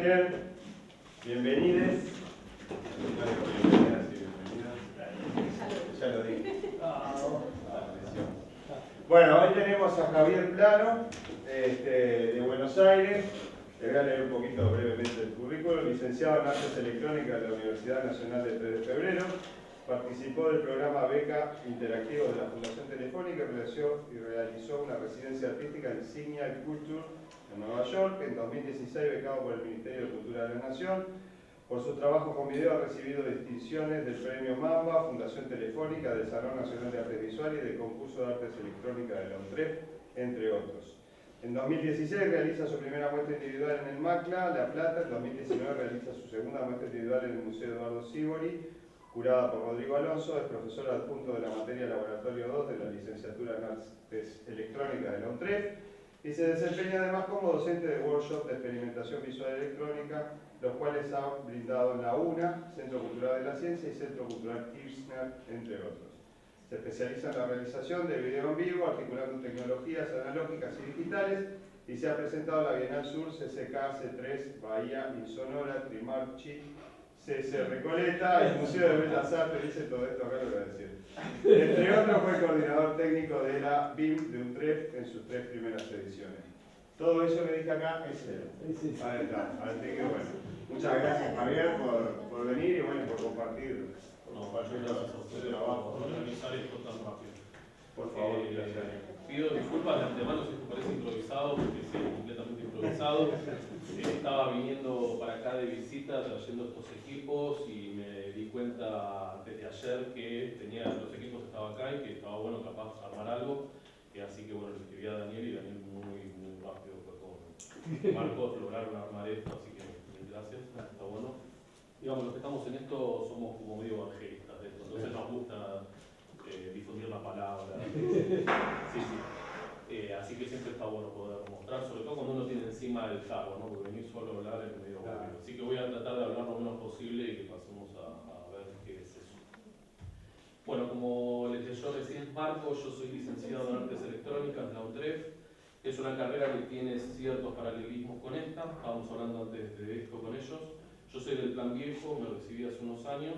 bien. Bienvenides. Bienvenidas y bienvenidas. Ya lo dije. Bueno, hoy tenemos a Javier Plano, de Buenos Aires. Le voy a leer un poquito brevemente el currículum. Licenciado en Artes Electrónicas de la Universidad Nacional de 3 de Febrero. Participó del programa Beca Interactivo de la Fundación Telefónica y realizó una residencia artística en Signal Culture en Nueva York. En 2016 becado por el Ministerio de Cultura de la Nación. Por su trabajo con video ha recibido distinciones del Premio Mamba, Fundación Telefónica, del Salón Nacional de Artes Visuales y del Concurso de Artes Electrónicas de la UNTREF, entre otros. En 2016 realiza su primera muestra individual en el MACLA, La Plata. En 2019 realiza su segunda muestra individual en el Museo Eduardo Sívori, curada por Rodrigo Alonso. Es profesor adjunto de la materia Laboratorio 2 de la Licenciatura en Artes Electrónicas de la UNTREF y se desempeña además como docente de workshop de experimentación visual electrónica, los cuales ha brindado en la UNA, Centro Cultural de la Ciencia y Centro Cultural Kirchner, entre otros. Se especializa en la realización de video en vivo, articulando tecnologías analógicas y digitales, y se ha presentado en la Bienal Sur, CCK, C3, Bahía y Sonora, Trimarchi, CC Recoleta, el Museo de Bellas Artes. Dice todo esto acá, lo voy a decir. Entre otros, fue coordinador técnico de la BIM de UNTREF en sus 3 primeras ediciones. Todo eso que dije acá es él. Ahí está. Así que bueno, muchas gracias Javier por venir y bueno, por compartir. Gracias a ustedes por organizar esto tan rápido. Por favor, gracias. Pido disculpas de antemano si esto parece improvisado, porque es completamente improvisado. Estaba viniendo para acá de visita trayendo estos equipos y me di cuenta desde ayer que tenía los equipos estaban acá y que estaba bueno capaz de armar algo. Así que bueno, le escribí a Daniel y Daniel muy rápido fue con Marcos lograron armar esto, así que mil gracias, está bueno. Digamos, los que estamos en esto somos como medio evangelistas de esto, entonces nos gusta difundir la palabra. Así que siempre está bueno poder mostrar, sobre todo cuando uno tiene encima el cargo, ¿no? Porque venir solo a hablar es medio aburrido. Así que voy a tratar de hablar lo menos posible y que pasemos a ver qué es eso. Bueno, como les leyó recién Marco, yo soy licenciado en Artes Electrónicas de la UNTREF. Es una carrera que tiene ciertos paralelismos con esta, estábamos hablando antes de esto con ellos. Yo soy del plan viejo, me recibí hace unos años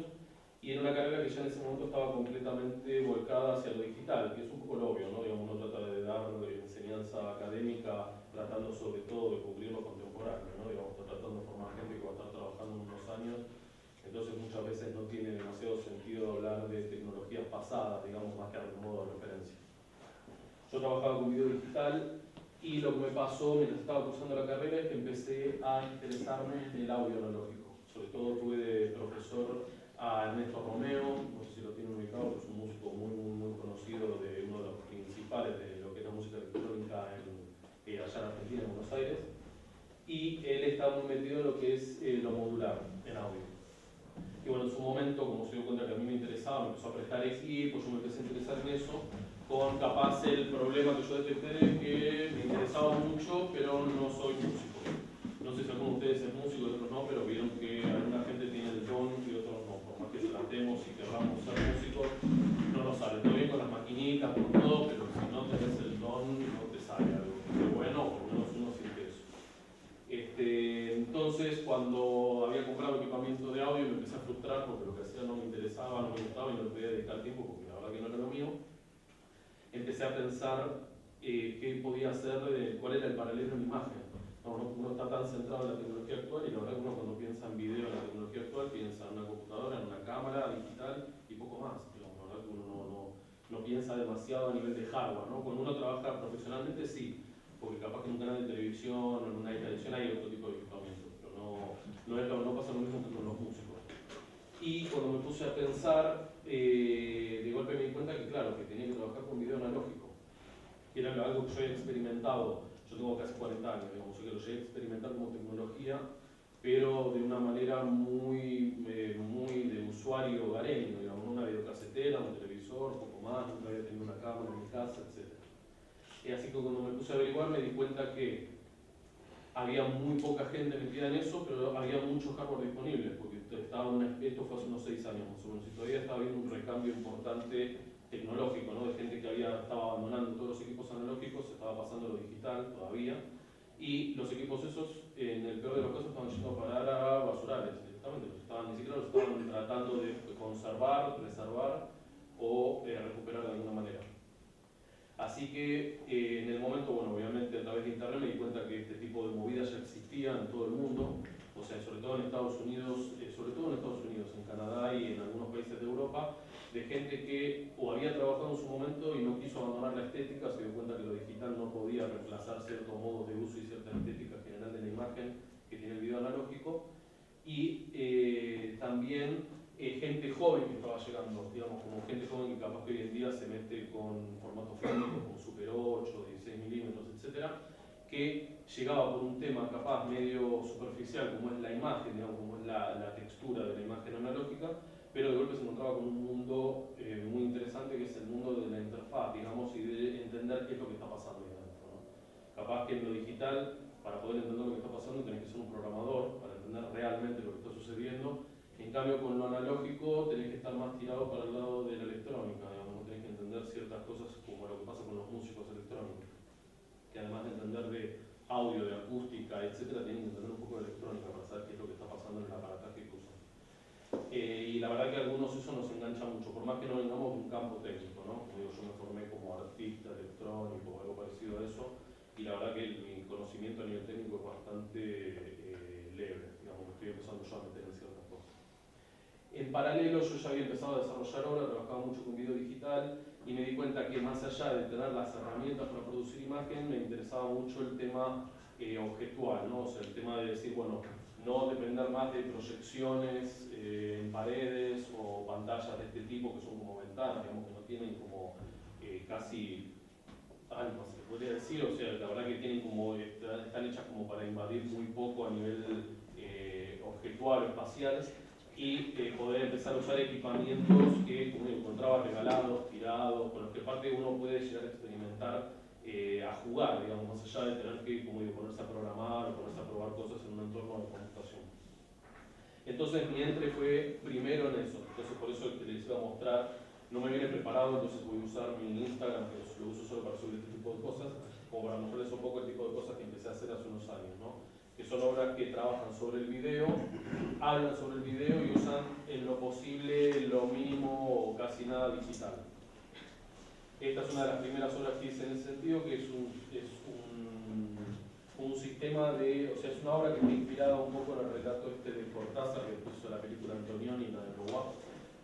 y era una carrera que ya en ese momento estaba completamente volcada hacia lo digital, que es un poco lo obvio, ¿no? Digamos, uno trata de dar enseñanza académica tratando sobre todo de cubrir lo contemporáneo, ¿no? Digamos, está tratando de formar gente que va a estar trabajando unos años, entonces muchas veces no tiene demasiado sentido hablar de tecnologías pasadas, digamos, más que a modo de referencia. Yo trabajaba con video digital y lo que me pasó mientras estaba cursando la carrera es que empecé a interesarme en el audio analógico. Sobre todo tuve de profesor a Ernesto Romeo, no sé si lo tienen ubicado, que es un músico muy conocido, de uno de los principales de lo que es la música electrónica allá en Argentina, en Buenos Aires. Y él está muy metido en lo que es lo modular en audio. Y bueno, en su momento, como se dio cuenta que a mí me interesaba, me empezó a prestar equipos, yo me empecé a interesar en eso, con capaz el problema que yo detecté de que me interesaba mucho, pero no soy músico. No sé si alguno de ustedes es músico y otros no, pero vieron que alguna gente tiene el don y otros no. Por más que tratemos y querramos ser músicos, no nos sale. Todo bien con las maquinitas, con todo, pero si no tenés el don, no te sale algo. Pero bueno, por lo menos uno siente eso. Entonces, cuando había comprado equipamiento de audio, me empecé a frustrar porque lo que hacía no me interesaba, no me gustaba y no le podía dedicar tiempo porque la verdad que no era lo mío. Empecé a pensar qué podía hacer, cuál era el paralelo en imagen. Uno está tan centrado en la tecnología actual y la verdad que uno cuando piensa en video, en la tecnología actual, piensa en una computadora, en una cámara digital y poco más. Digamos, la verdad que uno no piensa demasiado a nivel de hardware, ¿no? Cuando uno trabaja profesionalmente sí, porque capaz que en un canal de televisión o en una televisión hay otro tipo de equipamiento, pero no pasa lo mismo que con los músicos. Y cuando me puse a pensar, de golpe me di cuenta que claro, que tenía que trabajar con video analógico, que era algo que yo había experimentado. Yo tengo casi 40 años, digamos, que lo llegué a experimentar como tecnología, pero de una manera muy de usuario hogareño, digamos, una videocasetera, un televisor, poco más, nunca había tenido una cámara en mi casa, etc. Así que cuando me puse a averiguar me di cuenta que había muy poca gente metida en eso, pero había mucho hardware disponible, porque esto fue hace unos 6 años más o menos, y todavía estaba habiendo un recambio importante tecnológico, ¿no? De gente que estaba abandonando todos los equipos analógicos, se estaba pasando a lo digital todavía, y los equipos esos, en el peor de los casos, estaban yendo a parar a basurales directamente, ni siquiera los estaban tratando de conservar, preservar o recuperar de alguna manera. Así que en el momento, bueno, obviamente a través de internet me di cuenta que este tipo de movidas ya existía en todo el mundo, o sea, sobre todo en Estados Unidos, en Canadá y en algunos países de Europa, de gente que o había trabajado en su momento y no quiso abandonar la estética, se dio cuenta que lo digital no podía reemplazar ciertos modos de uso y cierta estética general de la imagen que tiene el video analógico, y también gente joven que estaba llegando, digamos, como gente joven que capaz que hoy en día se mete con formatos fílmicos como Super 8, 16 milímetros, etcétera, que llegaba por un tema capaz medio superficial como es la imagen, digamos, como es la textura de la imagen analógica, pero de golpe se encontraba con un mundo muy interesante que es el mundo de la interfaz, digamos, y de entender qué es lo que está pasando ahí dentro, ¿no? Capaz que en lo digital, para poder entender lo que está pasando, tenés que ser un programador para entender realmente lo que está sucediendo. En cambio, con lo analógico tenés que estar más tirado para el lado de la electrónica, digamos, no tenés que entender ciertas cosas como lo que pasa con los músicos electrónicos, que además de entender de audio, de acústica, etcétera, tienen que entender un poco de electrónica para saber qué es lo que está pasando en el aparataje que usan. Y la verdad que a algunos eso nos engancha mucho, por más que no vengamos de un campo técnico, ¿no? Como digo, yo me formé como artista electrónico o algo parecido a eso, y la verdad que mi conocimiento a nivel técnico es bastante leve, digamos, me estoy empezando yo a meter en ciertas cosas. En paralelo yo ya había empezado a desarrollar obra, trabajaba mucho con video digital y me di cuenta que más allá de tener las herramientas para producir imagen, me interesaba mucho el tema objetual, ¿no? O sea, el tema de decir, bueno, no depender más de proyecciones en paredes o pantallas de este tipo que son como ventanas, digamos, que no tienen como casi alma, se podría decir, o sea, la verdad que tienen como, están hechas como para invadir muy poco a nivel objetual o espaciales, y poder empezar a usar equipamientos que como encontraba regalados, tirados, con los que aparte uno puede llegar a experimentar, a jugar, digamos, más allá de tener que como digo, ponerse a programar o ponerse a probar cosas en un entorno de computación. Entonces mi entre fue primero en eso, entonces por eso les iba a mostrar, no me viene preparado, entonces voy a usar mi Instagram, que lo uso solo para subir este tipo de cosas, como para mostrarles un poco el tipo de cosas que empecé a hacer hace unos años, ¿no? Que son obras que trabajan sobre el video, hablan sobre el video y usan en lo posible lo mínimo o casi nada digital. Esta es una de las primeras obras que hice en ese sentido, que es un sistema de, o sea, es una obra que está inspirada un poco en el relato este de Cortázar, que hizo la película Antonioni, la de Roa,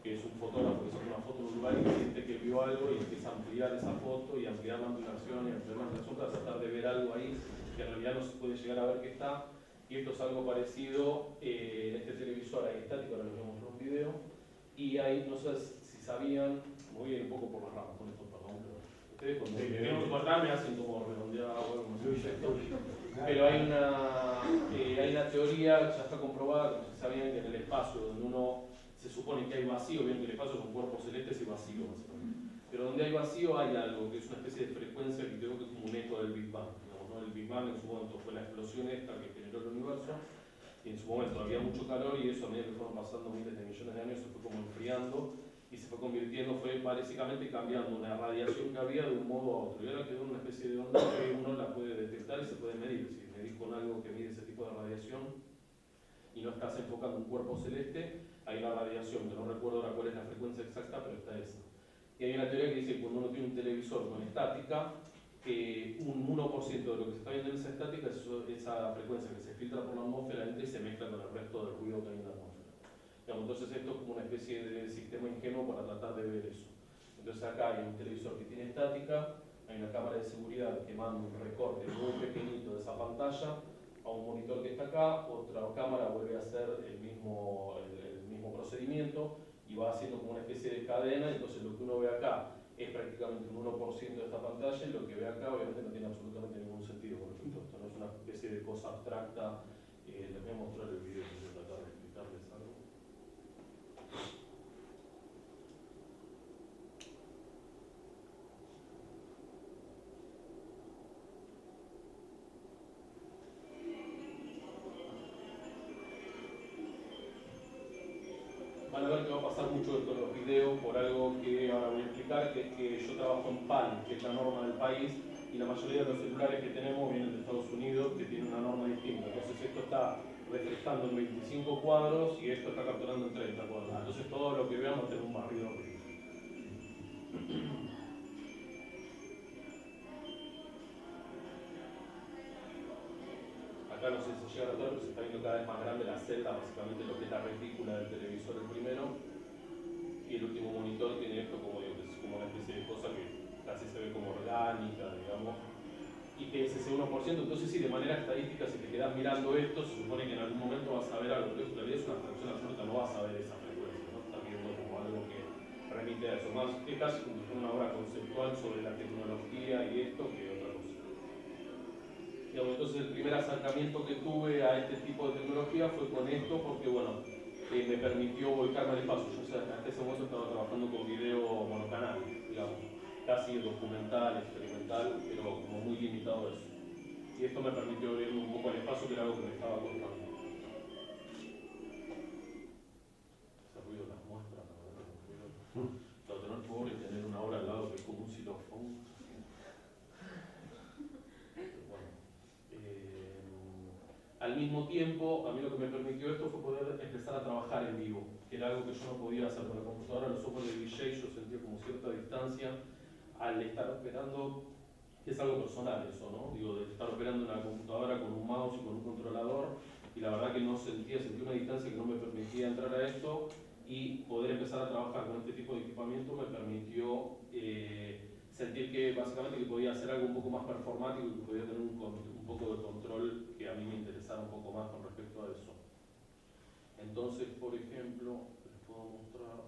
que es un fotógrafo que saca una foto en un lugar y siente que vio algo y empieza a ampliar esa foto y ampliar la ampliación y ampliar la ampliación para tratar de ver algo ahí que en realidad no se puede llegar a ver que está. Y esto es algo parecido en este televisor, ahí estático, ahora les voy a mostrar un video, y ahí, no sé si sabían, me voy a ir un poco por las ramas con esto, perdón, pero ustedes cuando tengo que cortar me hacen como redondear algo, como se dice esto. Pero hay una teoría, ya está comprobada, que sabían que en el espacio donde uno se supone que hay vacío, bien que el espacio es un cuerpo celeste y vacío, pero donde hay vacío hay algo que es una especie de frecuencia que creo que es como un eco del Big Bang, digamos, ¿no? El Big Bang en su momento fue la explosión esta que generó el universo, y en su momento había mucho calor y eso a medida que fueron pasando miles de millones de años se fue como enfriando y se fue convirtiendo, fue básicamente cambiando una radiación que había de un modo a otro, y ahora quedó una especie de onda que uno la puede detectar y se puede medir. Si medís con algo que mide ese tipo de radiación y no estás enfocando un cuerpo celeste, hay una radiación, que no recuerdo ahora cuál es la frecuencia exacta, pero está esa. Y hay una teoría que dice que cuando uno tiene un televisor con estática, un 1% de lo que se está viendo en esa estática es esa frecuencia que se filtra por la atmósfera, entra y se mezcla con el resto del ruido que hay en la atmósfera. Entonces esto es como una especie de sistema ingenuo para tratar de ver eso. Entonces acá hay un televisor que tiene estática, hay una cámara de seguridad que manda un recorte muy pequeñito de esa pantalla a un monitor que está acá, otra cámara vuelve a hacer el mismo procedimiento y va haciendo como una especie de cadena. Entonces lo que uno ve acá es prácticamente un 1% de esta pantalla y lo que ve acá obviamente no tiene absolutamente ningún sentido. Por ejemplo, esto no es una especie de cosa abstracta. Les voy a mostrar el video para tratar de explicarles algo. Van a ver que va a pasar mucho esto en los videos por algo que ahora voy a explicar, que es que yo trabajo en PAL, que es la norma del país, y la mayoría de los celulares que tenemos vienen de Estados Unidos, que tienen refrescando en 25 cuadros y esto está capturando en 30 cuadros. Entonces todo lo que veamos va a tener un barrido horrible. Acá no sé si se llega a notar, pero se está viendo cada vez más grande la celda, básicamente lo que es la retícula del televisor el primero. Y el último monitor tiene esto como, digo, que es como una especie de cosa que casi se ve como orgánica, digamos. Y que es ese 1%, entonces sí, de manera estadística, si te quedas mirando esto, se supone que en algún momento vas a ver algo, pero en realidad es una abstracción absoluta, no vas a ver esa frecuencia, ¿no? Estás viendo como algo que remite a eso, más es casi como una obra conceptual sobre la tecnología y esto que otra cosa. Digamos, entonces el primer acercamiento que tuve a este tipo de tecnología fue con esto, porque bueno, me permitió volcarme al espacio. Yo hasta ese momento estaba trabajando con video monocanal, digamos, casi documental, experimental, pero como muy limitado a eso. Y esto me permitió abrirme un poco al espacio, que era algo que me estaba costando. Ese ruido de las muestras, la verdad que es un ruido. Claro, tener pobre y tener una obra al lado que es como un xilófono. Bueno, al mismo tiempo, a mí lo que me permitió esto fue poder empezar a trabajar en vivo, que era algo que yo no podía hacer con la computadora. Los ojos de DJ yo sentía como cierta distancia al estar operando, que es algo personal eso, ¿no? Digo, de estar operando en una computadora con un mouse y con un controlador, y la verdad que no sentía una distancia que no me permitía entrar a esto, y poder empezar a trabajar con este tipo de equipamiento me permitió sentir que básicamente que podía hacer algo un poco más performático y que podía tener un poco de control que a mí me interesara un poco más con respecto a eso. Entonces, por ejemplo, les puedo mostrar.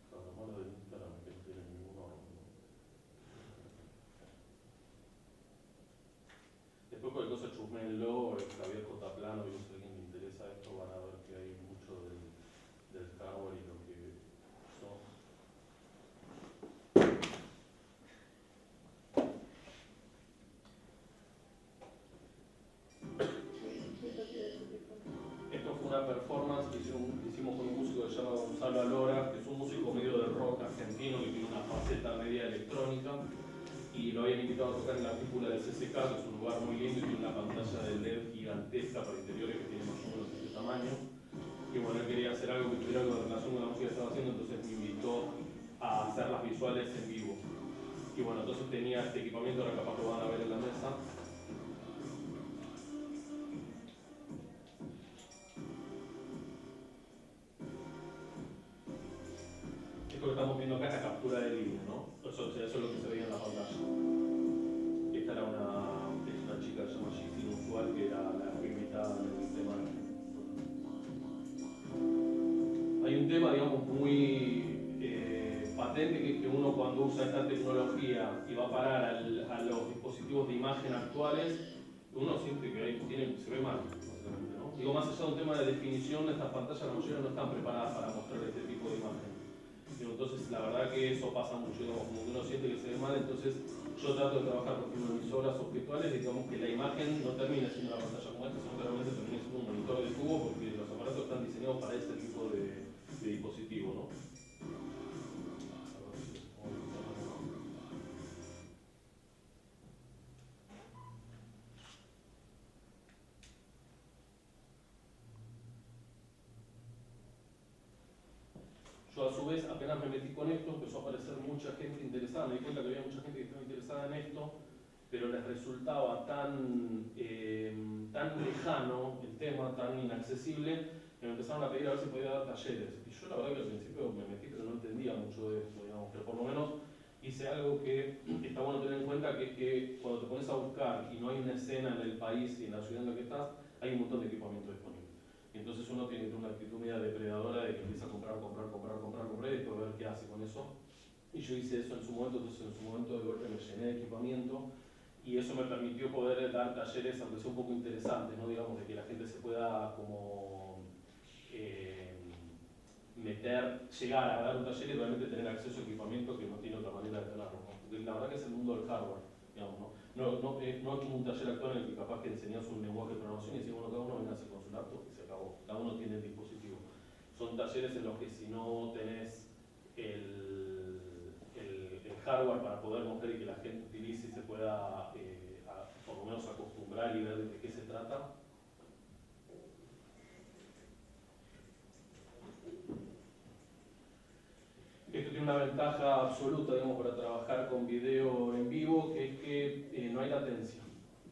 Claro, lo malo del Instagram es que no tiene ningún orden. Después cualquier cosa chusmenlo, Javier J. Plano, y si a alguien le interesa esto, van a ver que hay mucho del hardware y lo que son. Esto fue una performance que hicimos con un músico que se llama Gonzalo Alora, que es un músico medio de rock argentino que tiene una faceta media electrónica, y lo habían invitado a tocar en la cúpula del CCK, que es un lugar muy lindo y tiene una pantalla de LED gigantesca para interiores que tiene más o menos este tamaño. Y bueno, él quería hacer algo que tuviera algo de relación con la música que estaba haciendo, entonces me invitó a hacer las visuales en vivo. Y bueno, entonces tenía este equipamiento, ahora capaz lo van a ver en la mesa. Esto que estamos viendo acá es la captura de línea, ¿no? Eso es lo que se veía en la pantalla. Esta era una chica que se llama Gigi Usual, que era la invitada en el tema. Hay un tema, digamos, muy patente, que uno cuando usa esta tecnología y va a parar a los dispositivos de imagen actuales, uno siente que se ve mal, básicamente, ¿no? Digo, más allá de un tema de definición, estas pantallas la mayoría no están preparadas para mostrar este tipo de imagen. Entonces, la verdad que eso pasa mucho, digamos, como que uno siente que se ve mal, entonces yo trato de trabajar, por ejemplo, en mis obras objetuales, digamos que la imagen no termine siendo una pantalla como esta, sino que realmente termine siendo un monitor de tubo, porque los aparatos están diseñados para este tipo de dispositivo, ¿no? Yo a su vez, apenas me metí con esto, empezó a aparecer mucha gente interesada, me di cuenta que había mucha gente que estaba interesada en esto, pero les resultaba tan lejano el tema, tan inaccesible, que me empezaron a pedir a ver si podía dar talleres. Y yo la verdad que al principio me metí, pero no entendía mucho de esto, digamos, pero por lo menos hice algo que está bueno tener en cuenta, que es que cuando te pones a buscar y no hay una escena en el país y en la ciudad en la que estás, hay un montón de equipamiento disponible. Y entonces uno tiene que tener una actitud media depredadora de que empieza a comprar y después ver qué hace con eso. Y yo hice eso en su momento, entonces en su momento de golpe me llené de equipamiento y eso me permitió poder dar talleres, aunque sea un poco interesantes, ¿no? Digamos, de que la gente se pueda como llegar a dar un taller y realmente tener acceso a equipamiento que no tiene otra manera de tenerlo, ¿no? Porque la verdad que es el mundo del hardware, digamos, ¿no? No es como un taller actual en el que capaz que enseñas un lenguaje de programación y decís, bueno, cada uno viene a hacer con su laptop y se acabó, cada uno tiene el dispositivo. Son talleres en los que si no tenés el hardware para poder mostrar y que la gente utilice y se pueda ventaja absoluta, digamos, para trabajar con video en vivo, que es que no hay latencia,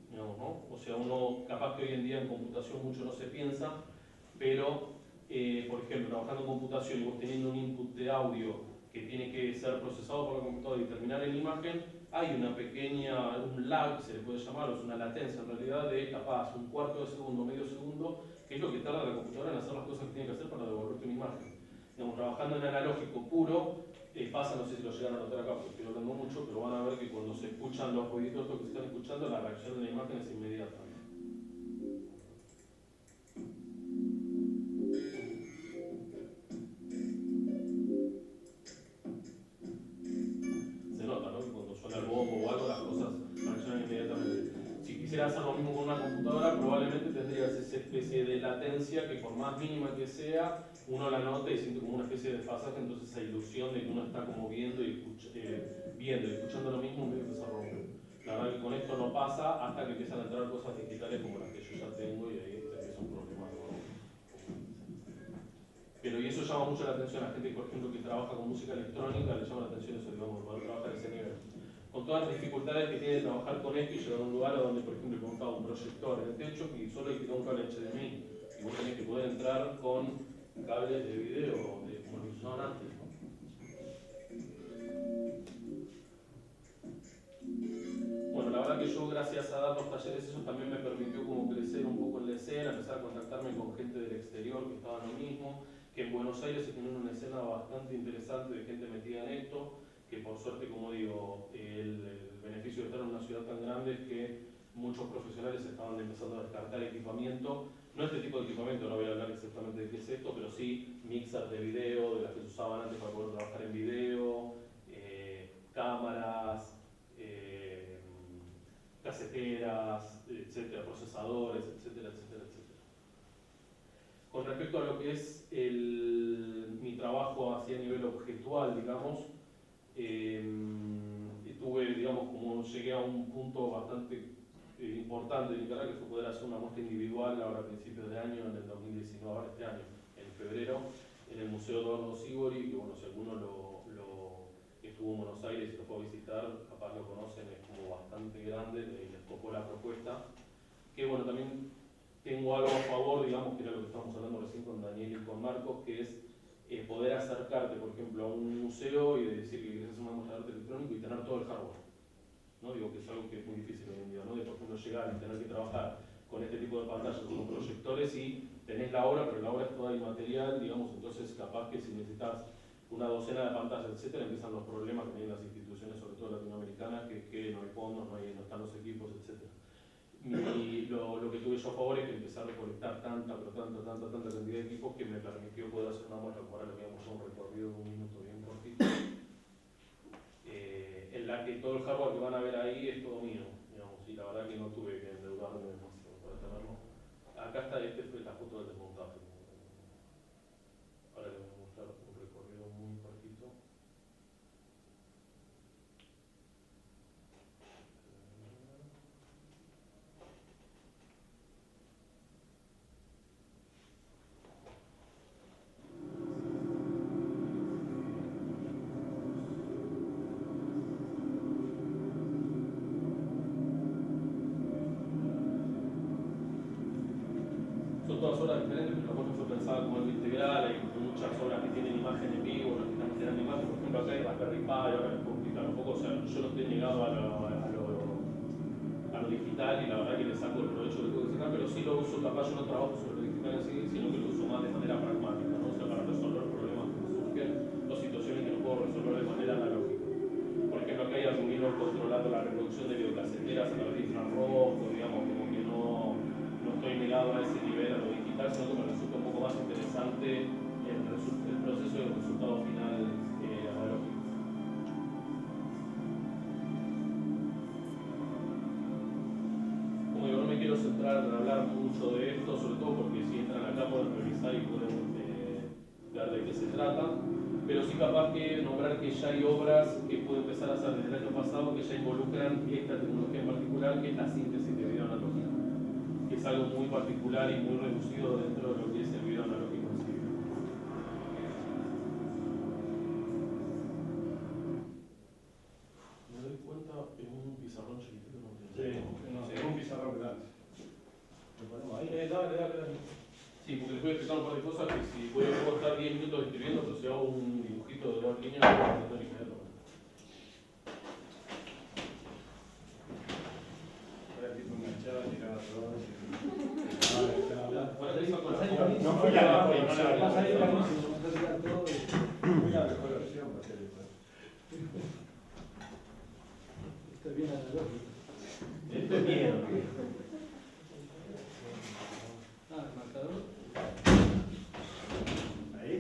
digamos, ¿no? O sea, uno capaz que hoy en día en computación mucho no se piensa, pero, por ejemplo, trabajando en computación y vos teniendo un input de audio que tiene que ser procesado por la computadora y terminar en imagen, hay una pequeña, un lag, se le puede llamar, o es una latencia en realidad de capaz un cuarto de segundo, medio segundo, que es lo que tarda la computadora en hacer las cosas que tiene que hacer para devolverte una imagen. Digamos, trabajando en analógico puro, pasa, no sé si lo llegan a notar acá porque estoy hablando mucho, pero van a ver que cuando se escuchan los ruiditos que se están escuchando, la reacción de la imagen es inmediata. Se nota, ¿no? Que cuando suena el bombo o algo, las cosas reaccionan inmediatamente. Si quisiera hacer lo mismo con una computadora, probablemente tendrías esa especie de latencia que por más mínima que sea, uno la nota y siente como una especie de desfasaje, entonces esa ilusión de que uno está como viendo y escuchando lo mismo medio que se rompe. La verdad que con esto no pasa hasta que empiezan a entrar cosas digitales como las que yo ya tengo y ahí empieza un problema, ¿no? Pero y eso llama mucho la atención a la gente, por ejemplo, que trabaja con música electrónica, le llama la atención eso, digamos, poder trabajar a ese nivel. Con todas las dificultades que tiene trabajar con esto y llegar a un lugar donde, por ejemplo, montado un proyector en el techo y solo hay que tener un cable HDMI y vos tenés que poder entrar con cables de video, como los que usaban antes, ¿no? Bueno, la verdad que yo, gracias a dar los talleres, eso también me permitió como crecer un poco en la escena, empezar a contactarme con gente del exterior que estaba en lo mismo, que en Buenos Aires se tiene una escena bastante interesante de gente metida en esto, que por suerte, como digo, el beneficio de estar en una ciudad tan grande es que muchos profesionales estaban empezando a descartar equipamiento, no este tipo de equipamiento, no voy a hablar exactamente de qué es esto, pero sí mixers de video, de las que se usaban antes para poder trabajar en video, cámaras, caseteras, etcétera, procesadores, etcétera, etcétera, etcétera. Con respecto a lo que es mi trabajo así a nivel objetual, digamos, tuve, digamos, como llegué a un punto bastante importante de mi carrera, que fue poder hacer una muestra individual ahora a principios de año, en el 2019, ahora este año, en febrero, en el Museo Eduardo Sívori, que bueno, si alguno estuvo en Buenos Aires y lo fue a visitar, capaz lo conocen, es como bastante grande, les copó la propuesta. Que bueno, también tengo algo a favor, digamos, que era lo que estábamos hablando recién con Daniel y con Marcos, que es poder acercarte, por ejemplo, a un museo y decir que quieres hacer una muestra de arte electrónico y tener todo el hardware. ¿No? Digo que es algo que es muy difícil hoy en día, ¿no? De por ejemplo llegar y tener que trabajar con este tipo de pantallas, con proyectores y tenés la obra, pero la obra es toda inmaterial, digamos, entonces capaz que si necesitas una docena de pantallas, etcétera, empiezan los problemas que tienen las instituciones, sobre todo latinoamericanas, que no hay fondos, no están los equipos, etcétera. Y lo que tuve yo a favor es que empecé a recolectar tanta cantidad de equipos que me permitió poder hacer una muestra, como ahora lo que digamos un recorrido de un minuto bien cortito, en la que todo el hardware que van a ver ahí es todo mío, digamos, y la verdad que no tuve que endeudarme demasiado para tenerlo. Acá está, fue la foto del desmontaje. Ahora les voy a mostrar un recorrido muy cortito. Son todas obras diferentes, pero la muestra fue pensada como algo integral, hay muchas obras que tienen imagen en vivo, otras que están generando imagen, por ejemplo acá hay Raspberry Pi, ahora les puedo explicar un poco, o sea, yo no estoy negado a lo digital y la verdad que le saco el provecho que tengo que sacar, pero sí lo uso, capaz yo no trabajo sobre lo digital en sí, sino que lo uso más de manera pragmática, ¿no? O sea, para resolver problemas que me surgen o situaciones que no puedo resolver de manera analógica. Por ejemplo, acá hay Arduino controlando la reproducción de videocaseteras a través de infrarrojo, digamos, como que no estoy negado a ese nivel, a lo digital, sino que me resulta un poco más interesante el proceso y el resultado final analógico. Como digo, no me quiero centrar en hablar mucho de esto, sobre todo porque si entran acá pueden revisar y pueden ver de qué se trata, pero sí capaz que nombrar que ya hay obras que pude empezar a hacer desde el año pasado que ya involucran esta tecnología en particular, que es la síntesis de video analógico, que es algo muy particular y muy reducido dentro de lo que es el video analógico en sí. Sí, porque les voy a explicar un par de cosas que si puedo estar 10 minutos escribiendo, pero si hago un dibujito de 2 líneas, no puedo ni leerlo. Ahora tipo enganchada, tirada a todos. No fue la mejor opción. Fue la mejor opción para hacer esto. Está bien analógico. Esto es bien. Ah, el marcador. Ahí.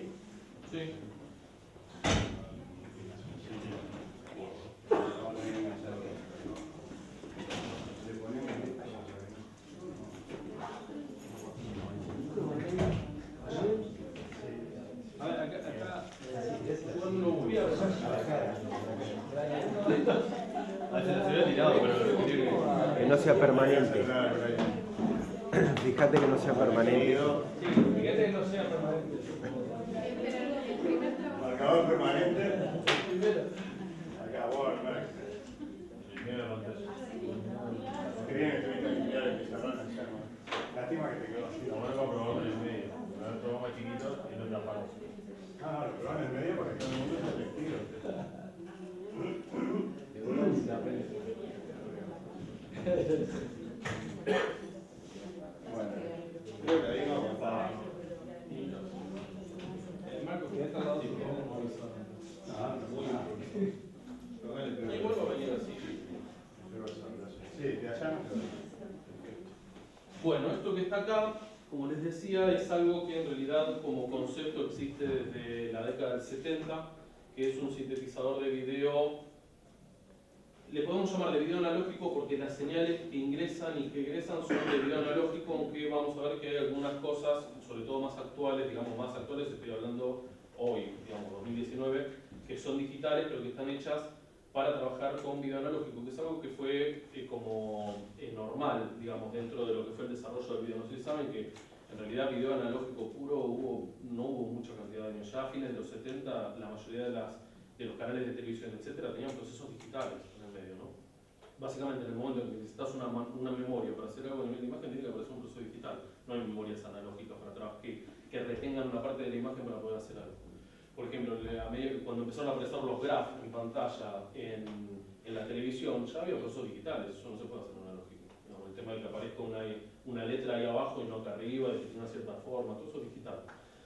Sí. Le ponemos esta A ver, acá. Cuando uno volvía a ver. Se lo había tirado, pero que no sea permanente. Fíjate que no sea permanente. Fíjate que no sea permanente. marcador permanente. Acá, bueno, Primera pantalla. qué bien que tuviste que limpiar el pizarrón allá, ¿no? Lástima que te quedó así. Lo bueno es comprobarlo en el medio. Lo probamos más chiquito y lo tapamos. Ah, no, pero en el medio para que todo el mundo sea testigo. Bueno, creo que ahí vamos. El marco que está al lado de Igual va a venir así. Sí, de allá no quedó. Bueno, esto que está acá, como les decía, es algo que en realidad como concepto existe desde la década del 70, que es un sintetizador de video. Le podemos llamar de video analógico porque las señales que ingresan y que egresan son de video analógico, aunque vamos a ver que hay algunas cosas, sobre todo más actuales, digamos más actuales, estoy hablando hoy, digamos 2019, que son digitales pero que están hechas para trabajar con video analógico, que es algo que fue como normal, digamos, dentro de lo que fue el desarrollo del video. No sé si saben que en realidad video analógico puro no hubo mucha cantidad de años. Ya a fines de los 70 la mayoría de los canales de televisión, etcétera, tenían procesos digitales en el medio, ¿no? Básicamente en el momento en que necesitas una memoria para hacer algo a nivel de imagen, tiene que aparecer un proceso digital. No hay memorias analógicas para trabajar que retengan una parte de la imagen para poder hacer algo. Por ejemplo, a medida que cuando empezaron a aparecer los graphs en pantalla en la televisión, ya había procesos digitales, eso no se puede hacer en analógico. Digamos, el tema de que aparezca una letra ahí abajo y no acá arriba, de que tiene una cierta forma, todo eso es digital.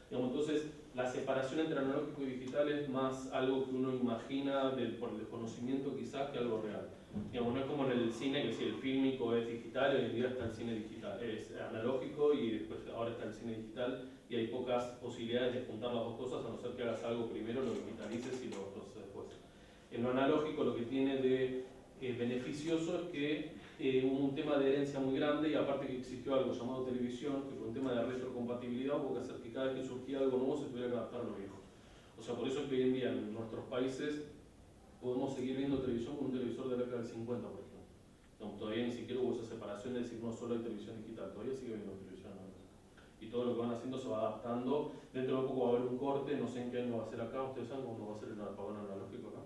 Digamos, entonces, la separación entre analógico y digital es más algo que uno imagina por el desconocimiento quizás que algo real. Digamos, no es como en el cine, que si el fílmico es digital, hoy en día está el cine digital, es analógico y después ahora está el cine digital, y hay pocas posibilidades de juntar las dos cosas, a no ser que hagas algo primero, lo digitalices y lo proceses después. En lo analógico lo que tiene de beneficioso es que hubo un tema de herencia muy grande, y aparte que existió algo llamado televisión, que por un tema de retrocompatibilidad hubo que hacer que cada vez que surgía algo nuevo se tuviera que adaptar a lo viejo. O sea, por eso es que hoy en día en nuestros países podemos seguir viendo televisión con un televisor de la década del 50, por ejemplo. Digamos, todavía ni siquiera hubo esa separación de decir no solo hay televisión digital, todavía sigue habiendo televisión analógica. Y todo lo que van haciendo se va adaptando. Dentro de poco va a haber un corte, no sé en qué año va a ser acá. ¿Ustedes saben cuándo va a ser el apagón analógico acá?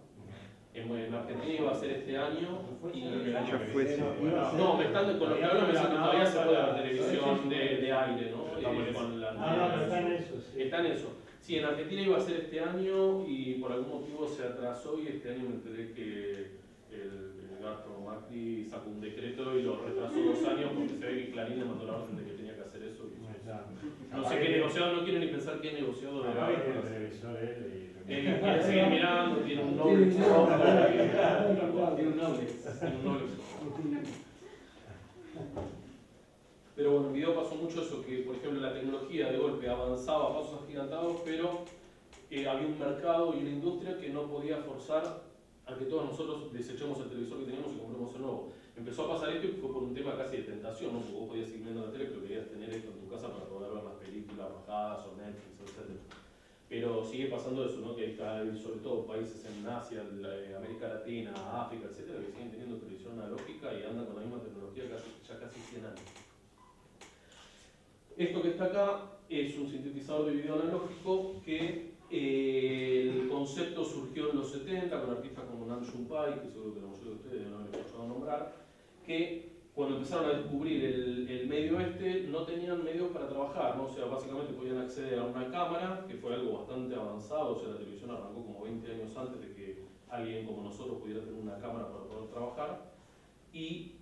En Argentina iba a ser este año y... Ya fue, sí. No, con lo que hablo me dicen que todavía se puede ver televisión de aire, ¿no? Con la pero está en eso. Sí. Está en eso. Sí, en Argentina iba a ser este año y por algún motivo se atrasó, y este año me enteré que el gato Macri sacó un decreto y lo retrasó 2 años porque se ve que Clarín le mandó la orden de que tenía que hacer eso. No sé qué negociado, no quiero ni pensar qué negociado de Acá tiene el televisor quiere seguir mirando, tiene un noble. Tiene un noble. Pero bueno, en video pasó mucho eso, que por ejemplo la tecnología de golpe avanzaba a pasos agigantados, pero había un mercado y una industria que no podía forzar a que todos nosotros desechemos el televisor que teníamos y compremos el nuevo. Empezó a pasar esto y fue por un tema casi de tentación, ¿no? Porque vos podías seguir viendo la tele, pero querías tener esto en tu casa para poder ver las películas bajadas o Netflix, etc. Pero sigue pasando eso, ¿no? Que hay sobre todo países en Asia, América Latina, África, etc., que siguen teniendo televisión analógica y andan con la misma tecnología ya casi 100 años. Esto que está acá es un sintetizador de video analógico que el concepto surgió en los 70 con artistas como Nam June Paik, que seguro que la mayoría de ustedes deben haber escuchado nombrar, que cuando empezaron a descubrir el medio no tenían medios para trabajar, ¿no? O sea, básicamente podían acceder a una cámara, que fue algo bastante avanzado, o sea, la televisión arrancó como 20 años antes de que alguien como nosotros pudiera tener una cámara para poder trabajar, y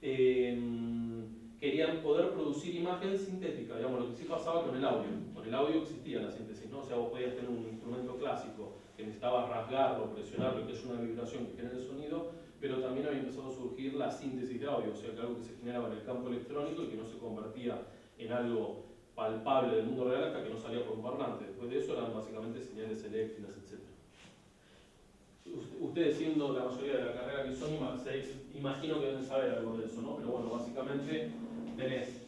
querían poder producir imagen sintética, digamos, lo que sí pasaba con el audio. Con el audio existía la síntesis, ¿no? O sea, vos podías tener un instrumento clásico que necesitaba rasgarlo, presionarlo, que es una vibración que genera el sonido, pero también había empezado a surgir la síntesis de audio, o sea, que algo que se generaba en el campo electrónico y que no se convertía en algo palpable del mundo real hasta que no salía por un parlante. Después de eso eran básicamente señales eléctricas, etc. Ustedes, siendo la mayoría de la carrera que son, imagino que deben saber algo de eso, ¿no? Pero bueno, básicamente tenés,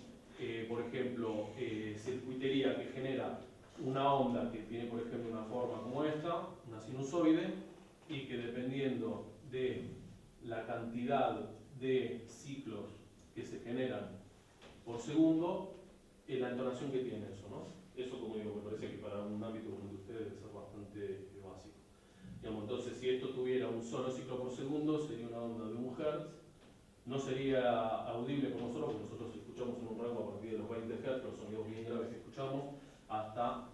por ejemplo, circuitería que genera una onda que tiene, por ejemplo, una forma como esta, una sinusoide, y que dependiendo de la cantidad de ciclos que se generan por segundo, la entonación que tiene eso, ¿no? Eso, como digo, me parece que para un ámbito como el de ustedes debe ser bastante básico. Digamos, entonces, si esto tuviera un solo ciclo por segundo, sería una onda de 1 Hz, no sería audible por nosotros, porque nosotros escuchamos en un rango a partir de los 20 Hz, los sonidos bien graves que escuchamos, hasta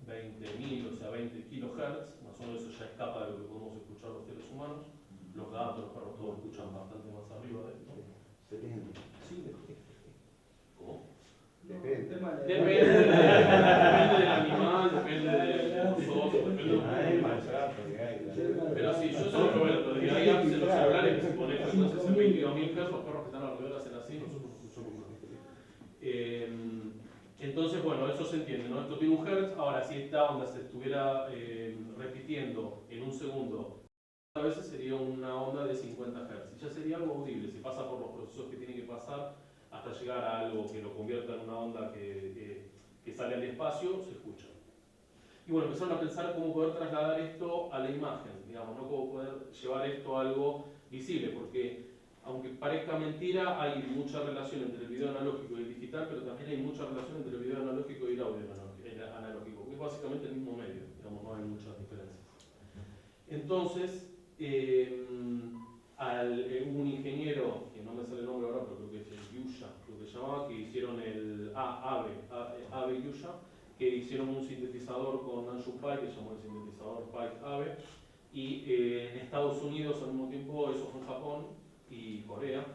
20.000, o sea 20 kHz, más o menos eso ya escapa de lo que podemos escuchar los seres humanos. Los gatos, los perros, todos escuchan bastante más arriba de esto. Sí, ¿cómo? Depende. Depende del animal, depende de nosotros, depende de pero sí, yo solo probé el otro día, hay apps en los celulares que se ponen frecuencias en 22.000 Hz, los perros que están alrededor hacen así, nosotros escuchamos más. Entonces, bueno, eso se entiende, ¿no? Esto tiene 1 Hz, ahora si esta onda se estuviera repitiendo en un segundo, a veces sería una onda de 50 Hz, y ya sería algo audible, se pasa por los procesos que tiene que pasar hasta llegar a algo que lo convierta en una onda que sale al espacio, se escucha. Y bueno, empezaron a pensar cómo poder trasladar esto a la imagen, digamos, ¿no? Cómo poder llevar esto a algo visible, porque aunque parezca mentira, hay mucha relación entre el video analógico y el digital, pero también hay mucha relación entre el video analógico y el audio analógico, porque es básicamente el mismo medio, digamos, no hay muchas diferencias. Entonces, un ingeniero, que no me sale el nombre ahora, pero creo que es el Yusha, lo que llamaba, que hicieron el Abe Yusha, que hicieron un sintetizador con Anshu Pai, que se llamó el sintetizador Pai Abe, y en Estados Unidos al mismo tiempo, eso fue en Japón y Corea,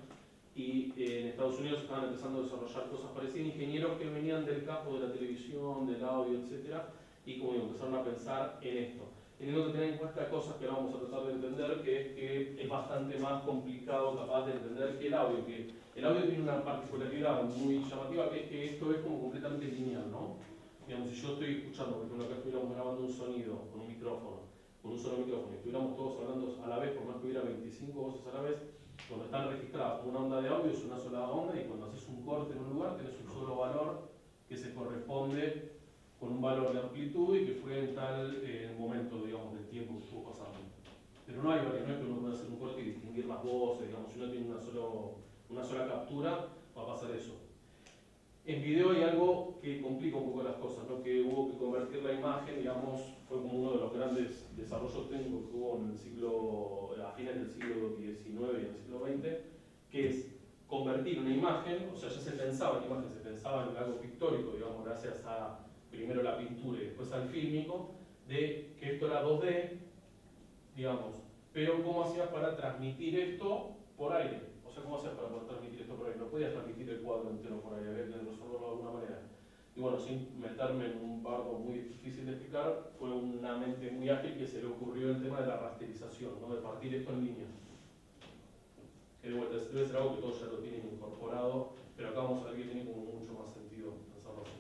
y en Estados Unidos estaban empezando a desarrollar cosas parecidas, ingenieros que venían del campo de la televisión, del audio, etc., y como digo, empezaron a pensar en esto. Teniendo que tener en cuenta cosas que ahora vamos a tratar de entender, que es bastante más complicado capaz de entender que el audio, tiene una particularidad muy llamativa, que es que esto es como completamente lineal, ¿no? Digamos, si yo estoy escuchando, por ejemplo, acá estuviéramos grabando un sonido con un micrófono, con un solo micrófono, y estuviéramos todos hablando a la vez, por más que hubiera 25 voces a la vez, cuando están registradas como una onda de audio es una sola onda, y cuando haces un corte en un lugar tenés un solo valor que se corresponde con un valor de amplitud y que fue en tal momento, digamos, del tiempo que estuvo pasando. Pero no hay varios, no es que uno pueda hacer un corte y distinguir las voces, digamos, si uno tiene una sola captura, va a pasar eso. En video hay algo que complica un poco las cosas, ¿no? Que hubo que convertir la imagen, digamos, fue como uno de los grandes desarrollos técnicos que hubo en el siglo, a fines del siglo XIX y en el siglo XX, que es convertir una imagen, o sea, ya se pensaba en imagen, se pensaba en algo pictórico, digamos, gracias a primero la pintura y después al fílmico, de que esto era 2D, digamos, pero ¿cómo hacías para transmitir esto por aire? O sea, ¿cómo hacías para poder transmitir esto por aire? No podías transmitir el cuadro entero por aire, había que resolverlo de alguna manera. Y bueno, sin meterme en un barco muy difícil de explicar, fue una mente muy ágil que se le ocurrió el tema de la rasterización, ¿no? De partir esto en línea. Que de vuelta, debe ser algo que todos ya lo tienen incorporado, pero acá vamos a ver que tiene como mucho más sentido pensarlo así.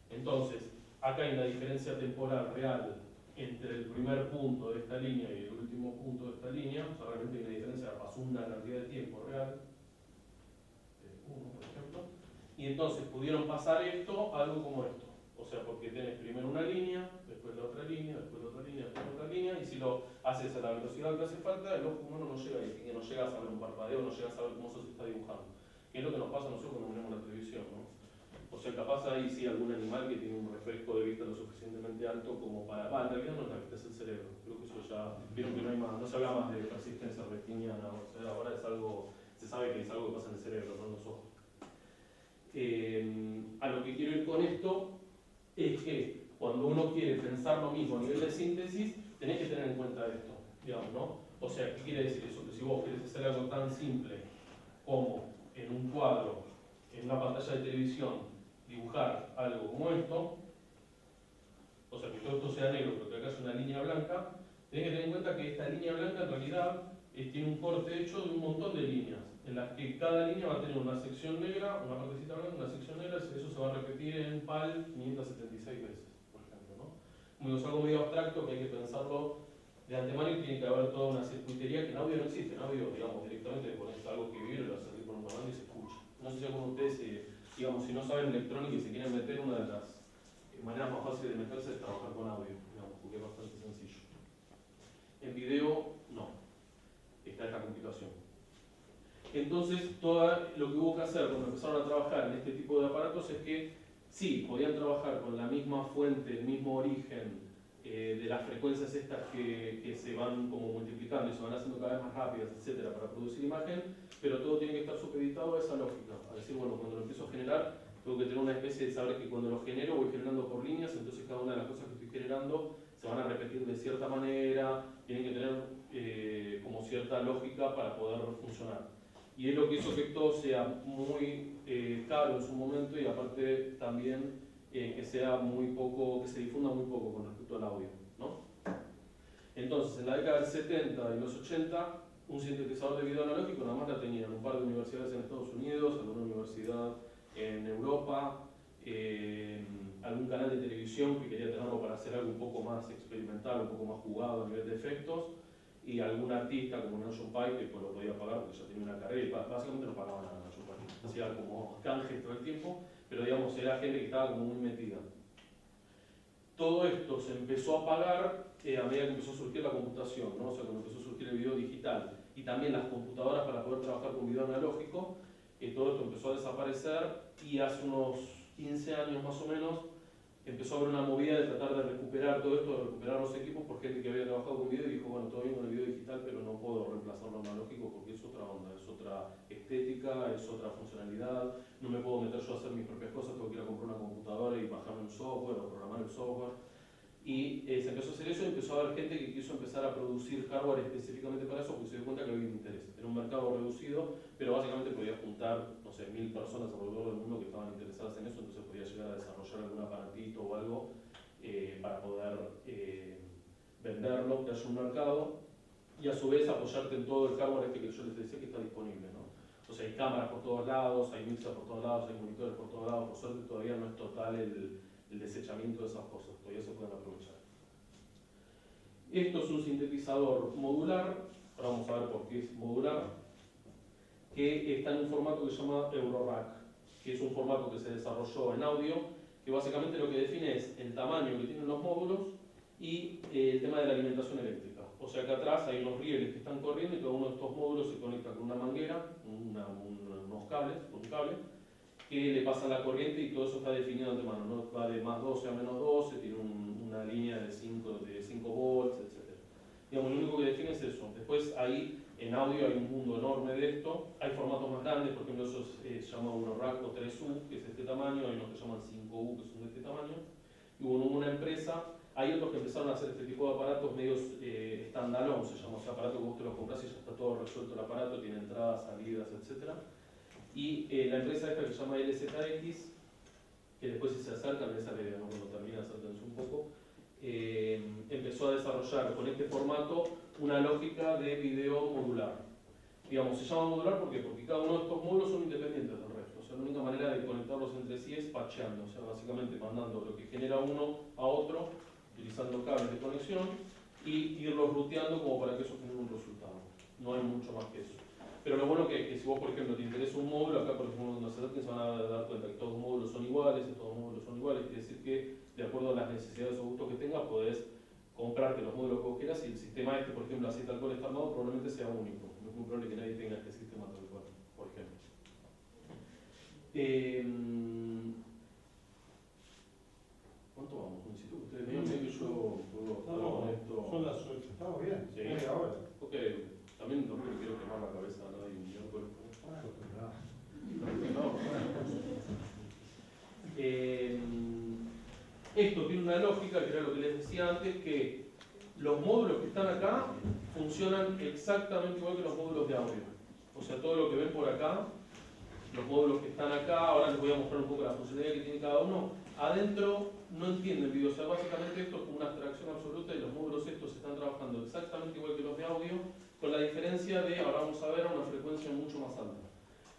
Entonces, acá hay una diferencia temporal real entre el primer punto de esta línea y el último punto de esta línea, o sea, realmente hay una diferencia, pasó una cantidad de tiempo real, 1 por ejemplo, y entonces pudieron pasar esto a algo como esto, o sea, porque tenés primero una línea, después la otra línea, después la otra línea, después la otra línea, y si lo haces a la velocidad que hace falta, el ojo humano no llega ahí, que no llega a saber un parpadeo, no llega a saber cómo eso se está dibujando, que es lo que nos pasa a nosotros cuando vemos la televisión, ¿no? O sea, capaz ahí sí algún animal que tiene un refresco de vista lo suficientemente alto como para... en realidad no es la vista, es el cerebro. Creo que eso ya... Vieron que no hay más, no se habla más de persistencia retiniana, o sea, ahora es A lo que quiero ir con esto es que cuando uno quiere pensar lo mismo a nivel de síntesis, tenés que tener en cuenta esto, digamos, ¿no? O sea, ¿qué quiere decir eso? Que si vos querés hacer algo tan simple como en un cuadro, en una pantalla de televisión, dibujar algo como esto, o sea, que todo esto sea negro, pero que acá es una línea blanca, tenés que tener en cuenta que esta línea blanca en realidad tiene un corte hecho de un montón de líneas, en las que cada línea va a tener una sección negra, una partecita blanca, una sección negra, eso se va a repetir en PAL 576 veces, por ejemplo, ¿no? Como es algo medio abstracto que hay que pensarlo de antemano y tiene que haber toda una circuitería que en audio no existe. En audio, digamos, directamente le pones algo que vibre, lo haces así con un comando y se escucha. No sé si alguno de ustedes, digamos, si no saben electrónica y se quieren meter, una de las maneras más fáciles de meterse es trabajar con audio, digamos, porque es bastante sencillo. En video, no. Está esta complicación. Entonces, todo lo que hubo que hacer cuando empezaron a trabajar en este tipo de aparatos es que sí, podían trabajar con la misma fuente, el mismo origen de las frecuencias estas que se van como multiplicando y se van haciendo cada vez más rápidas, etcétera, para producir imagen, pero todo tiene que estar supeditado a esa lógica. A decir, bueno, cuando lo empiezo a generar, tengo que tener una especie de saber que cuando lo genero voy generando por líneas, entonces cada una de las cosas que estoy generando se van a repetir de cierta manera, tienen que tener como cierta lógica para poder funcionar. Y es lo que hizo que esto sea muy caro en su momento y aparte también que sea muy poco, que se difunda muy poco con respecto al audio, ¿no? Entonces, en la década del 70 y los 80, un sintetizador de video analógico nada más la tenían un par de universidades en Estados Unidos, alguna universidad en Europa, algún canal de televisión que quería tenerlo para hacer algo un poco más experimental, un poco más jugado a nivel de efectos, y algún artista como Nelson Pike que pues lo podía pagar porque ya tenía una carrera y básicamente no pagaban a Nelson Pike, hacía como canjes todo el tiempo, pero digamos era gente que estaba como muy metida. Todo esto se empezó a pagar a medida que empezó a surgir la computación, ¿no? O sea, cuando empezó a surgir el video digital y también las computadoras para poder trabajar con video analógico, todo esto empezó a desaparecer y hace unos 15 años más o menos empezó a haber una movida de tratar de recuperar todo esto, de recuperar los equipos por gente que había trabajado con video y dijo, bueno, todo bien con el video digital, pero no puedo reemplazar lo analógico porque es otra onda, es otra estética, es otra funcionalidad, no me puedo meter yo a hacer mis propias cosas, tengo que ir a comprar una computadora y bajarme un software o programar el software. Y se empezó a hacer eso y empezó a haber gente que quiso empezar a producir hardware específicamente para eso porque se dio cuenta que había un interés. Era un mercado reducido, pero básicamente podía juntar, no sé, 1000 personas alrededor del mundo que estaban interesadas en eso, entonces podía llegar a desarrollar algún aparatito o algo para poder venderlo, que haya un mercado, y a su vez apoyarte en todo el hardware que yo les decía que está disponible, ¿no? O sea, hay cámaras por todos lados, hay mixers por todos lados, hay monitores por todos lados, por suerte todavía no es total el desechamiento de esas cosas, todavía se pueden aprovechar. Esto es un sintetizador modular, ahora vamos a ver por qué es modular, que está en un formato que se llama Eurorack, que es un formato que se desarrolló en audio, que básicamente lo que define es el tamaño que tienen los módulos y el tema de la alimentación eléctrica. O sea que atrás hay unos rieles que están corriendo y cada uno de estos módulos se conecta con una manguera, unos cables, con un cable, que le pasa la corriente y todo eso está definido de antemano, ¿no? Va de más 12 a menos 12, tiene una línea de 5 volts, etc. Digamos, lo único que define es eso. Después ahí en audio hay un mundo enorme de esto, hay formatos más grandes, por ejemplo eso se llama Eurorack o 3U, que es este tamaño, hay unos que llaman 5U, que son de este tamaño, y hubo una empresa, hay otros que empezaron a hacer este tipo de aparatos medios standalone, se llama, o sea, aparato que vos te lo compras y ya está todo resuelto el aparato, tiene entradas, salidas, etc. Y la empresa esta que se llama LZX, que después si se acercan, esa la idea, ¿no? Cuando termina, acérquense un poco, empezó a desarrollar con este formato una lógica de video modular. Digamos, se llama modular porque cada uno de estos módulos son independientes del resto. O sea, la única manera de conectarlos entre sí es patcheando, o sea, básicamente mandando lo que genera uno a otro, utilizando cables de conexión, y irlos ruteando como para que eso genere un resultado. No hay mucho más que eso. Pero lo bueno que si vos, por ejemplo, te interesa un módulo, acá por ejemplo cuando se acerquen se van a dar cuenta que todos los módulos son iguales, quiere decir que de acuerdo a las necesidades o gustos que tengas podés comprarte los módulos que vos quieras y el sistema este, por ejemplo, así tal cual está armado, probablemente sea único. No es muy probable que nadie tenga este sistema tal cual, por ejemplo. ¿Cuánto vamos? Necesito que ustedes vean que yo puedo estar con esto. Son las 8. Estamos bien, Sí. media hora. Ok, también no quiero quemar la cabeza a nadie un miércoles. No. No. analógica, que era lo que les decía antes, que los módulos que están acá funcionan exactamente igual que los módulos de audio. O sea, todo lo que ven por acá, los módulos que están acá, ahora les voy a mostrar un poco la funcionalidad que tiene cada uno. Adentro no entiende el video, o sea, básicamente esto es como una abstracción absoluta y los módulos estos están trabajando exactamente igual que los de audio, con la diferencia de, ahora vamos a ver, a una frecuencia mucho más alta.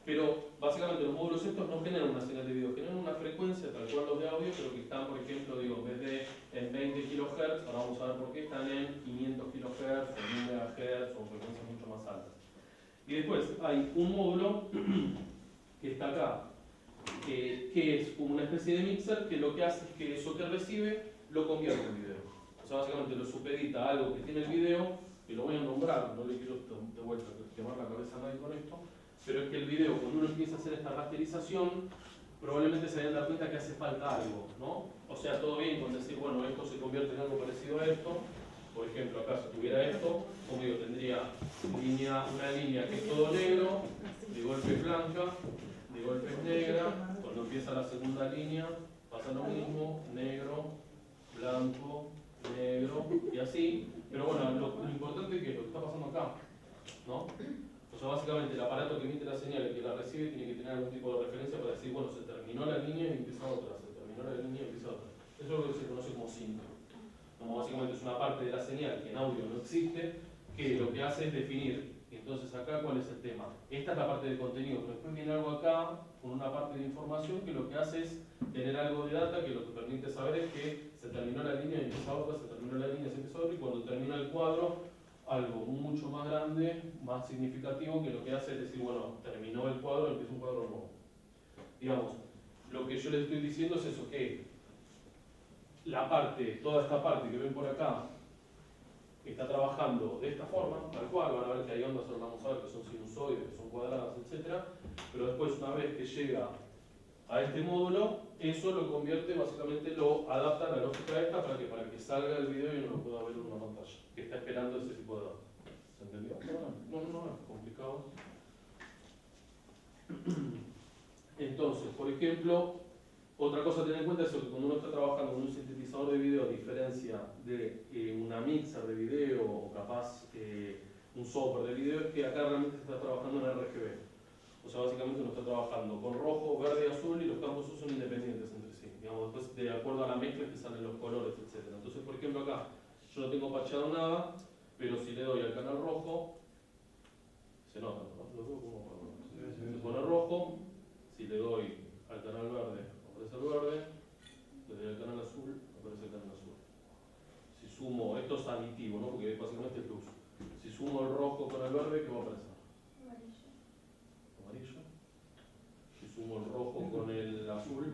Pero básicamente los módulos estos no generan una señal de video, generan una frecuencia tal cual los de audio, pero que están, por ejemplo, digo, en vez de en 20 kHz, ahora vamos a ver por qué, están en 500 kHz, o 1000 MHz, o frecuencias mucho más altas. Y después hay un módulo que está acá, que es como una especie de mixer, que lo que hace es que eso que recibe lo convierte en video. O sea, básicamente lo supedita a algo que tiene el video, que lo voy a nombrar, no le quiero de vuelta quemar la cabeza a nadie con esto, pero es que el video, cuando uno empieza a hacer esta rasterización, probablemente se vayan a dar cuenta que hace falta algo, ¿no? O sea, todo bien con decir, bueno, esto se convierte en algo parecido a esto. Por ejemplo, acá si tuviera esto, como digo, tendría una línea que es todo negro, de golpe es blanca, de golpe es negra. Cuando empieza la segunda línea, pasa lo mismo, negro, blanco, negro, y así. Pero bueno, lo importante es que lo que está pasando acá, ¿no? O sea, básicamente el aparato que emite la señal y que la recibe tiene que tener algún tipo de referencia para decir, bueno, se terminó la línea y empieza otra, se terminó la línea y empieza otra. Eso es lo que se conoce como síncrono. Como básicamente es una parte de la señal que en audio no existe, que lo que hace es definir. Y entonces acá, ¿cuál es el tema? Esta es la parte de contenido, pero después viene algo acá con una parte de información que lo que hace es tener algo de data que lo que permite saber es que se terminó la línea y empieza otra, se terminó la línea y se empieza otra, y cuando termina el cuadro, algo mucho más grande, más significativo, que lo que hace es decir, bueno, terminó el cuadro, empieza un cuadro nuevo. Digamos, lo que yo les estoy diciendo es eso, que toda esta parte que ven por acá, está trabajando de esta forma, tal cual, van a ver que hay ondas, ahora vamos a ver que son sinusoides, que son cuadradas, etc. Pero después, una vez que llega a este módulo, eso lo convierte, básicamente lo adapta a la lógica esta para que salga el video y uno lo pueda ver en una pantalla, que está esperando ese tipo de datos. ¿Se entendió? No, es complicado. Entonces, por ejemplo, otra cosa a tener en cuenta es que cuando uno está trabajando con un sintetizador de video, a diferencia de una mixer de video o capaz un software de video, es que acá realmente se está trabajando en RGB. O sea, básicamente uno está trabajando con rojo, verde y azul y los campos son independientes entre sí. Digamos, después de acuerdo a la mezcla que salen los colores, etc. Entonces, por ejemplo, acá yo no tengo patchado nada, pero si le doy al canal rojo, se nota, ¿no? Se pone rojo. Si le doy al canal verde, aparece el verde. Le doy al canal azul, aparece el canal azul. Si sumo, esto es aditivo, ¿no? Porque básicamente es luz. Si sumo el rojo con el verde, ¿qué va a aparecer? Amarillo. Si sumo el rojo con el azul,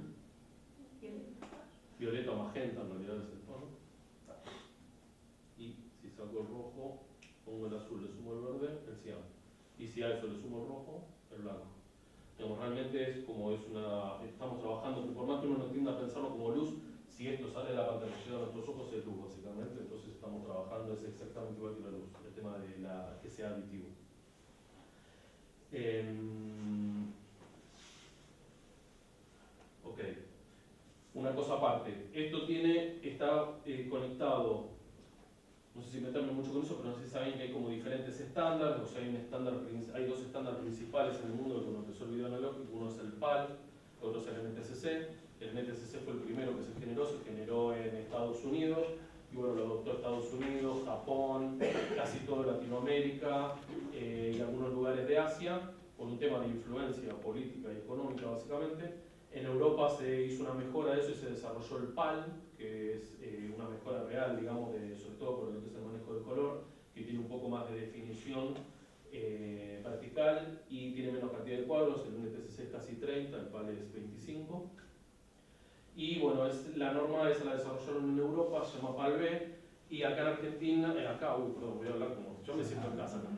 violeta o magenta en realidad es el tono. Y si saco el rojo, pongo el azul, le sumo el verde, el cian. Y si a eso le sumo el rojo, el blanco. Digamos, realmente es como estamos trabajando, por más que uno no tienda a pensarlo como luz, si esto sale de la pantalla y llega a nuestros ojos es luz básicamente, entonces estamos trabajando, es exactamente igual que la luz, el tema de que sea aditivo. Ok, una cosa aparte, esto está conectado, no sé si meterme mucho con eso, pero no sé si saben que hay como diferentes estándares, o sea, hay dos estándares principales en el mundo cuando empezó el video analógico, uno es el PAL, otro es el NTSC. El NTSC fue el primero que se generó en Estados Unidos, y bueno, lo adoptó Estados Unidos, Japón, casi toda Latinoamérica y algunos lugares de Asia, por un tema de influencia política y económica básicamente. En Europa se hizo una mejora de eso y se desarrolló el PAL, que es una mejora real, digamos, sobre todo por lo que es el manejo de color, que tiene un poco más de definición vertical y tiene menos cantidad de cuadros. El NTSC es casi 30, el PAL es 25. Y bueno, la norma esa la desarrollaron en Europa, se llama PAL-B, y acá en Argentina, voy a hablar como, yo me siento en casa acá.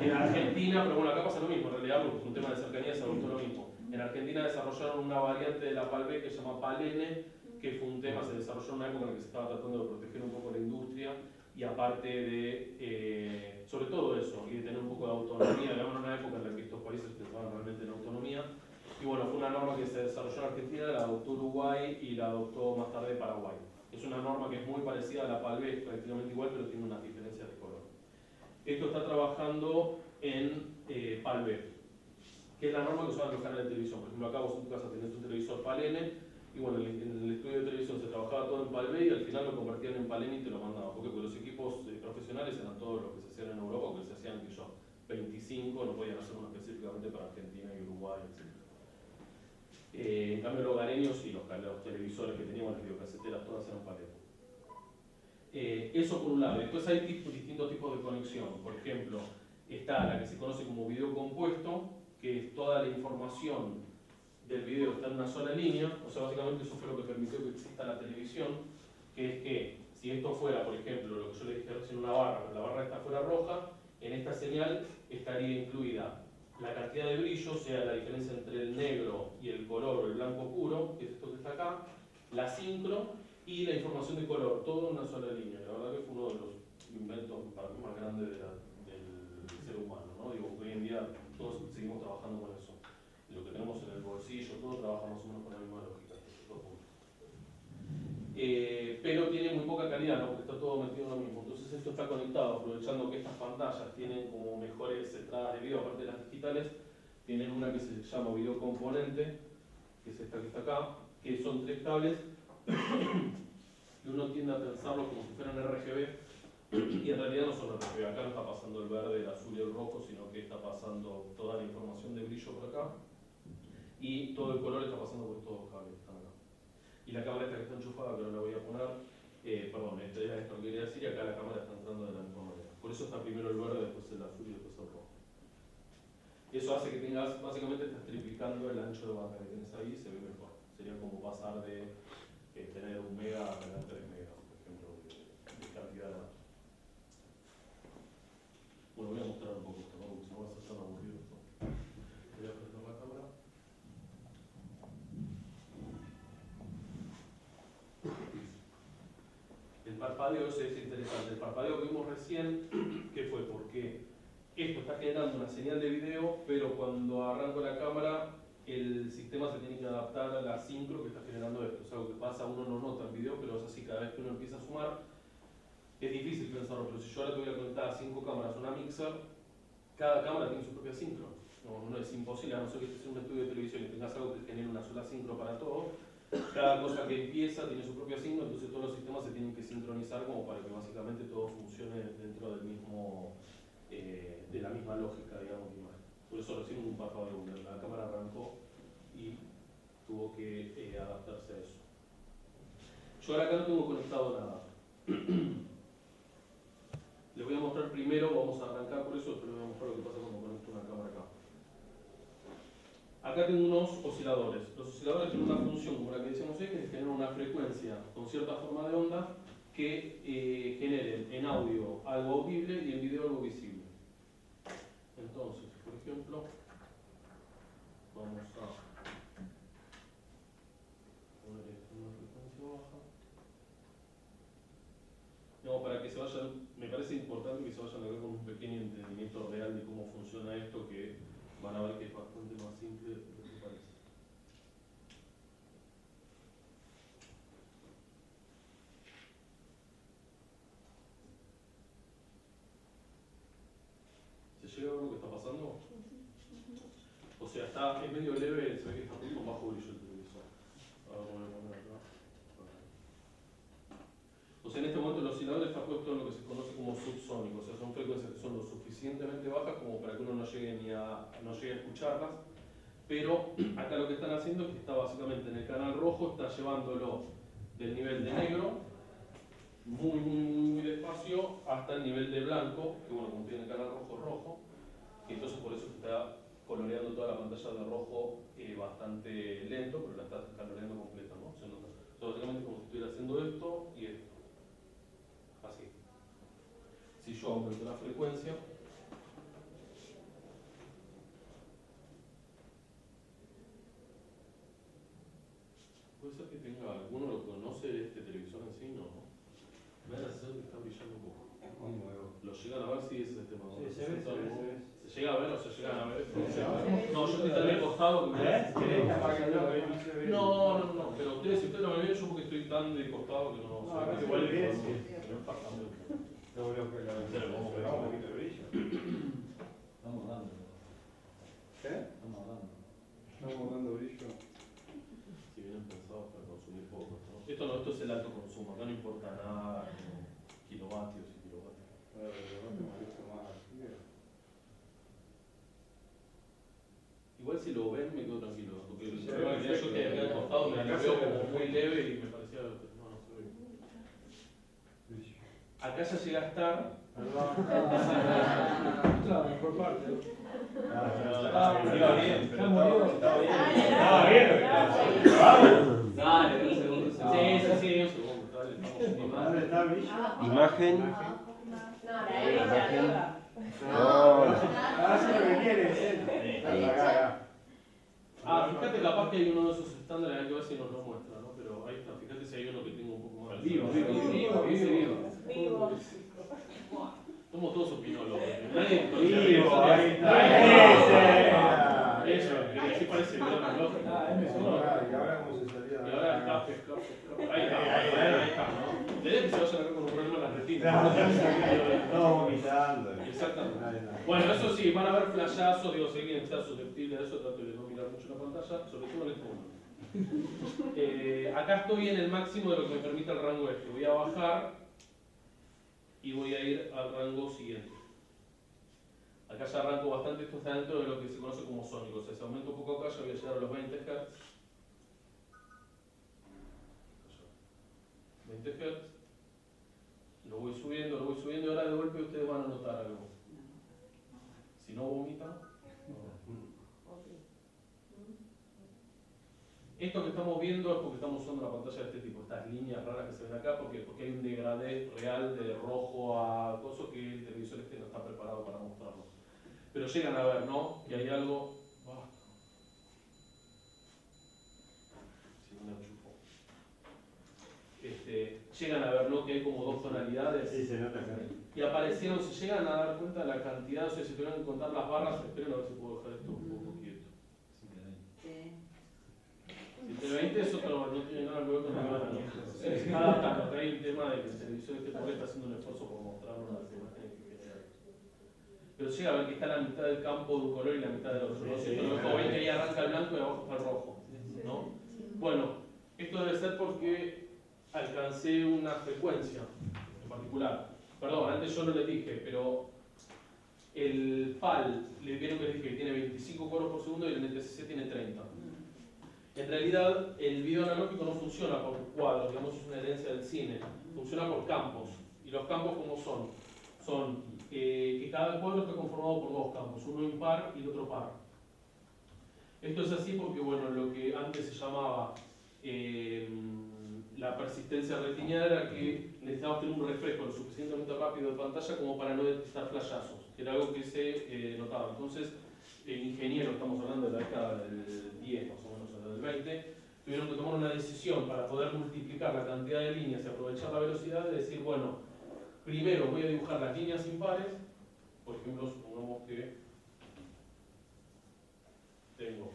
En Argentina, pero bueno, acá pasa lo mismo, en realidad, porque es un tema de cercanía, se adoptó lo mismo. En Argentina desarrollaron una variante de la PAL-B que se llama PAL-N, que fue un tema, se desarrolló en una época en la que se estaba tratando de proteger un poco la industria, y aparte de, sobre todo eso, y de tener un poco de autonomía, digamos, en una época en la que estos países pensaban realmente en autonomía. Y bueno, fue una norma que se desarrolló en Argentina, la adoptó Uruguay y la adoptó más tarde Paraguay. Es una norma que es muy parecida a la PAL-B, es prácticamente igual, pero tiene unas diferencias de color. Esto está trabajando en PAL-B, que es la norma que usaban los canales de televisión. Por ejemplo, acá vos en tu casa tenés un televisor PAL-N, y bueno, en el estudio de televisión se trabajaba todo en PAL-B y al final lo convertían en PAL-N y te lo mandaban. ¿Por qué? Porque los equipos profesionales eran todos los que se hacían en Europa o que se hacían, que yo, 25, no podían hacer uno específicamente para Argentina y Uruguay, etc. En cambio, los hogareños y los televisores que teníamos, las videocaseteras, todas eran PAL-N. Eso por un lado. Después hay distintos tipos de conexión. Por ejemplo, está la que se conoce como video compuesto, que es toda la información del video está en una sola línea. O sea, básicamente eso fue lo que permitió que exista la televisión, que es que si esto fuera, por ejemplo, lo que yo le dije recién, una barra, pero la barra esta fuera roja, en esta señal estaría incluida la cantidad de brillo, o sea, la diferencia entre el negro y el color o el blanco puro, que es esto que está acá, la sincro y la información de color, todo en una sola línea. La verdad que fue uno de los inventos para mí más grandes del ser humano, ¿no? Digo, hoy en día todos seguimos trabajando con eso. Lo que tenemos en el bolsillo, todo trabaja más o menos con la misma lógica. Pero tiene muy poca calidad, ¿no? Porque está todo metido en lo mismo. Entonces esto está conectado, aprovechando que estas pantallas tienen como mejores entradas de video, aparte de las digitales, tienen una que se llama video componente, que es esta que está acá, que son 3 cables, y uno tiende a pensarlo como si fueran RGB, y en realidad no son RGB. Acá no está pasando el verde, el azul y el rojo, sino que está pasando toda la información de brillo por acá, y todo el color está pasando por estos 2 cables que están acá. Y la cámara esta que está enchufada, que no la voy a poner, perdón, esto era esto que quería decir, y acá la cámara está entrando de la misma manera. Por eso está primero el verde, después el azul y después el rojo. Eso hace que tengas, básicamente estás triplicando el ancho de banda que tenés ahí, se ve mejor. Sería como pasar de tener 1 mega a tener 3 megas, por ejemplo, de cantidad de datos. Bueno, voy a mostrar un poco esto, ¿no? Porque si no va a ser tan aburrido esto. Voy a prender la cámara. El parpadeo ese es interesante. El parpadeo que vimos recién, ¿qué fue? Porque esto está generando una señal de video, pero cuando arranco la cámara, el sistema se tiene que adaptar a la sincro que está generando esto. Es algo que pasa, uno no nota en video, pero es así, cada vez que uno empieza a sumar, es difícil pensarlo, pero si yo ahora te voy a conectar a 5 cámaras a una mixer, cada cámara tiene su propia sincro. No es imposible, a no ser que estés en un estudio de televisión y tengas algo que genere una sola sincro para todo. Cada cosa que empieza tiene su propia sincro, entonces todos los sistemas se tienen que sincronizar como para que básicamente todo funcione dentro del mismo, de la misma lógica, digamos, de imagen. Por eso recién un parpadeo, la cámara arrancó y tuvo que adaptarse a eso. Yo ahora acá no tengo conectado nada. Les voy a mostrar primero, vamos a arrancar por eso, pero les voy a mostrar lo que pasa cuando conecto una cámara acá. Acá tengo unos osciladores. Los osciladores tienen una función, como la que decíamos hoy, que es generar una frecuencia con cierta forma de onda que generen en audio algo audible y en video algo visible. Entonces, por ejemplo, vamos a poner esto en una frecuencia baja. Digamos, para que se vayan, me parece importante que se vayan a ver con un pequeño entendimiento real de cómo funciona esto, que van a ver que es bastante más simple de lo que parece. ¿Se llega a ver lo que está pasando? O sea, es medio leve, se ve que está con bajo brillo el televisor. Ahora voy a poner acá. O sea, en este momento el oscilador está puesto en lo que se conoce como subsónico, o sea, son frecuencias que son lo suficientemente bajas como para que uno no llegue a escucharlas, pero acá lo que están haciendo es que está básicamente en el canal rojo, está llevándolo del nivel de negro, muy despacio, hasta el nivel de blanco, que bueno, como tiene el canal rojo, y entonces por eso está coloreando toda la pantalla de rojo bastante lento, pero la está coloreando completa, ¿no? Se nota. O sea, básicamente como si estuviera haciendo esto y esto. Así. Si yo aumento la frecuencia, puede ser que tenga alguno lo conoce este televisor en sí, ¿no? Me da la sensación que está brillando un poco. Es muy nuevo. ¿Lo llegan a ver? Sí, ese es el tema. Sí, se ve. ¿Se llega a ver o se llegan a ver? Se ve No, yo estoy tan al costado que ¿Querés la marca blanca y no se ve? No, pero ustedes, si ustedes no me ven, yo porque estoy tan de costado que no. No, no se igual ve bien, no, sí. no pasa mucho. Lo que Pero vamos a ver. un poquito de brillo. Estamos dando. ¿Qué? Estamos dando. Estamos dando brillo. Si vienen pensados para consumir poco, ¿no? Esto es el alto consumo, acá no importa nada, como kilovatios y kilovatios. A ver, pero no tengo visto más. Igual si lo ven me quedo tranquilo, porque el Sí, problema que tenía yo que acá al costado me la veo como muy leve y me parecía, no se ve. Acá ya llega a estar. Claro, por parte. Iba bien, pero estaba bien. Estaba bien. Vamos. Dale, un segundo. Sí, un segundo, dale, estamos ¿Dónde está el brillo? Imagen. Hace lo que quiere. Acá. Fíjate capaz que hay uno de esos estándares, hay que ver si nos lo muestra, ¿no? Pero ahí está, fíjate si hay uno que tenga un poco más. Vivo. Somos todos opinólogos. Nadie Vivo, ahí está. Eso, que así parece bien la lógica. Y ahora cómo se salía. Y ahora escape. Ahí está, ¿no? Desde que se vayan acá con un problema en las retinas. No, vomitando. Exactamente. Bueno, eso sí, van a ver flashazos, digo, si alguien está susceptible a eso, trato de no mirar mucho la pantalla, sobre todo en este momento. Acá estoy en el máximo de lo que me permite el rango este. Voy a bajar y voy a ir al rango siguiente. Acá ya arranco bastante, esto está dentro de lo que se conoce como sónico, o sea, si aumento un poco acá, ya voy a llegar a los 20 Hz. 20 Hz. Lo voy subiendo y ahora de golpe ustedes van a notar algo. Si no vomitan. Esto que estamos viendo es porque estamos usando una pantalla de este tipo, estas líneas raras que se ven acá, porque hay un degradé real de rojo a coso que el televisor este no está preparado para mostrarnos. Pero llegan a ver, ¿no? Que hay algo. Si no me enchufo. Llegan a ver, ¿no? Que hay como dos tonalidades. Sí, se nota acá. Y aparecieron, se llegan a dar cuenta de la cantidad, o sea, si tuvieran que contar las barras, esperen a ver si puedo dejar esto un poco quieto. 720 es otro, no tiene nada que ver con el se está adaptando, acá hay un tema de que el televisor este pobre está haciendo un esfuerzo por mostrarnos las imágenes que genera. Pero llega a ver que está la mitad del campo de un color y la mitad del otro, ¿no? Si esto lo ven que ahí arranca el blanco y abajo está el rojo, ¿no? Bueno, esto debe ser porque alcancé una frecuencia en particular. Perdón, antes yo no les dije, pero el PAL, le vieron que les dije que tiene 25 cuadros por segundo y el NTSC tiene 30. En realidad, el video analógico no funciona por cuadros, digamos, es una herencia del cine, funciona por campos. ¿Y los campos cómo son? Son que cada cuadro está conformado por dos campos, uno impar y el otro par. Esto es así porque, bueno, lo que antes se llamaba la persistencia retiniana era que necesitábamos tener un refresco lo suficientemente rápido de pantalla como para no detectar flashazos, que era algo que se notaba. Entonces, ingenieros, estamos hablando de la década del 10 más o menos, del 20, tuvieron que tomar una decisión para poder multiplicar la cantidad de líneas y aprovechar la velocidad de decir, bueno, primero voy a dibujar las líneas impares, por ejemplo, supongamos que tengo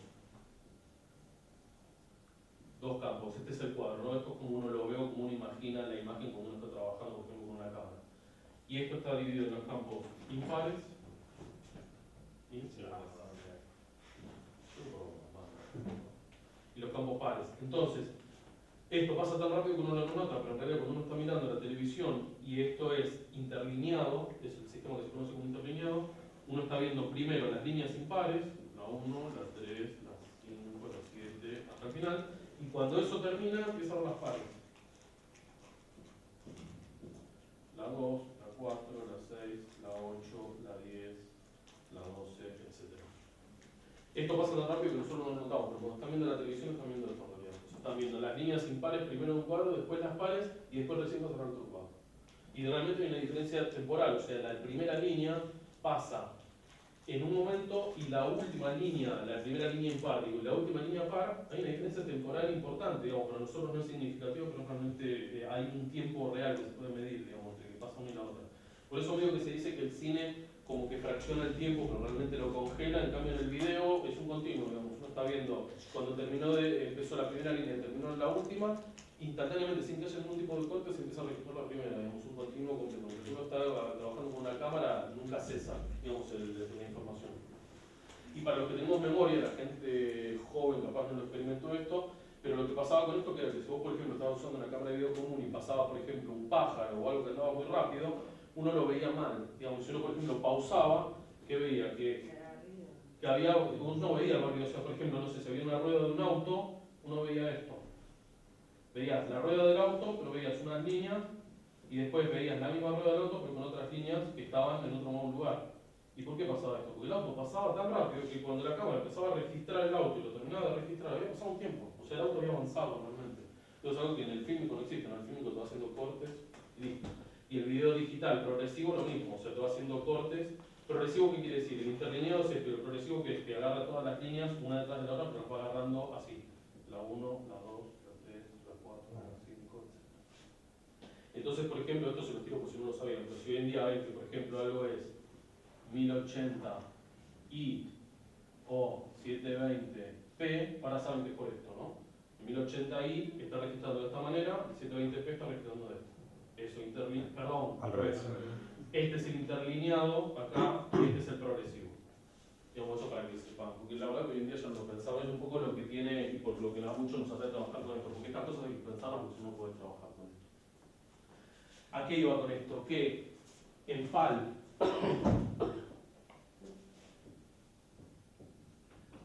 dos campos, este es el cuadro, ¿no? Esto es como uno lo veo, como uno imagina la imagen cuando uno está trabajando, por ejemplo, con una cámara. Y esto está dividido en los campos impares y los campos pares. Entonces, esto pasa tan rápido que uno no lo nota, pero en realidad cuando uno está mirando la televisión y esto es interlineado, es el sistema que se conoce como interlineado, uno está viendo primero las líneas impares, la 1, la 3, la 5, la 7, hasta el final, y cuando eso termina empiezan las pares. La 2, la 4, la 6, la 8, la 10, la 12, etc. Esto pasa tan rápido que nosotros no lo notamos, pero cuando están viendo la televisión están viendo esto en realidad. O sea, están viendo las líneas impares primero en un cuadro, después las pares y después recién pasan al otro cuadro. Y realmente hay una diferencia temporal, o sea, la primera línea pasa en un momento y la última línea, la primera línea impar, digo, y la última línea par, hay una diferencia temporal importante, digamos, para nosotros no es significativo, pero realmente hay un tiempo real que se puede medir, digamos, entre que pasa una y la otra. Por eso veo que se dice que el cine como que fracciona el tiempo, pero realmente lo congela, en cambio en el video es un estaba viendo, cuando empezó la primera línea y terminó la última, instantáneamente, sin que haya ningún tipo de corte, se empieza a registrar la primera, digamos, un continuo completo. Porque uno está trabajando con una cámara, nunca cesa, digamos, la información. Y para los que tenemos memoria, la gente joven capaz no lo experimentó esto, pero lo que pasaba con esto que era que si vos, por ejemplo, estabas usando una cámara de video común y pasaba, por ejemplo, un pájaro o algo que andaba muy rápido, uno lo veía mal. Digamos, si uno, por ejemplo, pausaba, ¿qué veía? Que había, uno veía el ruido. O sea, por ejemplo, no sé, se veía una rueda de un auto, uno veía esto. Veías la rueda del auto, pero veías unas líneas, y después veías la misma rueda del auto, pero con otras líneas que estaban en otro lugar. ¿Y por qué pasaba esto? Porque el auto pasaba tan rápido que cuando la cámara empezaba a registrar el auto y lo terminaba de registrar, había pasado un tiempo. O sea, el auto había avanzado realmente. Entonces, algo que en el fílmico no existe. En el fílmico te va haciendo cortes y listo. Y el video digital progresivo lo mismo. O sea, te va haciendo cortes. ¿Progresivo qué quiere decir? El interlineado es esto. El progresivo que es que agarra todas las líneas una detrás de la otra, pero las va agarrando así. La 1, la 2, la 3, la 4, la 5, etc. Entonces, por ejemplo, esto se los tiro por si no lo sabían, pero si hoy en día ven que, por ejemplo, algo es 1080i o 720p, ahora saben que es por esto, ¿no? El 1080i está registrando de esta manera, el 720p está registrando de esta. Eso, perdón, Al revés. Este es el interlineado acá y este es el progresivo. Digamos eso para que sepan, porque la verdad que hoy en día ya lo pensaba, es un poco lo que tiene y por lo que mucho nos hace trabajar con esto, porque estas cosas hay que pensarlas porque si no puede trabajar con esto. ¿A qué iba con esto? Que en PAL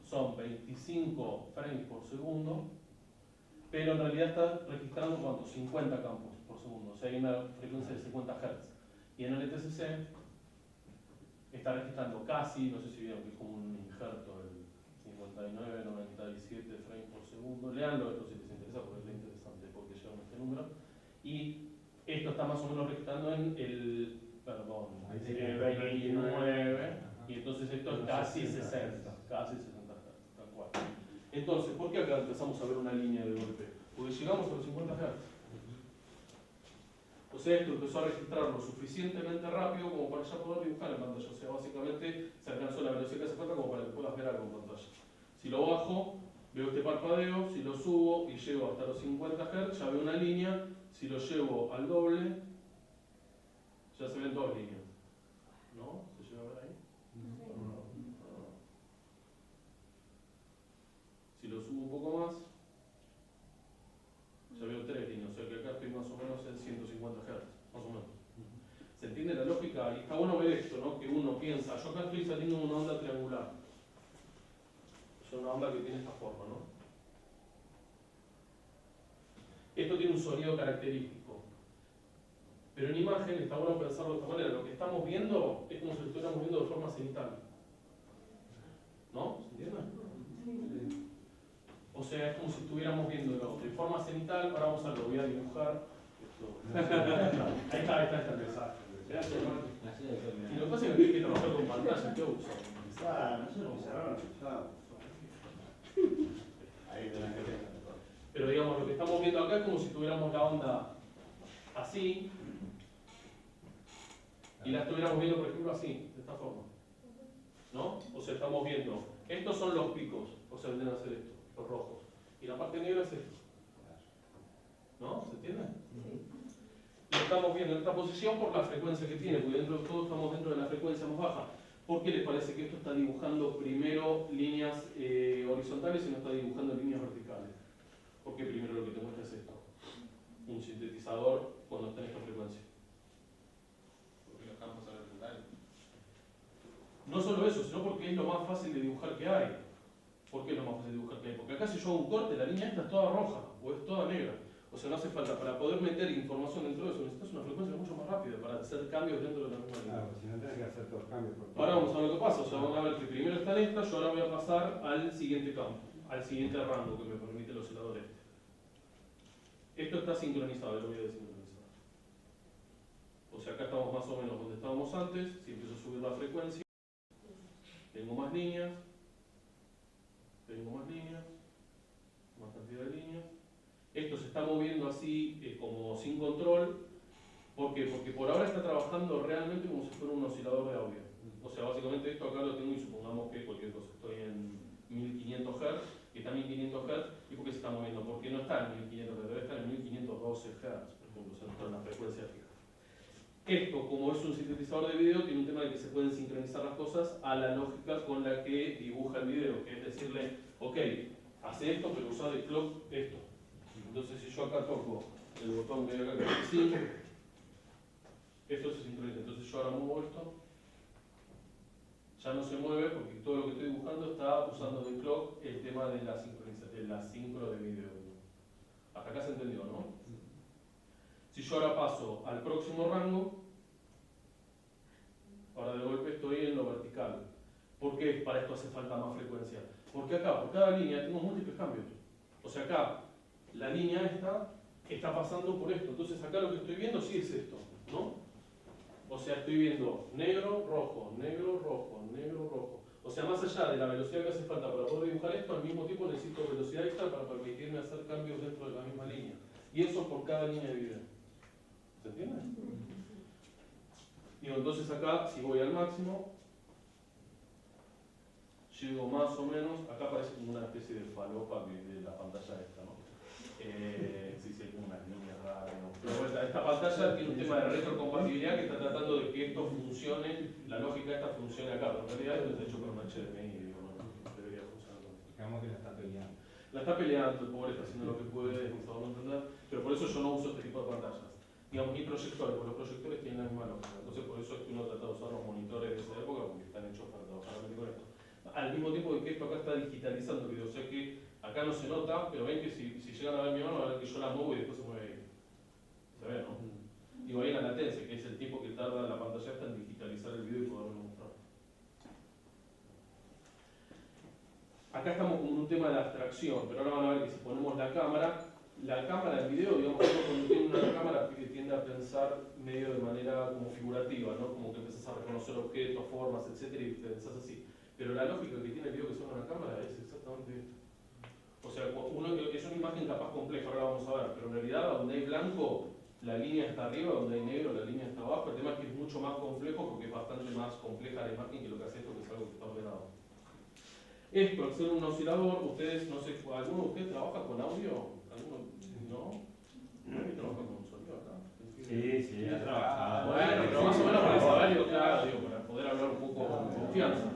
son 25 frames por segundo, pero en realidad está registrando ¿cuánto? 50 campos por segundo, o sea hay una frecuencia de 50 Hz. Y en el ETCC está registrando casi, no sé si vieron que es como un injerto, el 59, 97 frames por segundo. Leanlo esto si les interesa porque es muy interesante porque llevan este número. Y esto está más o menos registrando en el, perdón, 29, y entonces esto es casi 60, casi 60 Hz, tal cual. Entonces, ¿por qué acá empezamos a ver una línea de golpe? Porque llegamos a los 50 Hz. O sea, esto empezó a registrar lo suficientemente rápido como para ya poder dibujar en pantalla. O sea, básicamente se alcanzó la velocidad que hace falta como para que puedas ver algo en pantalla. Si lo bajo, veo este parpadeo, si lo subo y llego hasta los 50 Hz, ya veo una línea. Si lo llevo al doble, ya se ven dos líneas. ¿No? ¿Se llega a ver ahí? No. Si lo subo un poco más, ya veo tres líneas, o sea que acá estoy más o menos en 150 Hz, más o menos. ¿Se entiende la lógica? Y está bueno ver esto, ¿no? Que uno piensa, yo acá estoy saliendo de una onda triangular. Es una onda que tiene esta forma, ¿no? Esto tiene un sonido característico. Pero en imagen está bueno pensarlo de esta manera. Lo que estamos viendo es como si lo estuviéramos viendo de forma cenital. ¿No? ¿Se entiende? O sea, es como si estuviéramos viéndolo de forma cenital. Ahora vamos a lo voy a dibujar. Ahí está el mensaje. Y lo que pasa es que hay que trabajar con pantalla. ¿Qué uso? Pero digamos, lo que estamos viendo acá es como si tuviéramos la onda así y la estuviéramos viendo, por ejemplo, así, de esta forma. ¿No? O sea, estamos viendo, estos son los picos, o sea, vendrían a ser estos, los rojos. Y la parte negra es esto. ¿No? ¿Se entiende? Lo estamos viendo en esta posición por la frecuencia que tiene, porque dentro de todo estamos dentro de la frecuencia más baja. ¿Por qué les parece que esto está dibujando primero líneas horizontales y no está dibujando líneas verticales? Porque primero lo que te muestra es esto. Un sintetizador cuando está en esta frecuencia. Porque los campos son horizontales. No solo eso, sino porque es lo más fácil de dibujar que hay. ¿Por qué es lo más fácil de dibujar que hay? Porque acá si yo hago un corte, la línea esta es toda roja o es toda negra. O sea, no hace falta, para poder meter información dentro de eso, necesitas una frecuencia mucho más rápida para hacer cambios dentro de la misma línea. Claro, si no tenés que hacer todos los cambios. Ahora vamos a ver lo que pasa, o sea, vamos a ver que primero está en esta, yo ahora voy a pasar al siguiente campo, al siguiente rango que me permite el oscilador este. Esto está sincronizado, lo voy a desincronizar. O sea, acá estamos más o menos donde estábamos antes, si empiezo a subir la frecuencia, tengo más líneas, más cantidad de líneas. Esto se está moviendo así como sin control. ¿Por qué? Porque por ahora está trabajando realmente como si fuera un oscilador de audio. O sea, básicamente esto acá lo tengo y supongamos que cualquier cosa, estoy en 1500 Hz Hz, por ejemplo, se nota una frecuencia fija. Esto, como es un sintetizador de video, tiene un tema de que se pueden sincronizar las cosas a la lógica con la que dibuja el video, que es decirle, ok, hace esto, pero usa de clock esto. Entonces, si yo acá toco el botón que hay acá que dice sync, esto se sincroniza. Entonces, yo ahora muevo esto, ya no se mueve porque todo lo que estoy dibujando está usando de clock el tema de la sincronización, de la sincro de video. Hasta acá se entendió, ¿no? Si yo ahora paso al próximo rango, ahora de golpe estoy en lo vertical. ¿Por qué para esto hace falta más frecuencia? Porque acá, por cada línea, tengo múltiples cambios. O sea, acá, la línea esta está pasando por esto. Entonces acá lo que estoy viendo sí es esto, ¿no? O sea, estoy viendo negro, rojo, negro, rojo, negro, rojo. O sea, más allá de la velocidad que hace falta para poder dibujar esto, al mismo tiempo necesito velocidad extra para permitirme hacer cambios dentro de la misma línea. Y eso por cada línea de video. ¿Se entiende? Digo, entonces acá, si voy al máximo, llego más o menos, acá parece como una especie de falopa de la pantalla esta, ¿no? Sí, sí, hay como unas líneas raras, ¿no? Pero bueno, esta pantalla tiene un tema de retrocompatibilidad que está tratando de que esto funcione, la lógica esta funcione acá, pero en realidad esto está hecho por un HDMI y digo, no, debería funcionar con esto. Digamos que la está peleando. La está peleando, el pobre está haciendo lo que puede, por favor no entender, pero por eso yo no uso este tipo de pantallas. Digamos, ni proyectores, porque los proyectores tienen la misma lógica. Entonces, por eso es que uno trata de usar los monitores de esa época, porque están hechos para trabajar realmente con esto. Al mismo tiempo que esto acá está digitalizando el video, o sea que acá no se nota, pero ven que si llegan a ver mi mano, van a ver que yo la muevo y después se mueve ahí. ¿Se ve, no? Digo, ahí la latencia, que es el tiempo que tarda la pantalla esta en digitalizar el video y poderlo mostrar. Acá estamos con un tema de abstracción, pero ahora van a ver que si ponemos la cámara del video, digamos, uno cuando tiene una cámara que tiende a pensar medio de manera como figurativa, ¿no? Como que empezás a reconocer objetos, formas, etcétera, y pensás así. Pero la lógica que tiene el video que se ve en una cámara es exactamente esto. O sea, es una imagen capaz compleja, ahora la vamos a ver, pero en realidad donde hay blanco, la línea está arriba, donde hay negro, la línea está abajo. El tema es que es mucho más complejo porque es bastante más compleja la imagen que lo que hace esto, que es algo que está ordenado. Esto, al ser un oscilador, ustedes, no sé, ¿alguno de ustedes trabaja con audio? ¿Alguno? ¿No? ¿Nadie trabaja con sonido acá? Sí, ha trabajado. Bueno, pero más o menos para saber, claro, digo, para poder hablar un poco con confianza.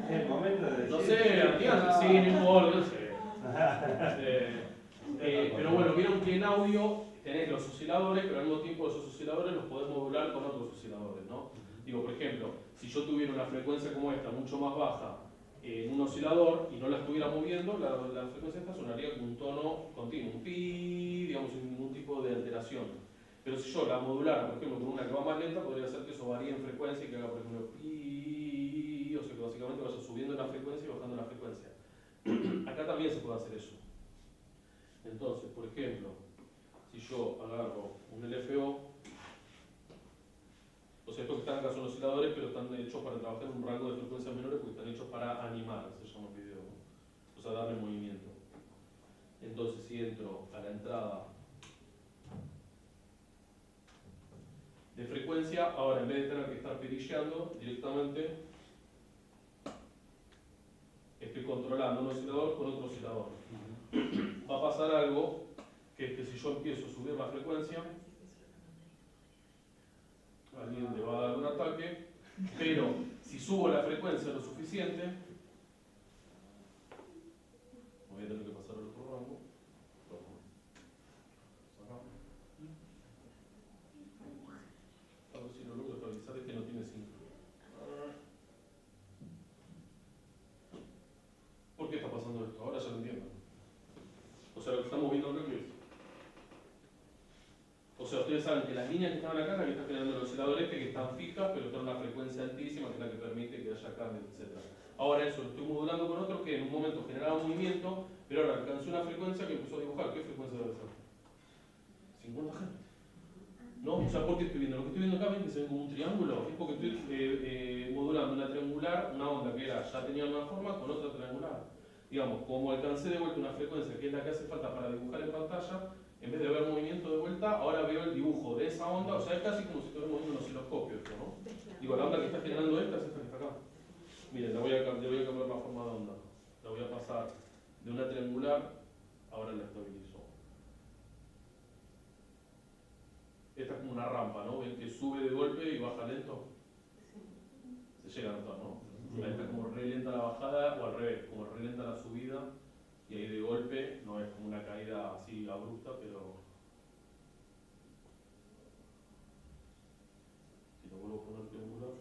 Es el momento de decir. No sé, antes sí, no importa, no sé. Pero bueno, vieron que en audio tenés los osciladores, pero al mismo tiempo esos osciladores los podés modular con otros osciladores, ¿no? Digo, por ejemplo, si yo tuviera una frecuencia como esta, mucho más baja, en un oscilador y no la estuviera moviendo, la frecuencia esta sonaría con un tono continuo, un pi, digamos, sin ningún tipo de alteración. Pero si yo la modulara, por ejemplo, con una que va más lenta, podría ser que eso varíe en frecuencia y que haga, por ejemplo, pi, o sea que básicamente vaya subiendo la frecuencia y bajando la frecuencia. Acá también se puede hacer eso. Entonces, por ejemplo, si yo agarro un LFO, o sea, estos que están acá son osciladores, pero están hechos para trabajar en un rango de frecuencias menores porque están hechos para animar, se llama el video, ¿no? O sea, darle movimiento. Entonces, si entro a la entrada de frecuencia, ahora en vez de tener que estar perilleando directamente, estoy controlando un oscilador con otro oscilador. Va a pasar algo, que es que si yo empiezo a subir la frecuencia, alguien le va a dar un ataque, pero si subo la frecuencia lo suficiente, voy a tener que pasar al otro rango. A ver si lo logro estabilizar, este no tiene síncrono. ¿Por qué está pasando esto? Ahora ya lo entiendo. O sea, lo que estamos viendo acá, ¿qué es? O sea, ustedes saben que las líneas que están acá, las que está generando el oscilador este, que están fijas, pero están a una frecuencia altísima, que es la que permite que haya cambios, etc. Ahora eso lo estoy modulando con otro que en un momento generaba movimiento, pero ahora alcanzó una frecuencia que empezó a dibujar. ¿Qué frecuencia debe ser? 50 Hz. ¿No? O sea, ¿por qué estoy viendo? Lo que estoy viendo acá, ven que se ve como un triángulo, es porque estoy modulando una triangular, una onda que era, ya tenía una forma, con otra triangular. Digamos, como alcancé de vuelta una frecuencia que es la que hace falta para dibujar en pantalla, en vez de ver movimiento de vuelta, ahora veo el dibujo de esa onda, o sea, es casi como si estuviera moviendo un osciloscopio esto, ¿no? Digo, la onda que está generando esta es esta que está acá. Miren, le voy a cambiar la forma de onda. La voy a pasar de una triangular, ahora la estabilizo. una rampa, ¿no? Ven que sube de golpe y baja lento. Se llega a notar, ¿no? Está como re lenta la bajada o al revés, como re lenta la subida y ahí de golpe no es como una caída así abrupta, pero si lo vuelvo a poner triangular.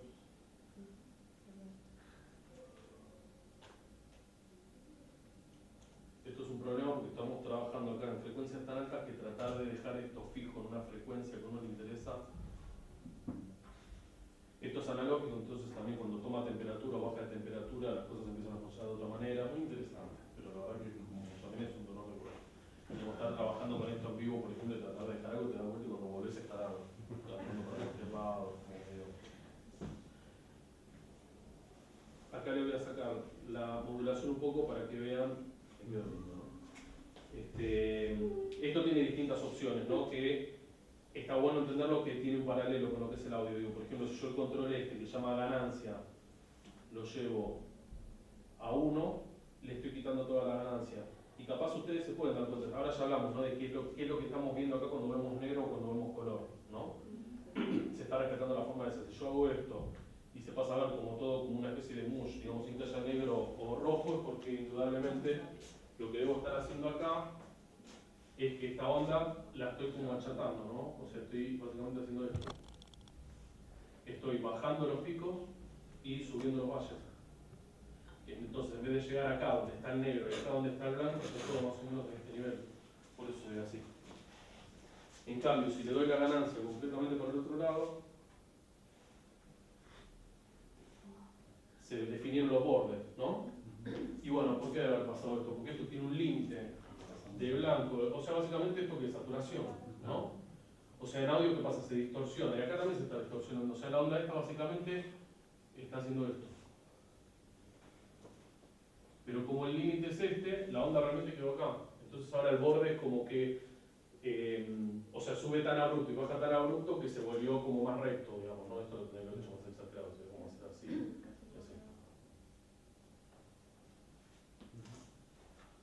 Esto es un problema porque estamos trabajando acá en frecuencias tan altas que tratar de dejar esto fijo en una frecuencia que a uno le interesa. Esto es analógico, entonces también cuando toma temperatura o baja de temperatura las cosas empiezan a funcionar de otra manera, muy interesante, pero la verdad que como también es un dolor de cuerpo. Como estar trabajando con esto en vivo, por ejemplo, y tratar de dejar algo, te da vuelta y cuando volvés a estar tratando para los lados, como medio. Acá le voy a sacar la modulación un poco para que vean. Esto tiene distintas opciones, ¿no? Que está bueno entenderlo que tiene un paralelo con lo que es el audio. Digo, por ejemplo, si yo el control este que se llama ganancia lo llevo a 1, le estoy quitando toda la ganancia. Y capaz ustedes se pueden dar cuenta, ahora ya hablamos, ¿no? De qué es lo que estamos viendo acá cuando vemos negro o cuando vemos color, ¿no? Se está respetando la forma de esa. Si yo hago esto y se pasa a ver como todo como una especie de mush, digamos, sin que haya negro o rojo, es porque indudablemente lo que debo estar haciendo acá es que esta onda la estoy como achatando, ¿no? O sea, estoy básicamente haciendo esto. Estoy bajando los picos y subiendo los valles. Entonces, en vez de llegar acá donde está el negro y acá donde está el blanco, está todo más o menos en este nivel. Por eso se ve así. En cambio, si le doy la ganancia completamente por el otro lado, se definieron los bordes, ¿no? Y bueno, ¿por qué debe haber pasado esto? Porque esto tiene un límite de blanco, o sea, básicamente esto que es saturación, ¿no? O sea, en audio, ¿qué pasa? Se distorsiona, y acá también se está distorsionando. O sea, la onda esta básicamente está haciendo esto. Pero como el límite es este, la onda realmente quedó acá. Entonces ahora el borde es como que, o sea, sube tan abrupto y baja tan abrupto que se volvió como más recto, digamos, ¿no? Esto lo tenemos que hecho más exagerado, o sea, como hacer así y así.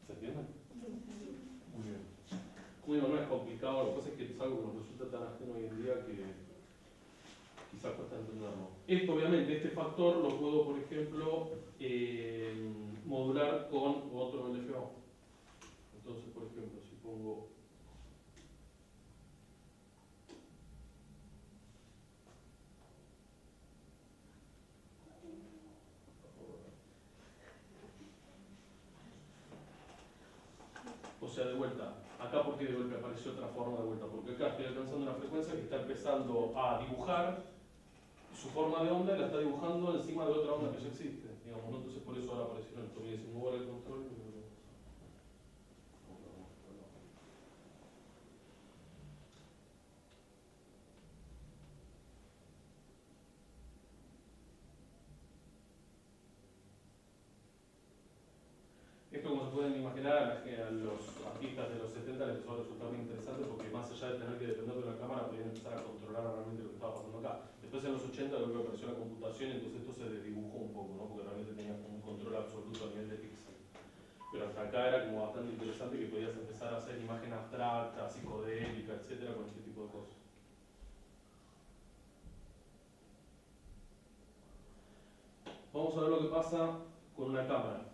¿Se entiende? Muy bien. Muy bien, no es complicado, lo que pasa es que es algo que nos resulta tan ajeno hoy en día que quizás cuesta entenderlo. Esto, obviamente, este factor lo puedo, por ejemplo, modular con otro LFO. Entonces, por ejemplo, si pongo o sea, de vuelta, acá porque de golpe apareció otra forma de vuelta, porque acá estoy alcanzando una frecuencia que está empezando a dibujar su forma de onda y la está dibujando encima de otra onda que ya existe, digamos, ¿no? Entonces por eso ahora apareció esto, y si mover el control. Esto, como se pueden imaginar, a los artistas de los 70 les empezó a resultar muy interesante porque más allá de tener que depender de la cámara, podían empezar a controlar realmente lo que estaba pasando acá. Después en los 80 luego apareció la computación y entonces esto se desdibujó un poco, ¿no? Porque realmente tenía como un control absoluto a nivel de píxel. Pero hasta acá era como bastante interesante que podías empezar a hacer imagen abstracta, psicodélica, etcétera, con este tipo de cosas. Vamos a ver lo que pasa con una cámara.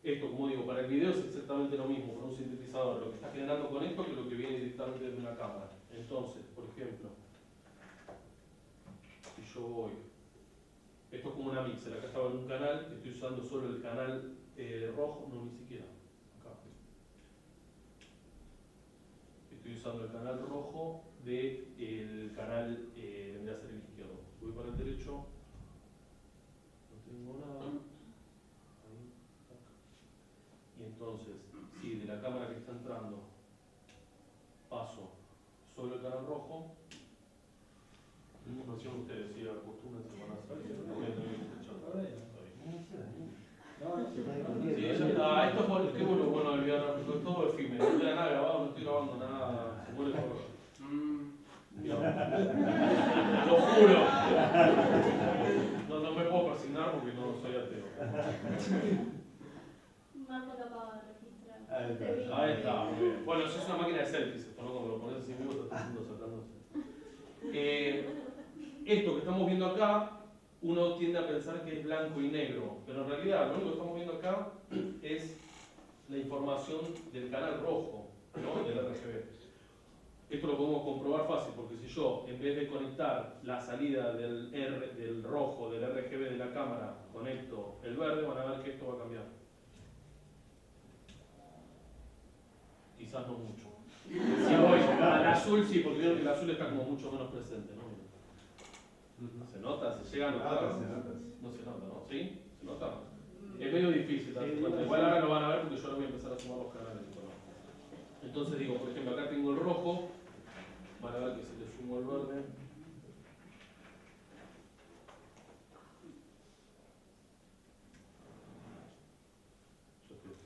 Esto, como digo, para el video es exactamente lo mismo, con un sintetizador. Lo que está generando con esto es lo que viene directamente desde una cámara. Entonces, por ejemplo, si yo voy, esto es como una mixer, acá estaba en un canal, estoy usando solo el canal rojo, no, ni siquiera, acá. Estoy usando el canal rojo del canal, vendría a ser el izquierdo. Si voy para el derecho, no tengo nada. Y entonces, si de la cámara que está entrando paso solo el canal rojo, tengo impresión de ustedes, si acostumbran a salir, no voy a tener que escuchar. Sí, ya está, esto es que bueno, bueno del video gráfico, es todo efímero, no queda nada grabado, no estoy grabando nada, se muere todo. Lo juro. No me puedo persignar porque no soy ateo. Marco capaz de registrar. Ahí está, muy bien. Bueno, eso es una máquina de selfies, esto, ¿no? Cuando lo pones así en vivo, está todo el mundo sacándose. Esto que estamos viendo acá, uno tiende a pensar que es blanco y negro, pero en realidad lo único que estamos viendo acá es la información del canal rojo, ¿no? Del RGB. Esto lo podemos comprobar fácil, porque si yo, en vez de conectar la salida del rojo, del RGB de la cámara, conecto el verde, van a ver que esto va a cambiar. Quizás no mucho. Si voy al azul, sí, porque vieron que el azul está como mucho menos presente, ¿no? ¿Se nota? ¿Se llega a notar? No se nota, ¿no? ¿Sí? ¿Se nota? Es medio difícil darse cuenta. Igual ahora lo van a ver porque yo ahora voy a empezar a sumar los canales. Entonces digo, por ejemplo, acá tengo el rojo. Van a ver que si le sumo el verde. Yo creo que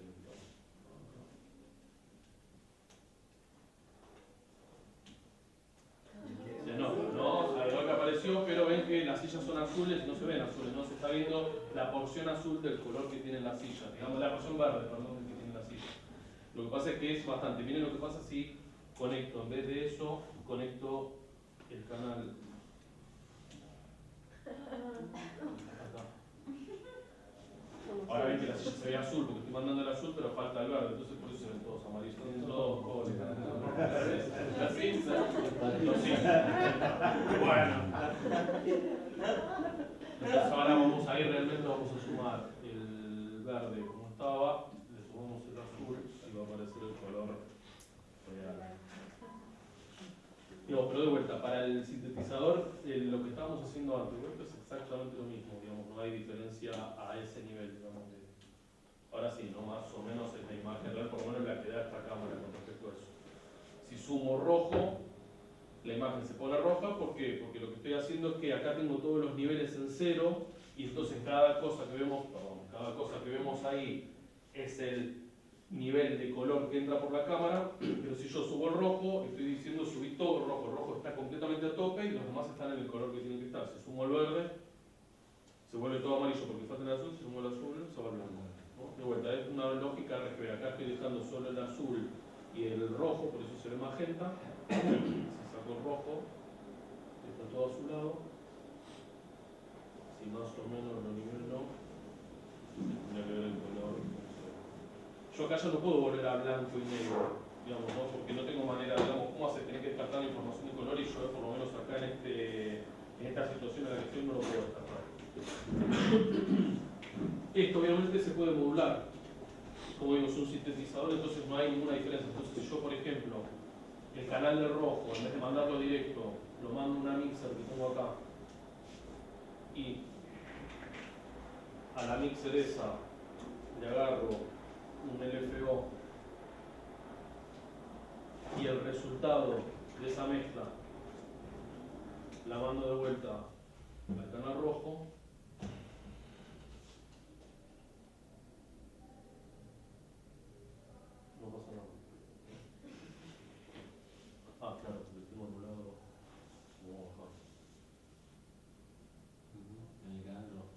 se nota, ¿no? Ahí lo que apareció, pero ven que las sillas son azules y no se ven azules, no se está viendo la porción azul del color que tiene la silla, digamos la porción verde, perdón, que tiene la silla. Lo que pasa es que es bastante. Miren lo que pasa si conecto, en vez de eso, conecto el canal. Acá. Ahora ven que la silla se ve azul porque estoy mandando el azul, pero falta el verde, entonces por eso se ven todos amarillos, son todos colores. ¿Así? No, sí. Bueno. Entonces ahora vamos a ir, realmente vamos a sumar el verde como estaba, le sumamos el azul y va a aparecer el color real. Digamos, pero de vuelta, para el sintetizador, lo que estábamos haciendo antes, es exactamente lo mismo, digamos, no hay diferencia a ese nivel, digamos. Ahora sí, no más o menos es la imagen real, por lo menos la que da esta cámara con respecto a eso. Si sumo rojo, la imagen se pone roja, ¿por qué? Porque lo que estoy haciendo es que acá tengo todos los niveles en cero, y entonces cada cosa que vemos ahí es el nivel de color que entra por la cámara, pero si yo subo el rojo, estoy diciendo subí todo rojo, el rojo está completamente a tope y los demás están en el color que tienen que estar. Si sumo el verde, se vuelve todo amarillo porque falta el azul, si sumo el azul, se va el blanco. ¿No? De vuelta, es una lógica RGB. Acá estoy dejando solo el azul y el rojo, por eso se ve magenta. Si saco el rojo, está todo azulado. Si más o menos lo nivelo, tendría que ver el color. Yo acá ya no puedo volver a blanco y negro, digamos, ¿no? Porque no tengo manera, digamos, ¿cómo hace? Tenés que descartar la información de color y yo, por lo menos acá en esta situación en la que estoy, no lo puedo descartar. Esto obviamente se puede modular. Como digo, es un sintetizador, entonces no hay ninguna diferencia. Entonces, si yo, por ejemplo, el canal del rojo, en vez de mandarlo directo, lo mando a una mixer que tengo acá, y a la mixer esa le agarro un LFO y el resultado de esa mezcla la mando de vuelta al canal rojo, no pasa nada. Ah, claro, porque tengo anulado como bajar. En el canal rojo.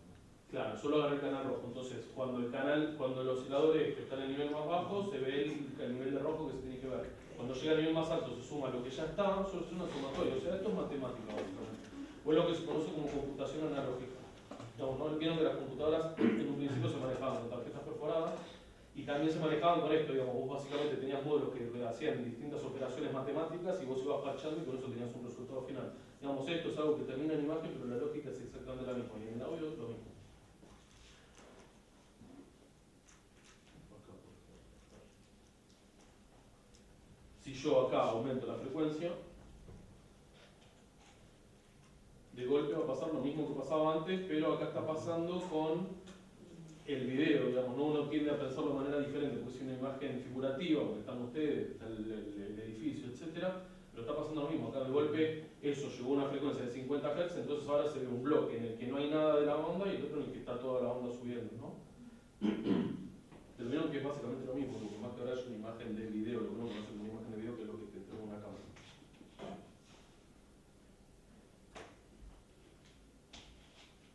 Claro, solo agarré el canal rojo, entonces cuando el oscilador que está en el nivel más bajo, se ve el nivel de rojo que se tiene que ver. Cuando llega al nivel más alto se suma lo que ya está, solo es una sumatoria, o sea, esto es matemática básicamente. O es lo que se conoce como computación analógica. Digamos, ¿no? Vieron que las computadoras en un principio se manejaban con tarjetas perforadas y también se manejaban con esto, digamos, vos básicamente tenías módulos que hacían distintas operaciones matemáticas y vos ibas parchando y con eso tenías un resultado final. Digamos, esto es algo que termina en imagen, pero la lógica es exactamente la misma, y en el audio lo mismo. Si yo acá aumento la frecuencia, de golpe va a pasar lo mismo que pasaba antes, pero acá está pasando con el video, digamos, ¿no? Uno tiende a pensarlo de manera diferente, porque es una imagen figurativa, porque están ustedes, está el edificio, etc. Pero está pasando lo mismo, acá de golpe eso llegó a una frecuencia de 50 Hz, entonces ahora se ve un bloque en el que no hay nada de la onda y el otro en el que está toda la onda subiendo, ¿no? Pero vieron que es básicamente lo mismo, porque más que ahora es una imagen de video, lo que uno conoce como una imagen de video, que es lo que te entrega una cámara.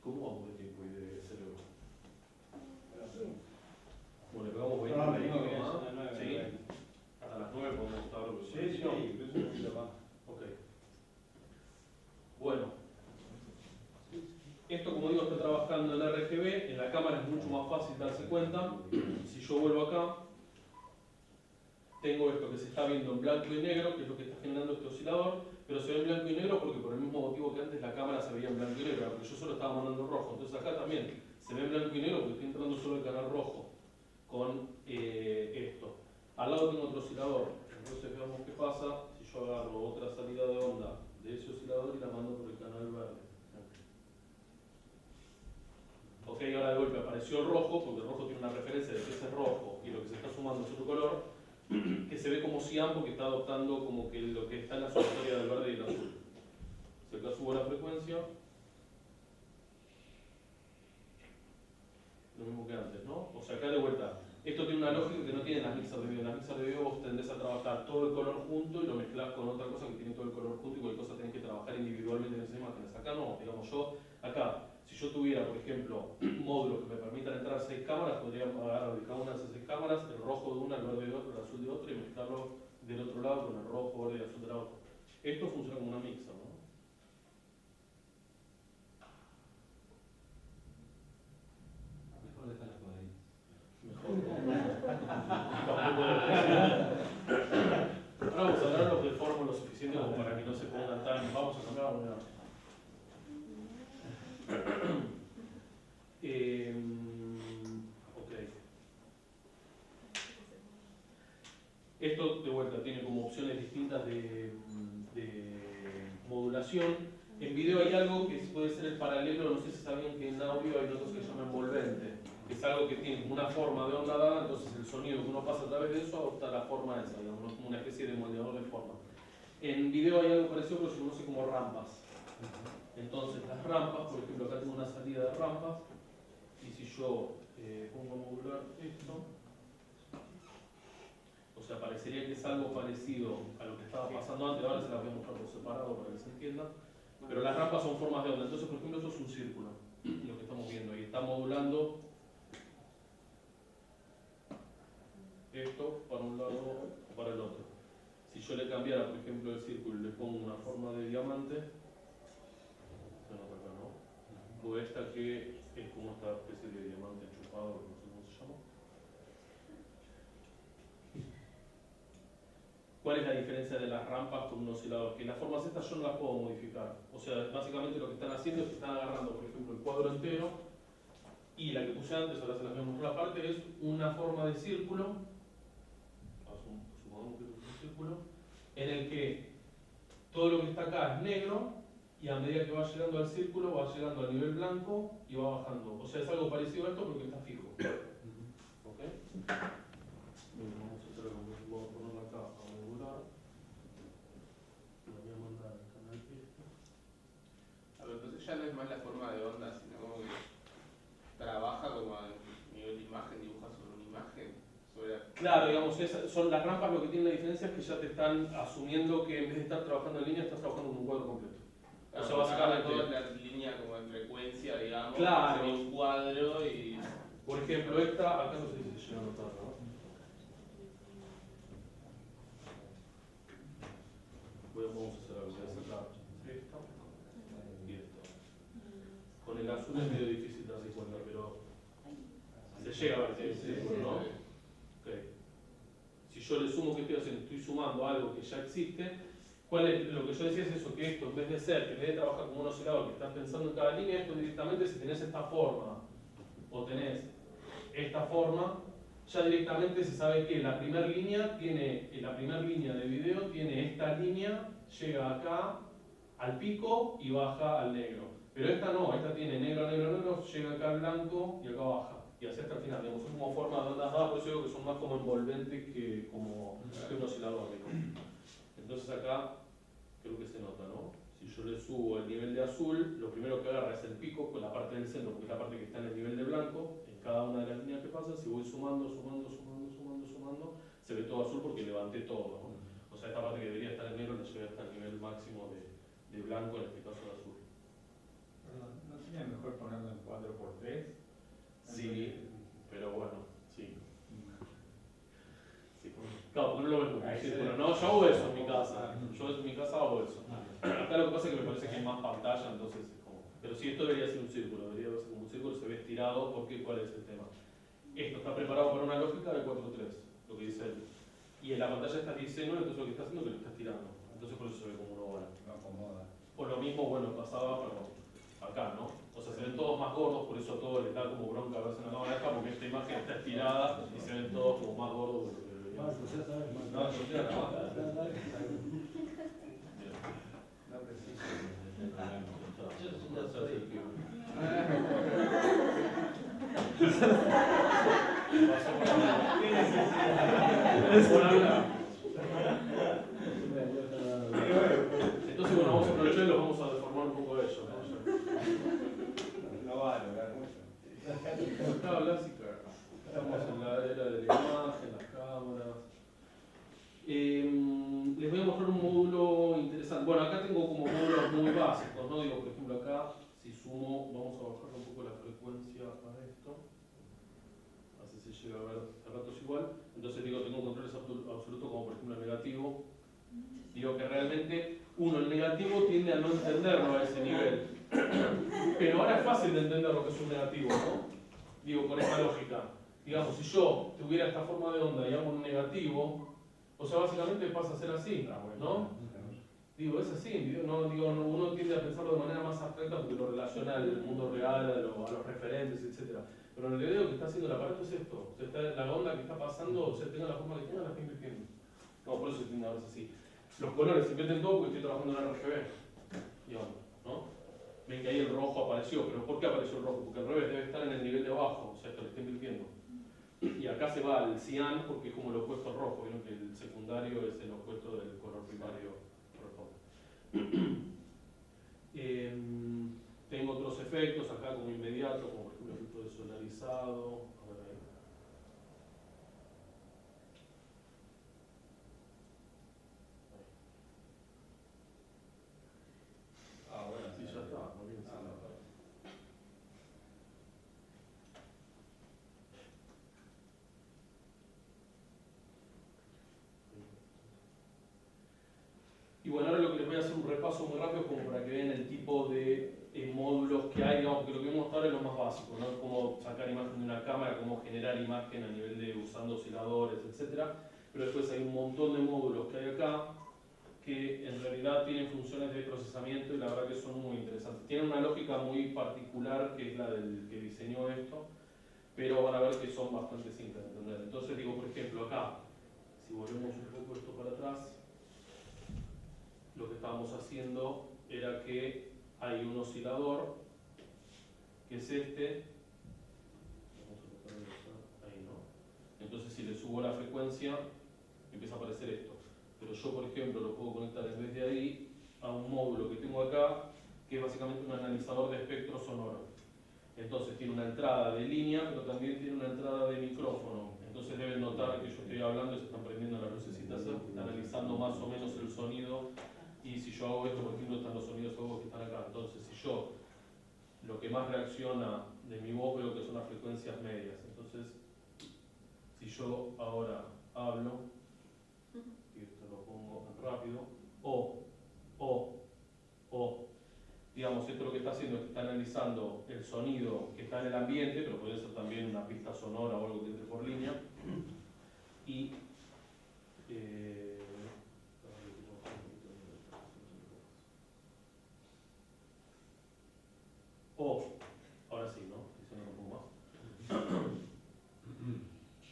¿Cómo vamos de tiempo y de cerebro? Bueno, le pegamos 20 minutos más. Sí. Hasta las 9 podemos estar. Sí, incluso un poquito más. Ok. RGB, en la cámara es mucho más fácil darse cuenta. Si yo vuelvo acá, tengo esto que se está viendo en blanco y negro, que es lo que está generando este oscilador, pero se ve en blanco y negro porque por el mismo motivo que antes la cámara se veía en blanco y negro, porque yo solo estaba mandando rojo. Entonces acá también se ve en blanco y negro porque estoy entrando solo el canal rojo con esto. Al lado tengo otro oscilador, entonces veamos qué pasa si yo agarro otra salida de onda de ese oscilador y la mando por el canal verde. Ok, ahora de golpe apareció el rojo, porque el rojo tiene una referencia de que ese es rojo y lo que se está sumando es otro color, que se ve como cian porque está adoptando como que lo que está en la sumatoria del verde y el azul. Si acá subo la frecuencia, lo mismo que antes, ¿no? O sea, acá de vuelta, esto tiene una lógica que no tiene las mixers de video. En las mixers de video vos tendés a trabajar todo el color junto y lo mezclás con otra cosa que tiene todo el color junto y cualquier cosa tenés que trabajar individualmente en esas imágenes. Acá no, digamos yo, acá, si yo tuviera, por ejemplo, módulos que me permitan entrar 6 cámaras, podría agarrar de cada una de esas 6 cámaras, el rojo de una, el verde de otro, el azul de otro y mezclarlo del otro lado con el rojo, verde y azul de la otra. Esto funciona como una mixer, ¿no? Mejor dejar los cuadritos. Ahora vamos a hablar de forma lo suficiente como para que no se pongan tan. Vamos a cambiar la moneda. Ok. Esto de vuelta tiene como opciones distintas de modulación. En video hay algo que puede ser el paralelo, no sé si sabían que en audio hay una cosa que se llama envolvente, que es algo que tiene como una forma de onda dada, entonces el sonido que uno pasa a través de eso adopta la forma esa, digamos, como una especie de moldeador de forma. En video hay algo parecido, pero se conoce como rampas. Entonces las rampas, por ejemplo, acá tengo una salida de rampas, y si yo pongo a modular esto, o sea, parecería que es algo parecido a lo que estaba pasando antes, ahora se las voy a mostrar por separado para que se entienda. Pero las rampas son formas de onda, entonces por ejemplo esto es un círculo, lo que estamos viendo, y está modulando esto para un lado o para el otro. Si yo le cambiara por ejemplo el círculo y le pongo una forma de diamante, se nota acá, ¿no? O esta que es como esta especie de diamante enchufado, no sé cómo se llama. ¿Cuál es la diferencia de las rampas con un oscilador? Que las formas estas yo no las puedo modificar. O sea, básicamente lo que están haciendo es que están agarrando, por ejemplo, el cuadro entero y la que puse antes, ahora se las voy a mostrar aparte, es una forma de círculo, supongamos que es un círculo, en el que todo lo que está acá es negro y a medida que va llegando al círculo va llegando al nivel blanco y va bajando. O sea, es algo parecido a esto porque está fijo. ¿Ok? Bueno, vamos a hacer algo, voy a ponerlo acá a modular. Lo voy a mandar al canal este. A ver, entonces ya no es más la forma de onda, sino como que trabaja como a nivel de imagen, dibuja sobre una imagen, sobre la... Claro, digamos, son las rampas, lo que tiene la diferencia es que ya te están asumiendo que en vez de estar trabajando en línea, estás trabajando con un cuadro completo. O sea, básicamente... toda la línea como de frecuencia, digamos, Claro. sería un cuadro y... Por ejemplo, esta, acá no sé si se llega a notar, ¿no? Vamos a hacer algo, voy a sacar esta y esta. Con el azul es medio difícil darse cuenta, pero se llega a ver, ¿sí? ¿No? Okay. Si yo le sumo, ¿qué estoy haciendo? Estoy sumando algo que ya existe. ¿Cuál es? Lo que yo decía es eso, que esto en vez de ser, que en vez de trabajar como un oscilador que está pensando en cada línea, esto directamente si tenés esta forma o tenés esta forma, ya directamente se sabe que la primera línea de video tiene esta línea, llega acá al pico y baja al negro. Pero esta no, esta tiene negro, negro, negro, llega acá al blanco y acá baja. Y así hasta el final, digamos, son como formas de ondas dadas, por eso digo que son más como envolventes que como que un oscilador. Digamos. Entonces acá creo que se nota, ¿no? Si yo le subo el nivel de azul, lo primero que agarra es el pico con la parte del centro, porque es la parte que está en el nivel de blanco, en cada una de las líneas que pasan, si voy sumando, se ve todo azul porque levanté todo, ¿no? O sea, esta parte que debería estar en negro la llevé hasta el nivel máximo de blanco, en este caso de azul. Perdón, ¿no sería mejor ponerlo en 4×3? Sí, pero bueno, sí. Sí, claro, porque no lo ves como un círculo. No, yo hago eso en mi casa. Yo en mi casa hago eso. Acá lo que pasa es que me parece que hay más pantalla, entonces es como... Pero sí, esto debería ser un círculo, debería verse como un círculo, se ve estirado, porque ¿cuál es el tema? Esto está preparado para una lógica de 4-3, lo que dice él. Y en la pantalla está 16-9, entonces lo que está haciendo es que lo está estirando. Entonces por eso se ve como una bola. No acomoda. O lo mismo, bueno, pasaba pero acá, ¿no? O sea, se ven todos más gordos, por eso a todos les da como bronca verse en la cámara esta, porque esta imagen está estirada y se ven todos como más gordos de lo que deberían. Marco, ya sabes, Marco. No, yo estoy acá. No preciso. Entonces, bueno, vamos a aprovechar y los vamos a deformar un poco de ellos. No va a lograr mucho. Claro, clásica. Estamos en la era de la imagen, las cámaras. Les voy a mostrar un módulo interesante. Bueno, acá tengo como módulos muy básicos, ¿no? Digo, por ejemplo, acá, si sumo, vamos a bajar un poco la frecuencia a esto. Así se llega a ver a ratos igual. Entonces digo, tengo controles absolutos como por ejemplo el negativo. Digo que realmente uno, el negativo, tiende a no entenderlo a ese nivel. Pero ahora es fácil de entender lo que es un negativo, ¿no? Digo, con esta lógica. Digamos, si yo tuviera esta forma de onda y hago un negativo, o sea, básicamente pasa a ser así, ¿no? Digo, es así, no, digo, no, uno tiende a pensarlo de manera más abstracta porque lo relaciona al mundo real, a los referentes, etc. Pero en realidad lo que está haciendo el aparato es esto. O sea, la onda que está pasando, o sea, tenga la forma que tenga, la está invirtiendo. No, por eso se tiende a verse así. Los colores se invierten todo porque estoy trabajando en RGB, digamos, ¿no? Ven que ahí el rojo apareció, pero ¿por qué apareció el rojo? Porque al revés debe estar en el nivel de abajo, o sea, esto lo está invirtiendo. Y acá se va al cian porque es como el opuesto al rojo, vieron que el secundario es el opuesto del color primario rojo. Tengo otros efectos acá como inmediato, como por ejemplo el efecto de solarizado. A ver ahí. Ah, bueno. Sí, ya está, muy bien. Ah, no. Y bueno, ahora lo que les voy a hacer un repaso muy rápido como para que vean el tipo de módulos que hay, digamos, que lo que vamos a mostrar es lo más básico, ¿no? Cómo sacar imagen de una cámara, cómo generar imagen a nivel de usando osciladores, etc. Pero después hay un montón de módulos que hay acá que en realidad tienen funciones de procesamiento y la verdad que son muy interesantes. Tienen una lógica muy particular que es la del que diseñó esto, pero van a ver que son bastante simples de entender. Entonces digo, por ejemplo, acá, si volvemos un poco esto para atrás, lo que estábamos haciendo era que hay un oscilador, que es este, vamos a colocar ahí, ¿no? Entonces si le subo la frecuencia, empieza a aparecer esto. Pero yo, por ejemplo, lo puedo conectar en vez de ahí a un módulo que tengo acá, que es básicamente un analizador de espectro sonoro. Entonces tiene una entrada de línea, pero también tiene una entrada de micrófono. Entonces deben notar que yo estoy hablando y se están prendiendo las lucecitas, está analizando más o menos el sonido. Y si yo hago esto, por ejemplo, están los sonidos que están acá. Entonces, si yo lo que más reacciona de mi voz veo que son las frecuencias medias. Entonces, si yo ahora hablo, y esto lo pongo rápido, digamos, esto lo que está haciendo es que está analizando el sonido que está en el ambiente, pero puede ser también una pista sonora o algo que entre por línea. Y ahora sí, ¿no? Si suena un poco más.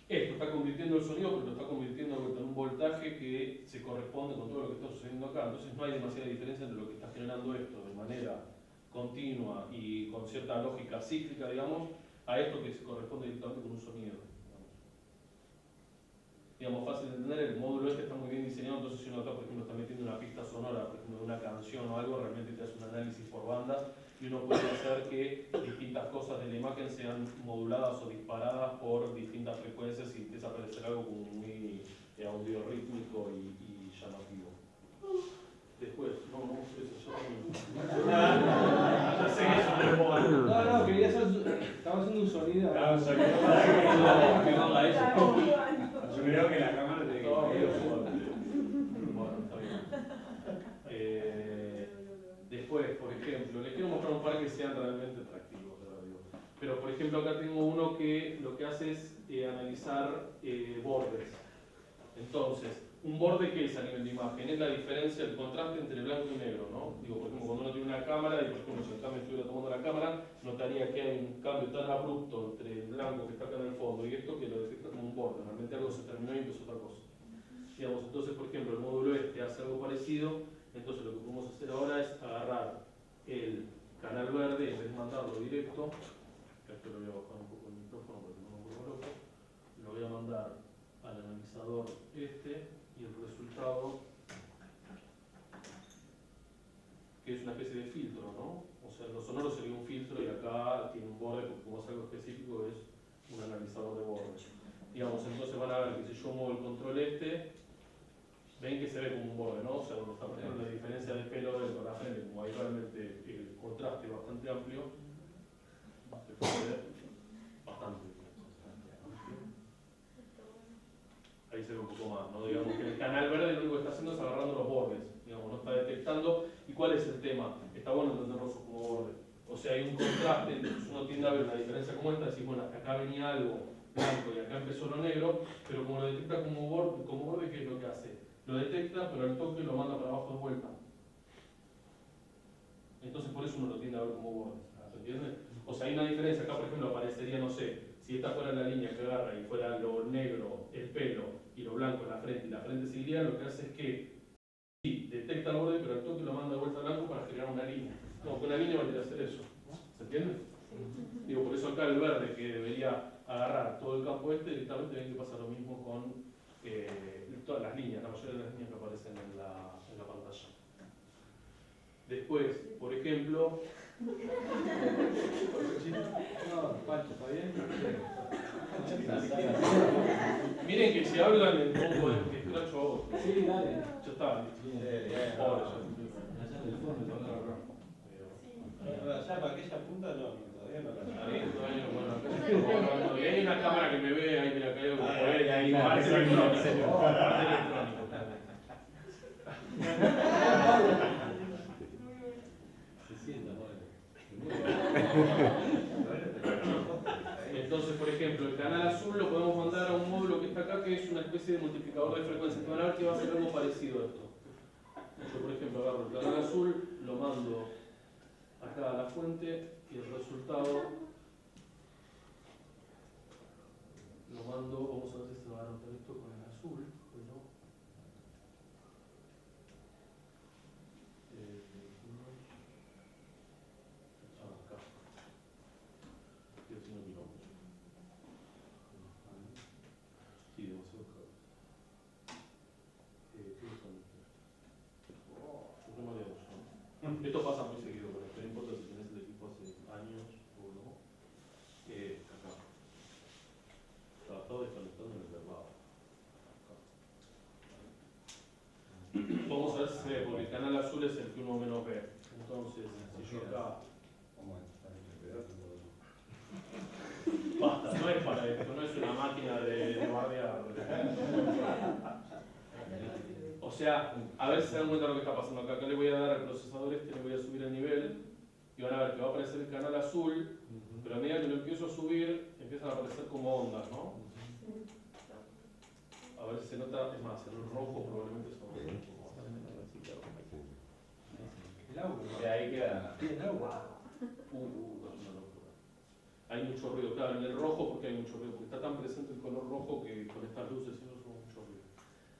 Esto está convirtiendo el sonido, pero lo está convirtiendo en un voltaje que se corresponde con todo lo que está sucediendo acá. Entonces no hay demasiada diferencia entre lo que está generando esto de manera continua y con cierta lógica cíclica, digamos, a esto que se corresponde directamente con un sonido. Digamos, fácil de entender, el módulo este está muy bien diseñado, entonces si uno acá, por ejemplo, está metiendo una pista sonora, por ejemplo, de una canción o algo, realmente te hace un análisis por bandas y uno puede hacer que distintas cosas de la imagen sean moduladas o disparadas por distintas frecuencias y empieza a aparecer algo como muy audio rítmico y llamativo. Después, no sé eso, ya sé que eso no No, quería hacer. Estaba haciendo un sonido. Claro, un sonido a eso. Yo creo que la cámara tiene que Bueno, está bien. Después, por ejemplo, les quiero mostrar un par que sean realmente atractivos, de verdad digo. Pero por ejemplo acá tengo uno que lo que hace es analizar bordes. Entonces, un borde que es a nivel de imagen, es la diferencia, el contraste entre blanco y negro, ¿no? Digo, por ejemplo, cuando uno tiene una cámara, y por ejemplo, si acá me estuviera tomando la cámara, notaría que hay un cambio tan abrupto entre el blanco que está acá en el fondo y esto que lo detecta como un borde. Realmente algo se terminó y empezó otra cosa. Digamos, entonces, por ejemplo, el módulo este hace algo parecido, entonces lo que podemos hacer ahora es agarrar el canal verde en vez de mandarlo directo, que esto lo voy a bajar un poco el micrófono porque no me vuelvo loco, lo voy a mandar al analizador este, y el resultado, que es una especie de filtro, ¿no? O sea, lo sonoro sería un filtro y acá tiene un borde, porque como es algo específico, es un analizador de bordes. Digamos, entonces van a ver que si yo muevo el control este, ven que se ve como un borde, ¿no? O sea, donde está por ejemplo la diferencia de pelo con la frente, como hay realmente el contraste bastante amplio, se puede ver bastante. Ahí se ve un poco más, ¿no? Digamos que el canal verde lo único que está haciendo es agarrando los bordes, digamos, no está detectando. ¿Y cuál es el tema? Está bueno entenderlo como borde. O sea, hay un contraste, entonces uno tiende a ver una diferencia como esta, decir, bueno, acá venía algo blanco y acá empezó lo negro, pero como lo detecta como borde, ¿qué es lo que hace? Lo detecta, pero al toque lo manda para abajo de vuelta. Entonces por eso uno lo tiende a ver como borde, ¿se entiende? O sea, hay una diferencia, acá por ejemplo aparecería, no sé, si esta fuera la línea que agarra y fuera lo negro, el pelo, y lo blanco en la frente, y la frente seguiría, lo que hace es que sí, detecta el borde, pero al toque lo manda de vuelta al blanco para generar una línea. No, que una línea valdría hacer eso. ¿Se entiende? Digo, por eso acá el verde, que debería agarrar todo el campo este, directamente ven que pasa lo mismo con todas las líneas, la mayoría de las líneas que aparecen en la pantalla. Después, por ejemplo... No, Pacho, ¿está bien? Miren que si hablan en poco de escracho, Sí, dale. ya está. Pobre, Ya para aquella punta no, todavía no y hay una cámara que me ve, ahí me la caigo, ahí, parte electrónico. Entonces, por ejemplo, el canal azul lo podemos mandar a un módulo que está acá, que es una especie de multiplicador de frecuencias. Van a ver que va a ser algo parecido a esto. Yo, por ejemplo, agarro el canal azul, lo mando acá a la fuente y el resultado lo mando, vamos a ver si se va a notar esto con el azul, pero acá, estoy haciendo kilómetros. Sí, demasiado caro. ¿Qué son estos? Yo tengo de uso. Esto pasa muy seguido con esto, no importa si tenés el equipo hace años o no. Acá. Estaba desconectando en el teclado. Vamos a ver si se ve, porque el canal azul es el que uno menos ve. Entonces, si yo acá... Basta, no es para esto, no es una máquina de bardear. O sea, a ver si se dan cuenta de lo que está pasando acá. Acá le voy a dar al procesador este, le voy a subir el nivel y van a ver que va a aparecer el canal azul, pero a medida que lo empiezo a subir, empiezan a aparecer como ondas, ¿no? A ver si se nota, es más, el rojo probablemente son El agua. Y ahí queda. Sí, el agua. es una locura. Hay mucho ruido, claro, en el rojo porque hay mucho ruido, porque está tan presente el color rojo que con estas luces y eso son mucho ruido.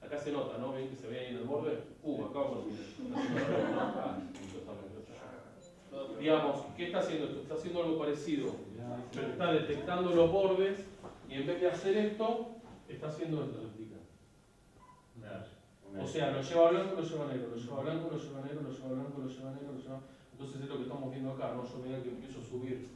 Acá se nota, ¿no? ¿Ven que se ve ahí en el borde? Acá vamos a digamos, ¿qué está haciendo esto? Está haciendo algo parecido, pero está detectando los bordes y en vez de hacer esto, está haciendo esto, ¿lo explica? O sea, lo lleva a blanco, lo lleva a negro, lo lleva a blanco, lo lleva a negro, lo lleva a blanco, lo lleva a negro, lo lleva... Entonces es lo que estamos viendo acá, ¿no? Yo a medida que empiezo a subir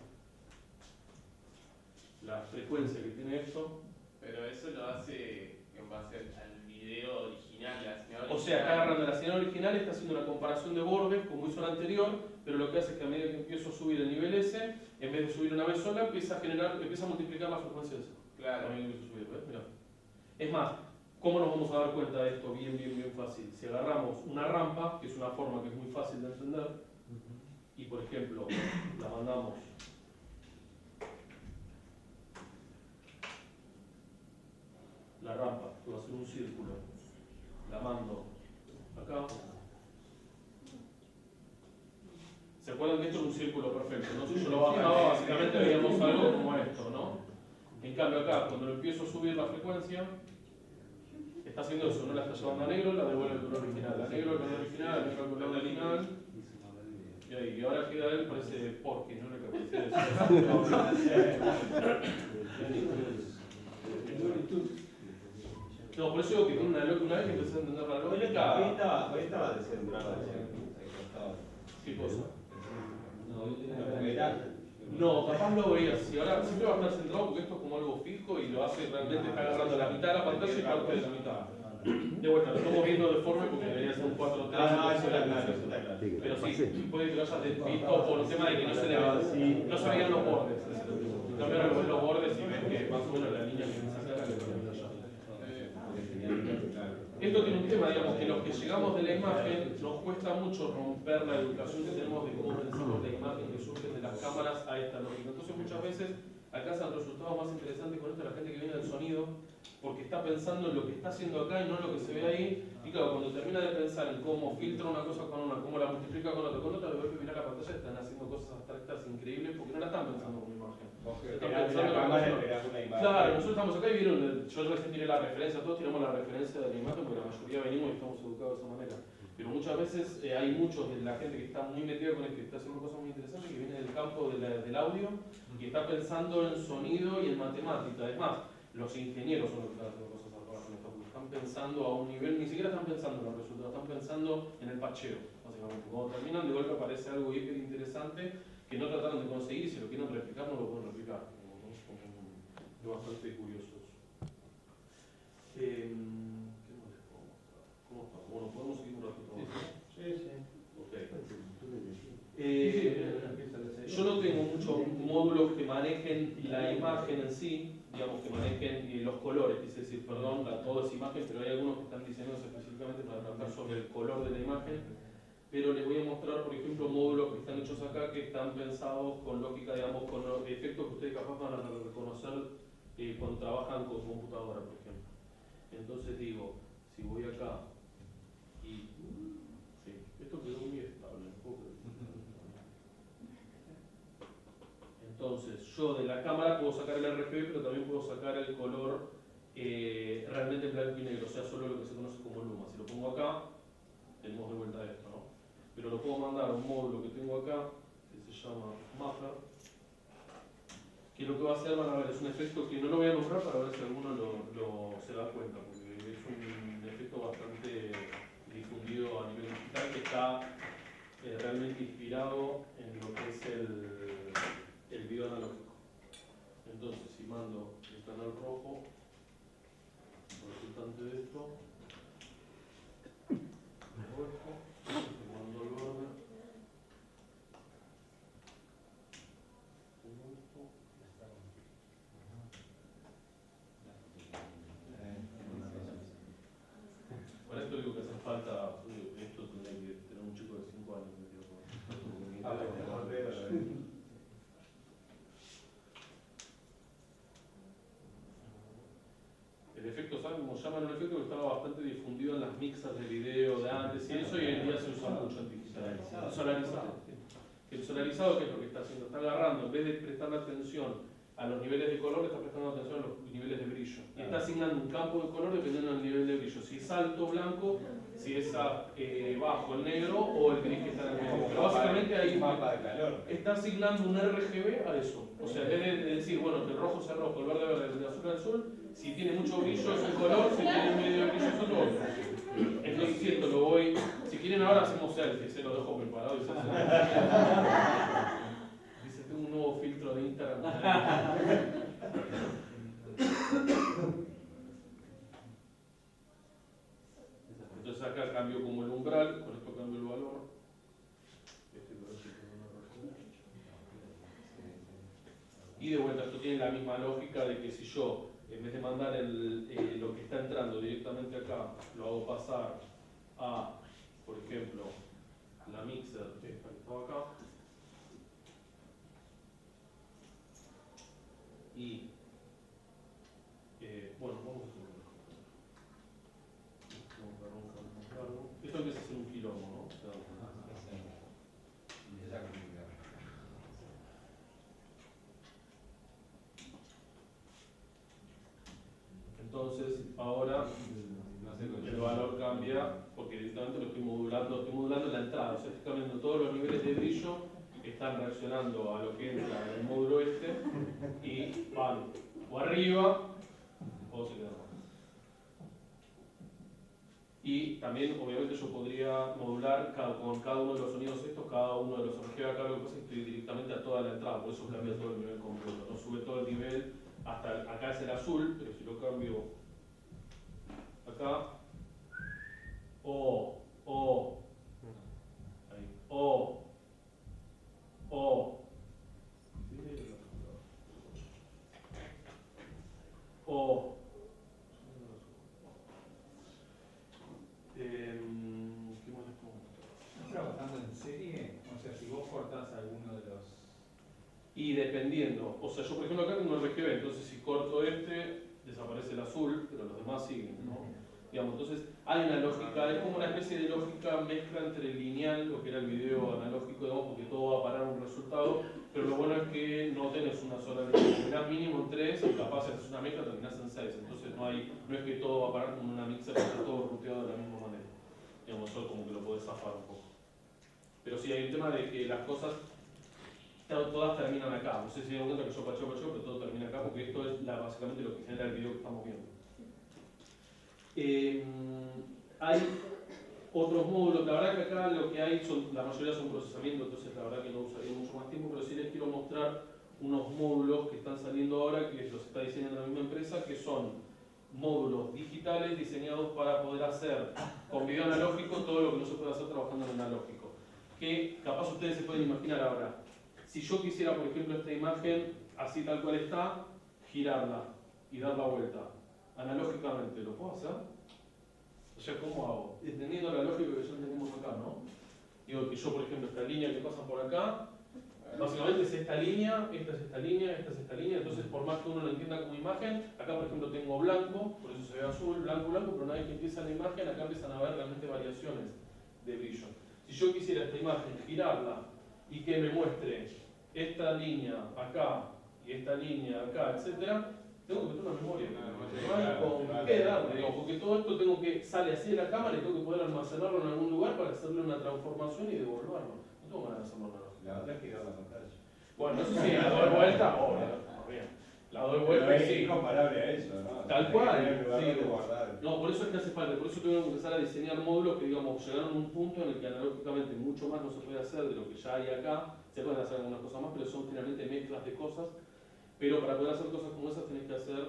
la frecuencia que tiene esto. Pero eso lo hace en base al video original, la señal O sea, acá agarrando la señal original está haciendo una comparación de bordes como hizo la anterior, pero lo que hace es que a medida que empiezo a subir el nivel S, en vez de subir una vez sola, empieza a multiplicar la frecuencia de esa. Claro. A medida que empiezo a subir, ¿ves? Mirá. Es más, ¿cómo nos vamos a dar cuenta de esto? Bien fácil. Si agarramos una rampa, que es una forma que es muy fácil de entender, y y por ejemplo, la mandamos la rampa, que va a ser un círculo, la mando acá. ¿Se acuerdan que esto es un círculo perfecto? ¿No? Si yo lo bajaba, básicamente veíamos algo como esto, ¿no? En cambio acá, cuando lo empiezo a subir la frecuencia, está haciendo eso, no la está llevando a negro, la devuelve al color original. La negro al color original, la negro al color original. Y ahora queda él, parece porque no le capacidad de No, por eso digo que tiene una vez que empecé a entender la lógica. Hoy estaba descentrado. ¿Qué cosa? No, No, capaz lo veías. Si ahora siempre va a estar centrado porque esto es como algo fijo y lo hace realmente, está agarrando la mitad de la pantalla y parte de la mitad. De vuelta, lo estamos viendo deforme porque debería ser un 4-3. no, eso está claro, eso está claro. Pero sí, puede que lo hayas visto por un tema de que no se le ve, no se veían los bordes. En cambio ahora lo ven los bordes y ven que más o menos la línea que me saca la que ponen allá. Esto tiene un tema, digamos, que los que llegamos de la imagen nos cuesta mucho romper la educación que tenemos de cómo pensamos la imagen que surge de las cámaras a esta lógica. Entonces muchas veces alcanzan resultados más interesantes con esto la gente que viene del sonido, porque está pensando en lo que está haciendo acá y no en lo que se ve ahí. Y claro, cuando termina de pensar en cómo filtra una cosa con una, cómo la multiplica con otra, de golpe mirar la pantalla están haciendo cosas abstractas increíbles porque no la están pensando como imagen. Están pensando en la imagen. Claro, nosotros estamos acá y vieron, yo recién tiré la referencia, todos tiramos la referencia de la imagen porque la mayoría venimos y estamos educados de esa manera. Pero muchas veces hay muchos de la gente que está muy metida con esto y está haciendo cosas muy interesantes que viene del campo del audio y está pensando en sonido y en matemática. Es más, los ingenieros son los que están haciendo cosas zarpadas con esto, porque están pensando a un nivel, ni siquiera están pensando en los resultados, están pensando en el pacheo, básicamente. Cuando terminan, de golpe aparece algo hiper interesante que no trataron de conseguir y si lo quieren replicar, no lo pueden replicar. Es bastante curioso eso. ¿Qué más les puedo mostrar? ¿Cómo está? Bueno, podemos seguir un ratito más. sí. Ok. Yo no tengo muchos módulos que manejen la imagen en sí, digamos que manejen los colores, quise decir, perdón, a toda esa imagen, pero hay algunos que están diseñados específicamente para trabajar sobre el color de la imagen. Pero les voy a mostrar, por ejemplo, módulos que están hechos acá que están pensados con lógica, digamos, con los efectos que ustedes capaz van a reconocer cuando trabajan con computadora, por ejemplo. Entonces digo, si voy acá y... sí, esto quedó muy estable, un poco. Entonces, yo de la cámara puedo sacar el RGB, pero también puedo sacar el color realmente en blanco y negro, o sea, solo lo que se conoce como luma. Si lo pongo acá, tenemos de vuelta esto, ¿no? Pero lo puedo mandar a un módulo que tengo acá, que se llama Muffler, que lo que va a hacer, van a ver, es un efecto que no lo voy a nombrar para ver si alguno se da cuenta, porque es un efecto bastante difundido a nivel digital que está realmente inspirado en lo que es el video analógico. Entonces, si mando el canal rojo, resultante de esto, rojo, mando el verde, para esto digo que hace falta, esto tendría que tener un chico de 5 años metido con el efecto, ¿saben cómo llaman? Un efecto que estaba bastante difundido en las mixas de video de antes y eso, y hoy en día se usa mucho en digital. Solarizado. El solarizado, ¿qué es lo que está haciendo? Está agarrando, en vez de prestarle atención a los niveles de color, está prestando atención a los niveles de brillo. Y está asignando un campo de color dependiendo del nivel de brillo. Si es alto, blanco, si es bajo, el negro, o el gris que está en el medio. Pero básicamente ahí está asignando un RGB a eso. O sea, en vez de decir, bueno, que el rojo sea rojo, el verde verde, el azul azul, si tiene mucho brillo es un color, si tiene medio de brillo es otro. Entonces, si esto lo voy... Si quieren ahora hacemos selfies, se lo dejo preparado y se hace. Dice, tengo un nuevo filtro de Instagram. Entonces acá cambio como el umbral, con esto cambio el valor. Y de vuelta, esto tiene la misma lógica de que si yo, en vez de mandar lo que está entrando directamente acá, lo hago pasar a, por ejemplo, la mixer, esta que estaba acá, Y bueno, vamos a hacer algo. Esto empieza a ser un quilombo, ¿no? O sea, entonces, ahora el valor cambia porque directamente lo estoy modulando la entrada, o sea, estoy cambiando todos los niveles de brillo, están reaccionando a lo que entra en el módulo este y van o arriba o se quedan abajo. Y también, obviamente, yo podría modular con cada uno de los sonidos estos, cada uno de los RGB. Acá lo que pasa es que estoy directamente a toda la entrada, por eso cambia todo el nivel completo. No sube todo el nivel hasta acá es el azul, pero si lo cambio acá, O, ahí, O, O, ¿qué más les puedo mostrar? ¿Estás trabajando en serie? O sea, si vos cortás alguno de los... Y dependiendo, o sea, yo por ejemplo acá tengo el RGB, entonces si corto este, desaparece el azul, pero los demás siguen, ¿no? Digamos, entonces hay una lógica, es como una especie de lógica mezcla entre el lineal, lo que era el video analógico, digamos, porque todo va a parar un resultado, pero lo bueno es que no tenés una sola línea, terminás mínimo en 3 y capaz si haces una mezcla terminás en 6, entonces no es que todo va a parar como una mixer que está todo ruteado de la misma manera. Digamos, eso como que lo podés zafar un poco. Pero sí hay un tema de que las cosas todas terminan acá. No sé si se dan cuenta que yo pacheo, pero todo termina acá porque esto es básicamente lo que genera el video que estamos viendo. Hay otros módulos, la verdad que acá lo que hay la mayoría son procesamiento, entonces la verdad que no usaría mucho más tiempo, pero sí les quiero mostrar unos módulos que están saliendo ahora, que los está diseñando la misma empresa, que son módulos digitales diseñados para poder hacer con video analógico todo lo que no se puede hacer trabajando en analógico. Que capaz ustedes se pueden imaginar ahora. Si yo quisiera, por ejemplo, esta imagen, así tal cual está, girarla y dar la vuelta, analógicamente, ¿lo puedo hacer? O sea, ¿cómo hago? Entendiendo la lógica que ya tenemos acá, ¿no? Digo que yo, por ejemplo, esta línea que pasa por acá, básicamente es esta línea, esta es esta línea, esta es esta línea, entonces por más que uno lo entienda como imagen, acá por ejemplo tengo blanco, por eso se ve azul, blanco, blanco, pero una vez que empieza la imagen, acá empiezan a haber realmente variaciones de brillo. Si yo quisiera esta imagen girarla y que me muestre esta línea acá y esta línea acá, etcétera, tengo que meter una memoria. No hay con qué darle, digamos, porque todo esto sale así de la cámara y tengo que poder almacenarlo en algún lugar para hacerle una transformación y devolverlo. No tengo ganas de hacerlo nada. La otra es girar la pantalla. Bueno, eso sí, la doy vuelta, bien. La doy vuelta Pero y sí. es comparable a eso, ¿no? Tal cual, En lugar de sí. guardar. No, por eso es que hace falta, por eso tuvimos que empezar a diseñar módulos que, digamos, llegaron a un punto en el que analógicamente mucho más no se puede hacer de lo que ya hay acá. Se pueden hacer algunas cosas más, pero son generalmente mezclas de cosas. Pero para poder hacer cosas como esas tenés que hacer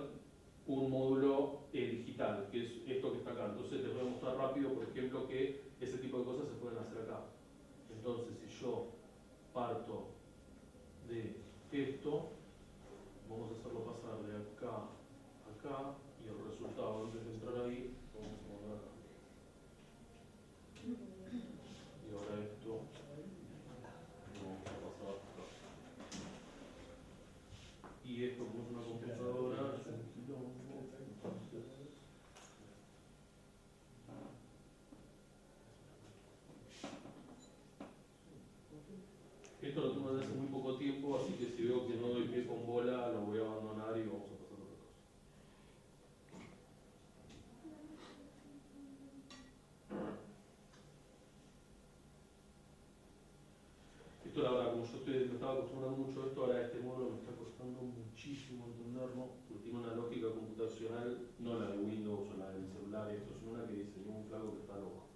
un módulo digital, que es esto que está acá. Entonces les voy a mostrar rápido, por ejemplo, que ese tipo de cosas se pueden hacer acá. Entonces, si yo parto de esto, vamos a hacerlo pasar de acá a acá, y el resultado, antes de entrar ahí, vamos a poner acá. Y ahora esto, lo vamos a pasar acá. Y esto, como es una computadora, es un quilombo, entonces... Esto lo tengo desde hace muy poco tiempo, así que si veo que no doy pie con bola, lo voy a abandonar y vamos a pasar a otra cosa. Esto la verdad, como yo me estaba acostumbrando mucho a esto, ahora este módulo me está costando muchísimo entenderlo, porque tiene una lógica computacional, no la de Windows o la del celular, esto es una que dice, un flaco que está loco.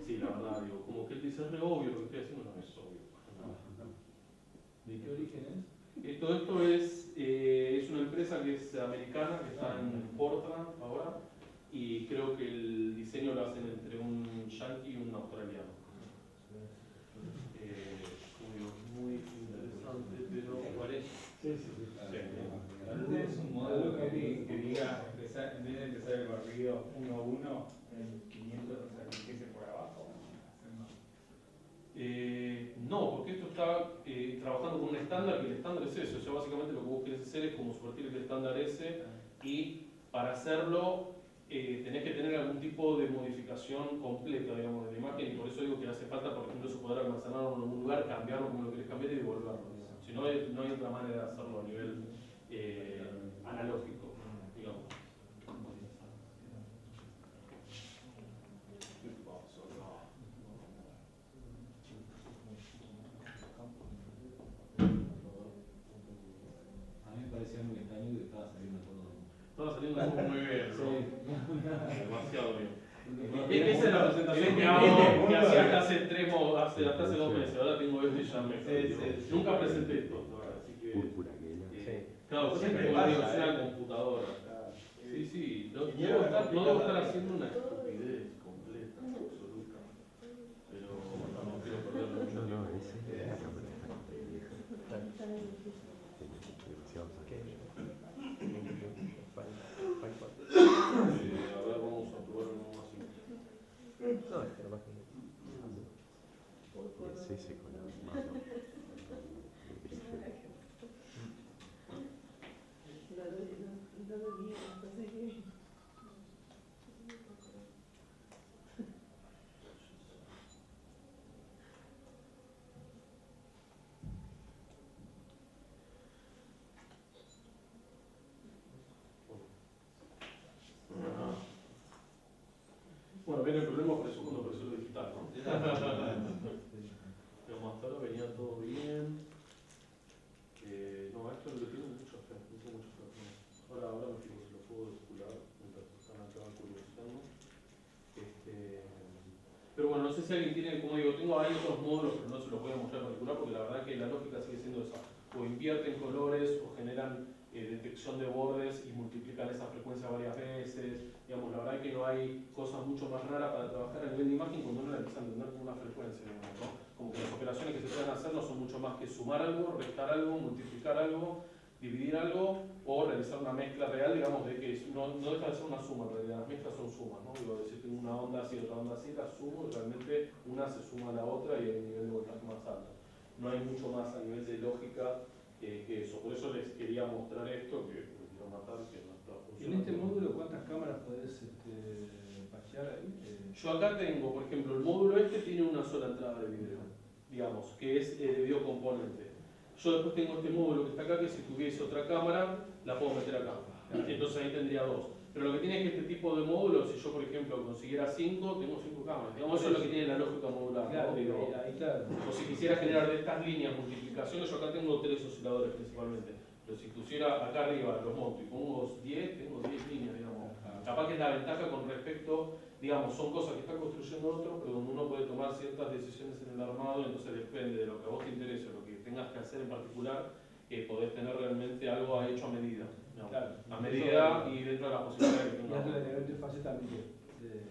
Sí, la verdad, digo, como que él dice, es re obvio lo que estoy haciendo, no es obvio. ¿De qué origen es? Todo esto es una empresa que es americana, que está en Portland ahora, y creo que el diseño lo hacen entre un yankee y un australiano. Muy interesante, pero parece... Es un modelo que diga, en vez de empezar el barrido 1-1, en 500, o sea, que empiece por abajo. no, porque esto está trabajando con un estándar, que el estándar es eso, o sea, básicamente lo que vos querés hacer es como subvertir el estándar ese, y para hacerlo tenés que tener algún tipo de modificación completa, digamos, de la imagen, y por eso digo que hace falta, por ejemplo, eso poder almacenarlo en algún lugar, cambiarlo como lo querés cambiar y devolverlo. Si no, no hay otra manera de hacerlo a nivel analógico, digamos. A mí me parecía muy extraño que estaba saliendo todo. Estaba saliendo muy bien, ¿no? Demasiado bien. Esa es la presentación que hacía hasta hace 2 meses, ahora tengo esto y ya me nunca presenté esto, así que claro, pues siempre digo, es una computadora. Sí, no debo estar haciendo una estupidez completa, absoluta. Pero no quiero perder mucho tiempo. A ver, vamos a probar uno más simple. Bueno, viene el problema por eso cuando apareció lo digital, ¿no? Digamos, hasta ahora venía todo bien. No, esto lo tiene mucho fe, no tengo mucho fe. Ahora me fijo si lo puedo descular mientras están acá curiosando. Pero bueno, no sé si alguien tiene, como digo, tengo ahí otros módulos, pero no se los voy a mostrar en particular porque la verdad que la lógica sigue siendo esa. O invierten colores o generan detección de bordes y multiplican esa frecuencia varias veces. Digamos, la verdad que no hay cosas mucho más raras para trabajar a nivel de imagen cuando uno la empieza a entender como una frecuencia, digamos, ¿no? Como que las operaciones que se pueden hacer no son mucho más que sumar algo, restar algo, multiplicar algo, dividir algo o realizar una mezcla real, digamos, de que no deja de ser una suma, en realidad las mezclas son sumas, ¿no? Digo, decir, tengo una onda así, otra onda así, la sumo y realmente una se suma a la otra y hay un nivel de voltaje más alto. No hay mucho más a nivel de lógica que eso. Por eso les quería mostrar esto, que me quiero matar, que no está ¿Y en funcionando. este módulo cuántas cámaras podés pasear ahí? Yo acá tengo, por ejemplo, el módulo este tiene una sola entrada de video, digamos, que es de video componente. Yo después tengo este módulo que está acá, que si tuviese otra cámara, la puedo meter acá. Entonces ahí tendría 2. Pero lo que tiene es que este tipo de módulos, si yo por ejemplo consiguiera 5, tengo 5 cámaras. Digamos, eso es lo que tiene la lógica modular, Claro, ¿no? Digo, ahí está. o si quisiera generar de estas líneas multiplicaciones, yo acá tengo 3 osciladores principalmente. Pero si pusiera acá arriba los monto y pongo 10, tengo 10 líneas, digamos. Capaz que es la ventaja con respecto, digamos, son cosas que está construyendo otro, pero donde uno puede tomar ciertas decisiones en el armado, y entonces depende de lo que a vos te interese, lo que tengas que hacer en particular, podés tener realmente algo hecho a medida. ¿No? Claro. A medida y dentro de las posibilidades que Y es tengas. relativamente fácil también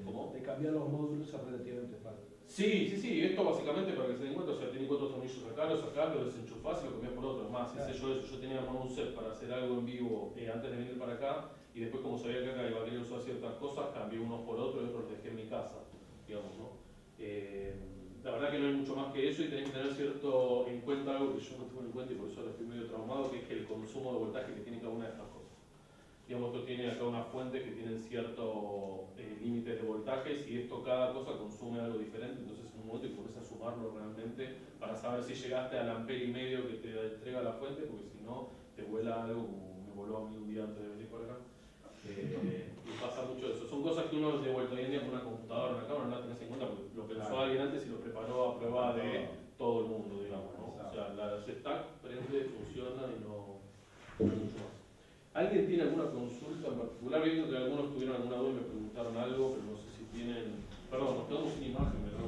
¿Cómo? de cambiar los módulos, es relativamente fácil. Sí, esto básicamente para que se den cuenta, o sea, tenés 4 tornillos acá, lo desenchufás y lo cambiás por otro. Más, hice yo eso, yo tenía armado un set para hacer algo en vivo antes de venir para acá, y después como sabía que acá iba a querer usar ciertas cosas, cambié unos por otros y otros los dejé en mi casa, digamos, ¿no? La verdad que no hay mucho más que eso y tenés que tener cierto en cuenta algo que yo no tuve en cuenta y por eso ahora estoy medio traumado, que es que el consumo de voltaje que tiene cada una de estas cosas. Digamos, esto tiene acá unas fuentes que tienen ciertos límites de voltajes y esto cada cosa consume algo diferente, entonces en un momento que pones a sumarlo realmente para saber si llegaste al ampere y medio que te entrega la fuente, porque si no te vuela algo como me voló a mí un día antes de venir por acá. Y pasa mucho eso. Son cosas que uno de vuelta hoy en día con una computadora, una cámara, no la tenés en cuenta porque lo pensó alguien antes y lo preparó a prueba de todo el mundo, digamos, ¿no? O sea, la stack prende, funciona y no mucho más. ¿Alguien tiene alguna consulta en particular? Viendo que algunos tuvieron alguna duda y me preguntaron algo, pero no sé si tienen... Perdón, nos quedamos sin imagen, me lo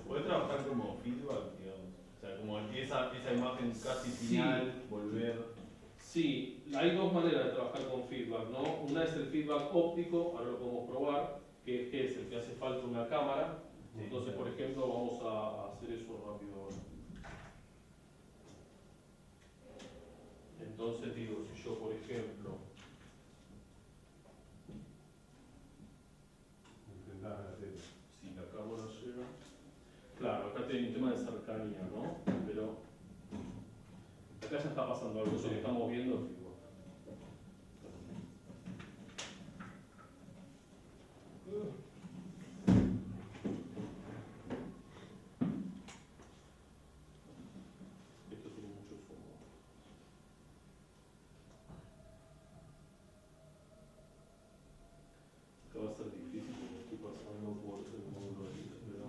¿Podés trabajar como feedback, digamos? O sea, como esa imagen casi final, volver... Sí, hay dos maneras de trabajar con feedback, ¿no? Una es el feedback óptico, ahora lo podemos probar, que es el que hace falta una cámara. Entonces, por ejemplo, vamos a hacer eso rápido ahora. Entonces digo, si yo por ejemplo si la cámara llega, claro, acá tiene un tema de cercanía, ¿no? Pero acá ya está pasando algo, eso que estamos viendo es feedback. Esto tiene mucho fondo. Acá va a ser difícil porque estoy pasando por el módulo de video.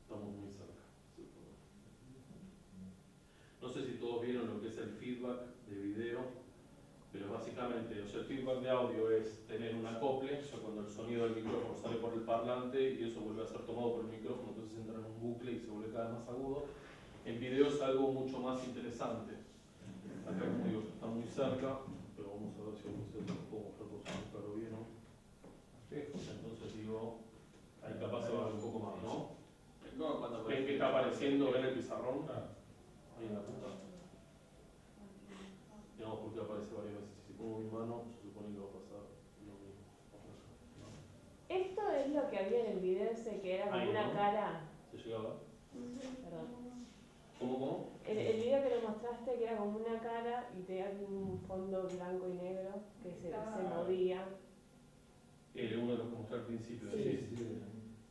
Estamos muy cerca. No sé si todos vieron lo que es el feedback de video, pero básicamente, o sea, el feedback de audio es tener un acople, o sea, cuando el sonido del micrófono sale por el parlante y eso vuelve a ser tomado por el micrófono, entonces entra en un bucle y se vuelve cada vez más agudo. En video es algo mucho más interesante. Acá, como digo, está muy cerca, pero vamos a ver si lo puedo mostrar por su claro bien, ¿no? Entonces digo, ahí capaz se va a ver un poco más, ¿no? Es como cuando ¿Ven que está apareciendo en el pizarrón? Ahí en la punta. Digamos porque aparece varias veces. Si pongo mi mano, se supone que va a pasar lo mismo. Esto es lo que había en el video ese que era como Ahí, una ¿no? cara. ¿Se llega a ver? Perdón. ¿Cómo? El video que lo mostraste que era como una cara y tenía un fondo blanco y negro que se movía. Uno de los que mostré al principio. Sí.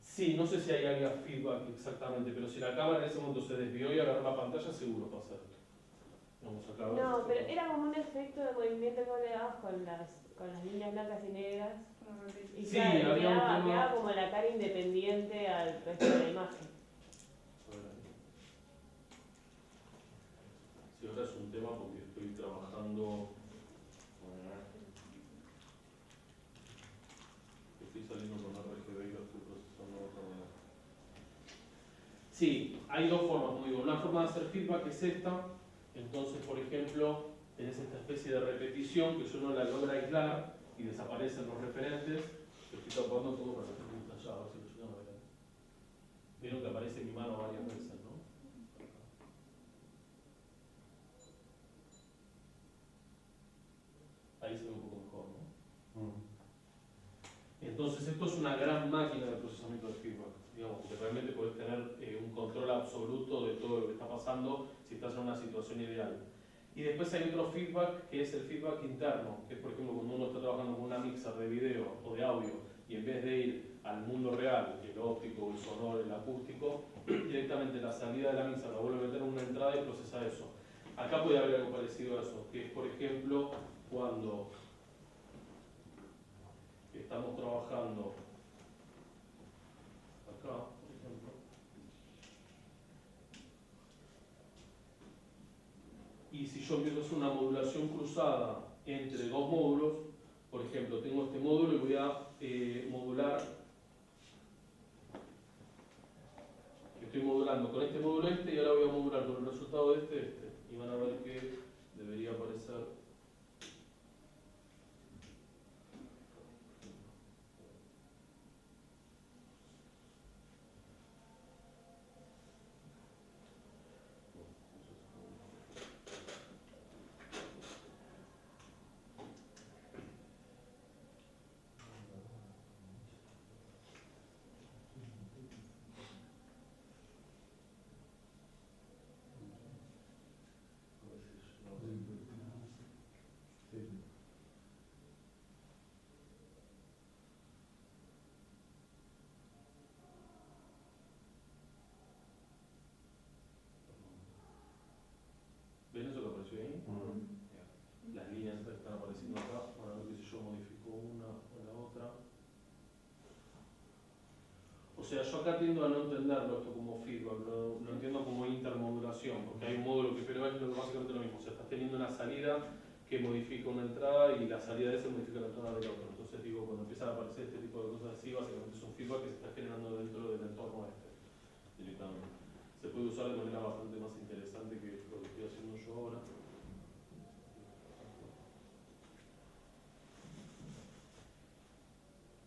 Sí, no sé si ahí había feedback exactamente, pero si la cámara en ese momento se desvió y agarró la pantalla, seguro pasa esto. Vamos acá a ver. No, pero era como un efecto de movimiento que le dabas con las líneas blancas y negras. Y Sí, claro, había un tema- quedaba como la cara independiente al resto de la imagen. Sí, ahora es un tema porque estoy trabajando. Estoy saliendo con RGB y lo estoy procesando de otra manera. Sí, hay dos formas, como digo. Una forma de hacer feedback es esta. Entonces, por ejemplo, tenés esta especie de repetición que yo no la logra aislar y desaparecen los referentes. Estoy tapando todo para que esté muy detallado, a ver si lo llegan a ver. Vieron que aparece mi mano varias veces, ¿no? Ahí se ve un poco mejor, ¿no? Entonces esto es una gran máquina de procesamiento de feedback, digamos, porque realmente podés tener un control absoluto de todo lo que está pasando si estás en una situación ideal. Y después hay otro feedback que es el feedback interno, que es por ejemplo cuando uno está trabajando con una mixer de video o de audio y en vez de ir al mundo real, el óptico, el sonoro, el acústico, directamente la salida de la mixer la vuelve a meter en una entrada y procesa eso. Acá puede haber algo parecido a eso, que es por ejemplo cuando estamos trabajando acá, por ejemplo, y si yo empiezo a hacer una modulación cruzada entre dos módulos, por ejemplo, tengo este módulo y voy a modular, estoy modulando con este módulo y ahora voy a modular con el resultado de este, y van a ver que debería aparecer. ¿Ven eso que apareció ahí? Las líneas están apareciendo acá. Ahora lo que si yo modifico una o la otra. O sea, yo acá tiendo a no entenderlo esto como feedback, lo entiendo como intermodulación, porque hay un módulo que pero es básicamente lo mismo. O sea, estás teniendo una salida que modifica una entrada y la salida de ese modifica la entrada del otro. Entonces digo, cuando empiezan a aparecer este tipo de cosas así, básicamente es un feedback que se está generando dentro del entorno este, directamente. Se puede usar de manera bastante más interesante que lo que estoy haciendo yo ahora.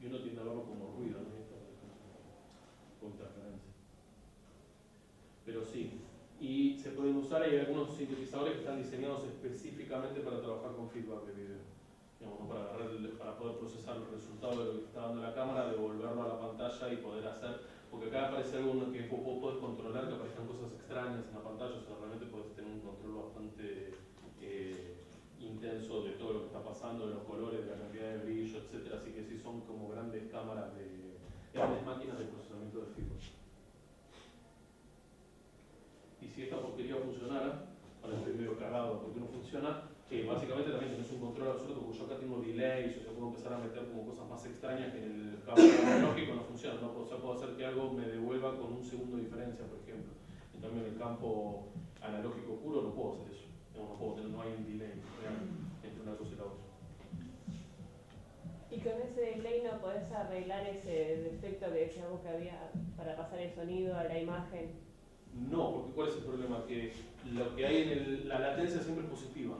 Y uno tiende a verlo como ruido, ¿no? O interferencia. Pero sí, y se pueden usar, hay algunos sintetizadores que están diseñados específicamente para trabajar con feedback de video. Digamos, ¿no? Para poder procesar el resultado de lo que está dando la cámara, devolverlo a la pantalla y poder hacer porque acá aparece algo que vos podés controlar, que aparezcan cosas extrañas en la pantalla, o sea, realmente podés tener un control bastante intenso de todo lo que está pasando, de los colores, de la cantidad de brillo, etc. Así que sí son como grandes cámaras grandes máquinas de procesamiento de fibra. Y si esta porquería funcionara, ahora estoy medio cagado porque no funciona, básicamente también tenés un control absoluto, porque yo acá tengo delays, o sea, puedo empezar a meter como cosas más extrañas que en el cable analógico no funciona, ¿no? O sea, puedo hacer que algo me devuelva con un segundo de diferencia, por ejemplo. En cambio, en el campo analógico puro no puedo hacer eso, no hay un delay real entre una cosa y la otra. Y con ese delay no podés arreglar ese defecto que decíamos que había para pasar el sonido a la imagen. No, porque ¿cuál es el problema? Que lo que hay en la latencia siempre es positiva.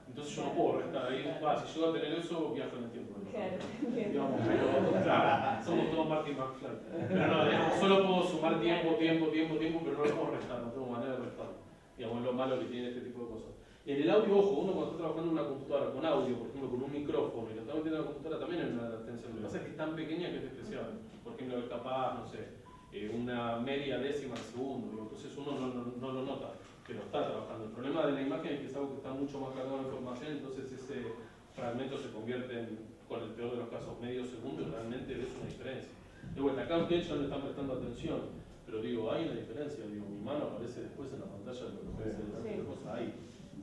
Entonces yo no puedo restar ahí. Si llego a tener eso, viajo en el tiempo. ¿No? Claro, Digamos, pero claro, somos todos Marty McFly. Pero no, digamos, solo puedo sumar tiempo, pero no lo puedo restar, no tengo manera de restar. Digamos, es lo malo que tiene este tipo de cosas. Y en el audio, ojo, uno cuando está trabajando en una computadora con audio, por ejemplo, con un micrófono, y lo está metiendo en la computadora también hay una latencia. Lo que pasa es que es tan pequeña que es especial. Por ejemplo, es capaz, no sé, una media décima de segundo, entonces uno no lo nota, pero está trabajando. El problema de la imagen es que es algo que está mucho más cargado de información, entonces ese fragmento se convierte en, con el peor de los casos, medio segundo, y realmente es una diferencia. De vuelta, acá ustedes ya no le están prestando atención, pero digo, hay una diferencia, digo, mi mano aparece después en la pantalla de lo que aparece de la cosa ahí.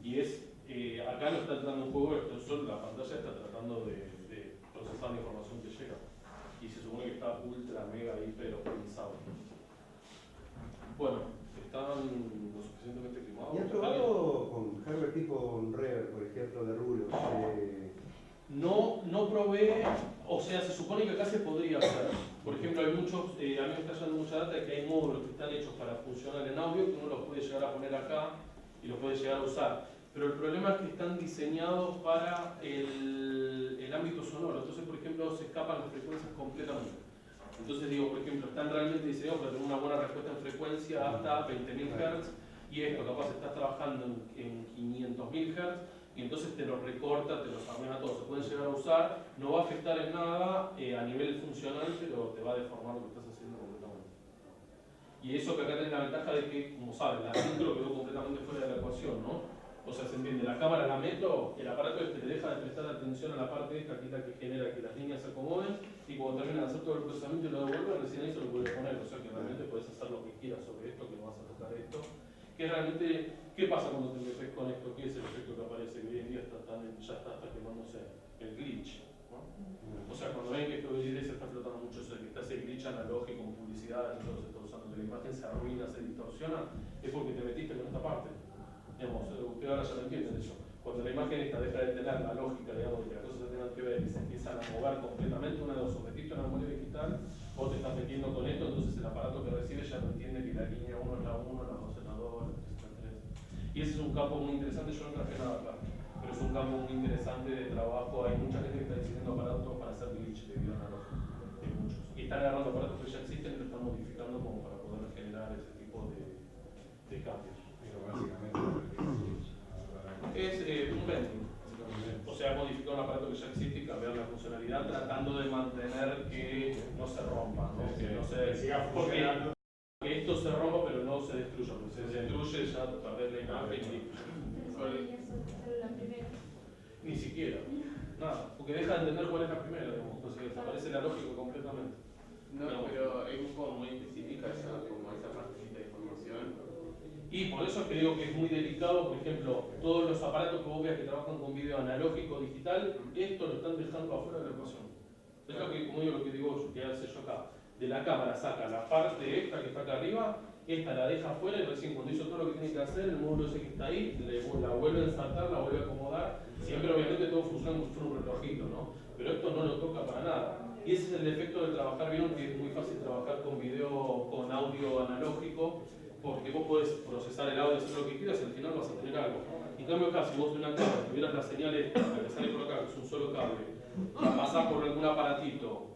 Y es, acá no está entrando en juego, solo la pantalla está tratando de procesar la información que llega. Y se supone que está ultra, mega, hiper optimizado. Bueno, ¿están lo suficientemente quemados? ¿Y has probado con hardware tipo Unreal, por ejemplo, de rulos? No probé, o sea, se supone que acá se podría hacer. Por ejemplo, hay muchos, a mí me está llegando mucha data de que hay módulos que están hechos para funcionar en audio, que uno los puede llegar a poner acá y los puede llegar a usar. Pero el problema es que están diseñados para el ámbito sonoro, entonces, por ejemplo, se escapan las frecuencias completamente. Entonces, digo, por ejemplo, están realmente diseñados para tener una buena respuesta en frecuencia hasta 20.000 Hz, y esto capaz estás trabajando en 500.000 Hz, y entonces te los recorta, te los arruina todo. Se pueden llegar a usar, no va a afectar en nada a nivel funcional, pero te va a deformar lo que estás haciendo completamente. Y eso que acá tenés la ventaja de que, como saben, la sincro quedó completamente fuera de la ecuación, ¿no? O sea, se entiende, la cámara la meto, el aparato te deja de prestar atención a la parte esta, que es la que genera que las líneas se acomoden, y cuando terminan de hacer todo el procesamiento y lo devuelve, recién ahí se lo vuelve a poner. O sea que realmente puedes hacer lo que quieras sobre esto, que no vas a tocar esto. Que realmente, ¿qué pasa cuando te metes con esto? ¿Qué es el efecto que aparece? Que hoy en día ya está quemándose el glitch, ¿no? O sea, cuando ven que esto de se está flotando mucho, que está ese glitch analógico con publicidad, y todo se está usando, que la imagen se arruina, se distorsiona, es porque te metiste con esta parte. Digamos, ustedes ahora ya lo entienden eso. Cuando la imagen esta deja de tener la lógica, digamos, de que las cosas se tengan que ver y se empiezan a mover completamente, una de dos, o metiste una memoria digital, o te estás metiendo con esto, entonces el aparato que recibe ya no entiende que la línea 1 es la 1, la 2 es la 2, la 3 es la 3. Y ese es un campo muy interesante, yo no traje nada acá, pero es un campo muy interesante de trabajo. Hay mucha gente que está diseñando aparatos para hacer glitch de video analógico, hay muchos. Y están agarrando aparatos que ya existen y lo están modificando como para poder generar ese tipo de cambios. Es un vending. O sea, modificar un aparato que ya existe y cambiar la funcionalidad tratando de mantener que no se rompa, ¿no? Que no se siga funcionando. Que esto se rompa pero no se destruya, porque si se destruye ya perdés la imagen La primera. ni siquiera. Nada, porque deja de entender cuál es la primera, digamos, entonces desaparece la lógica completamente. No, pero es como muy específica esa partecita de información. Y por eso es que digo que es muy delicado, por ejemplo, todos los aparatos que vos veas que trabajan con video analógico digital, esto lo están dejando afuera de la ecuación. Es lo que, como digo, lo que digo yo, que hace yo acá. De la cámara saca la parte esta que está acá arriba, esta la deja afuera y recién cuando hizo todo lo que tiene que hacer, el módulo ese que está ahí, la vuelve a ensartar, la vuelve a acomodar. Siempre obviamente todo funciona como si fuera un relojito, ¿no? Pero esto no lo toca para nada. Y ese es el efecto de trabajar, vieron que es muy fácil trabajar con video, con audio analógico, porque vos podés procesar el audio, hacer lo que quieras y al final vas a tener algo. En cambio acá, si vos de una cámara tuvieras la señal esta, la que sale por acá, que es un solo cable, la pasás por algún aparatito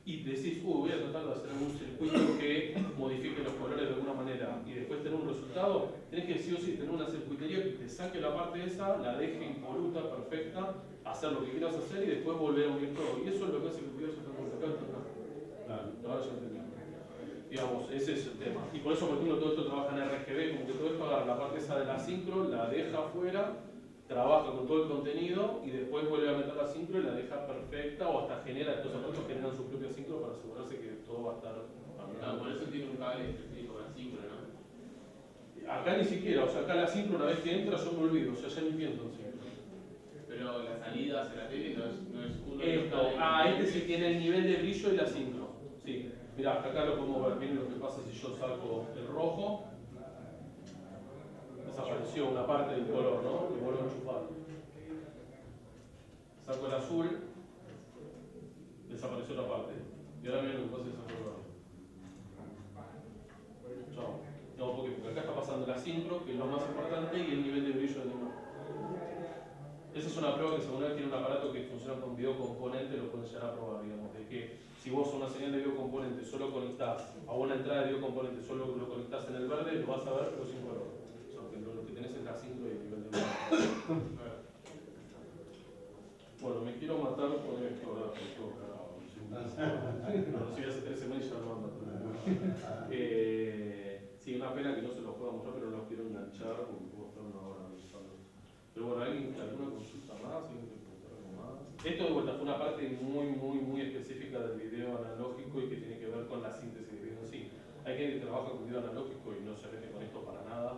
y decís, voy a tratar de hacer un circuito que modifique los colores de alguna manera y después tener un resultado, tenés que sí o sí tener una circuitería que te saque la parte esa, la deje impoluta, perfecta, hacer lo que quieras hacer y después volver a unir todo. Y eso es lo que hace que el video se transforme acá. Claro, ahora ya entendí. Digamos, ese es el tema. Y por eso, por ejemplo, todo esto trabaja en RGB, como que todo esto agarra la parte esa de la sincro, la deja afuera, trabaja con todo el contenido y después vuelve a meter la sincro y la deja perfecta o hasta genera, estos zapatos generan su propia sincro para asegurarse que todo va a estar Claro, por eso tiene un cable específico para sincro, ¿no? acá ni siquiera, o sea, acá la sincro una vez que entra yo me olvido, o sea, ya ni pienso en sincro. Pero la salida hacia la tele no es uno de los Esto, cables. este sí tiene el nivel de brillo y la sincro. Sí, mirá, acá lo podemos ver, miren lo que pasa si yo saco el rojo. Desapareció una parte del color, ¿no? Lo vuelvo a enchufar. Saco el azul, desapareció otra parte. Y ahora miren lo que pasa si saco el verde. Chao. No, porque acá está pasando la sincro, que es lo más importante, y el nivel de brillo de uno. Esa es una prueba que según él tiene un aparato que funciona con videocomponente, lo pueden llegar a probar, digamos, de que si vos una señal de videocomponente solo conectás a una entrada de videocomponente, solo lo conectás en el verde, lo vas a ver pero sin color. O sea, que lo que tenés es la sincro y el nivel de brillo. Bueno, me quiero matar con esto, ahora porque tengo cagado. No, si hace 3 semanas ya lo mando. Sí, una pena que no se los pueda mostrar, pero no los quiero enganchar porque puedo estar una hora revisando. Pero bueno, ¿alguna consulta más? ¿Alguien quiere preguntar algo más? Esto de vuelta fue una parte muy específica del video analógico y que tiene que ver con la síntesis de video en sí. Hay gente que trabaja con video analógico y no se mete con esto para nada,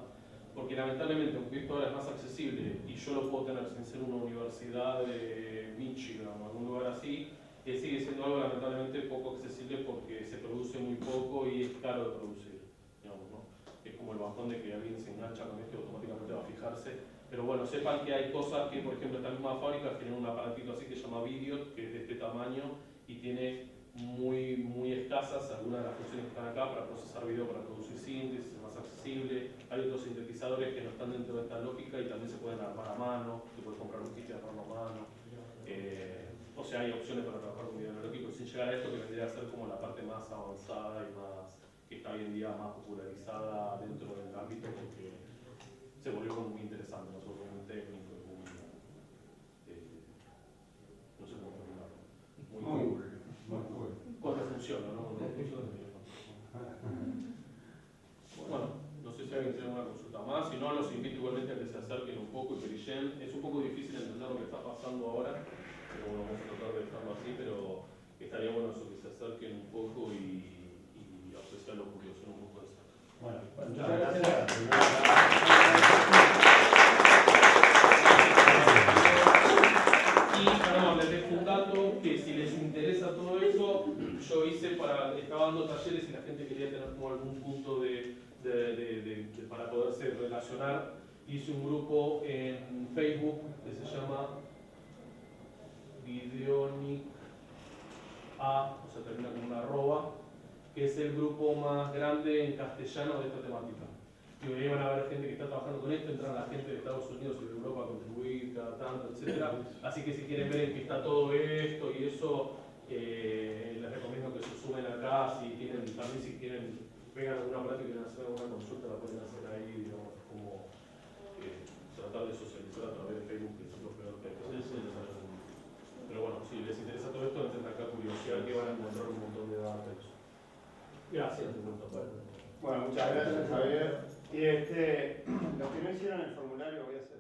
porque lamentablemente, aunque esto ahora es más accesible y yo lo puedo tener sin ser una universidad de Michigan o algún lugar así, sigue siendo algo lamentablemente poco accesible porque se produce muy poco y es caro de producir, digamos, ¿no? Es como el bajón de que alguien se engancha con esto y automáticamente va a fijarse. Pero bueno, sepan que hay cosas que, por ejemplo, esta misma fábrica tiene un aparatito así que se llama Videot, que es de este tamaño y tiene muy escasas algunas de las funciones que están acá para procesar video, para producir síntesis, es más accesible. Hay otros sintetizadores que no están dentro de esta lógica y también se pueden armar a mano, se puede comprar un kit de armarlo a mano. O sea, hay opciones para trabajar con video analógico sin llegar a esto que vendría a ser como la parte más avanzada y más que está hoy en día más popularizada dentro del ámbito porque se volvió como muy interesante, no solo muy técnico, muy, no sé cómo terminarlo. Muy cuando funciona, ¿no? Cuando funciona. Bueno, no sé si alguien tiene alguna consulta más, si no los invito igualmente a que se acerquen un poco y perillen. Es un poco difícil entender lo que está pasando ahora, pero bueno, vamos a tratar de dejarlo así, pero estaría bueno eso, que se acerquen un poco y apreciar lo curioso, un poco de eso. Bueno, muchas gracias. Y perdón, les dejo un dato que si les interesa todo eso, yo estaba dando talleres y la gente quería tener como algún punto para poderse relacionar. Hice un grupo en Facebook que se llama Videonic A, o sea, termina con una arroba, que es el grupo más grande en castellano de esta temática. Y ahí van a ver gente que está trabajando con esto, entran la gente de Estados Unidos y de Europa a contribuir cada tanto, etc. Así que si quieren ver en qué está todo esto y eso, les recomiendo que se sumen acá, también si quieren, vengan a alguna práctica y quieren hacer alguna consulta, la pueden hacer ahí, digamos, como tratar de socializar a través de Facebook, que es lo peor que hay que hacer. Pero bueno, si les interesa todo esto, entren acá curiosidad que van a encontrar un montón de datos. Gracias. Bueno, muchas gracias, Javier. Y los que no hicieron el formulario voy a hacer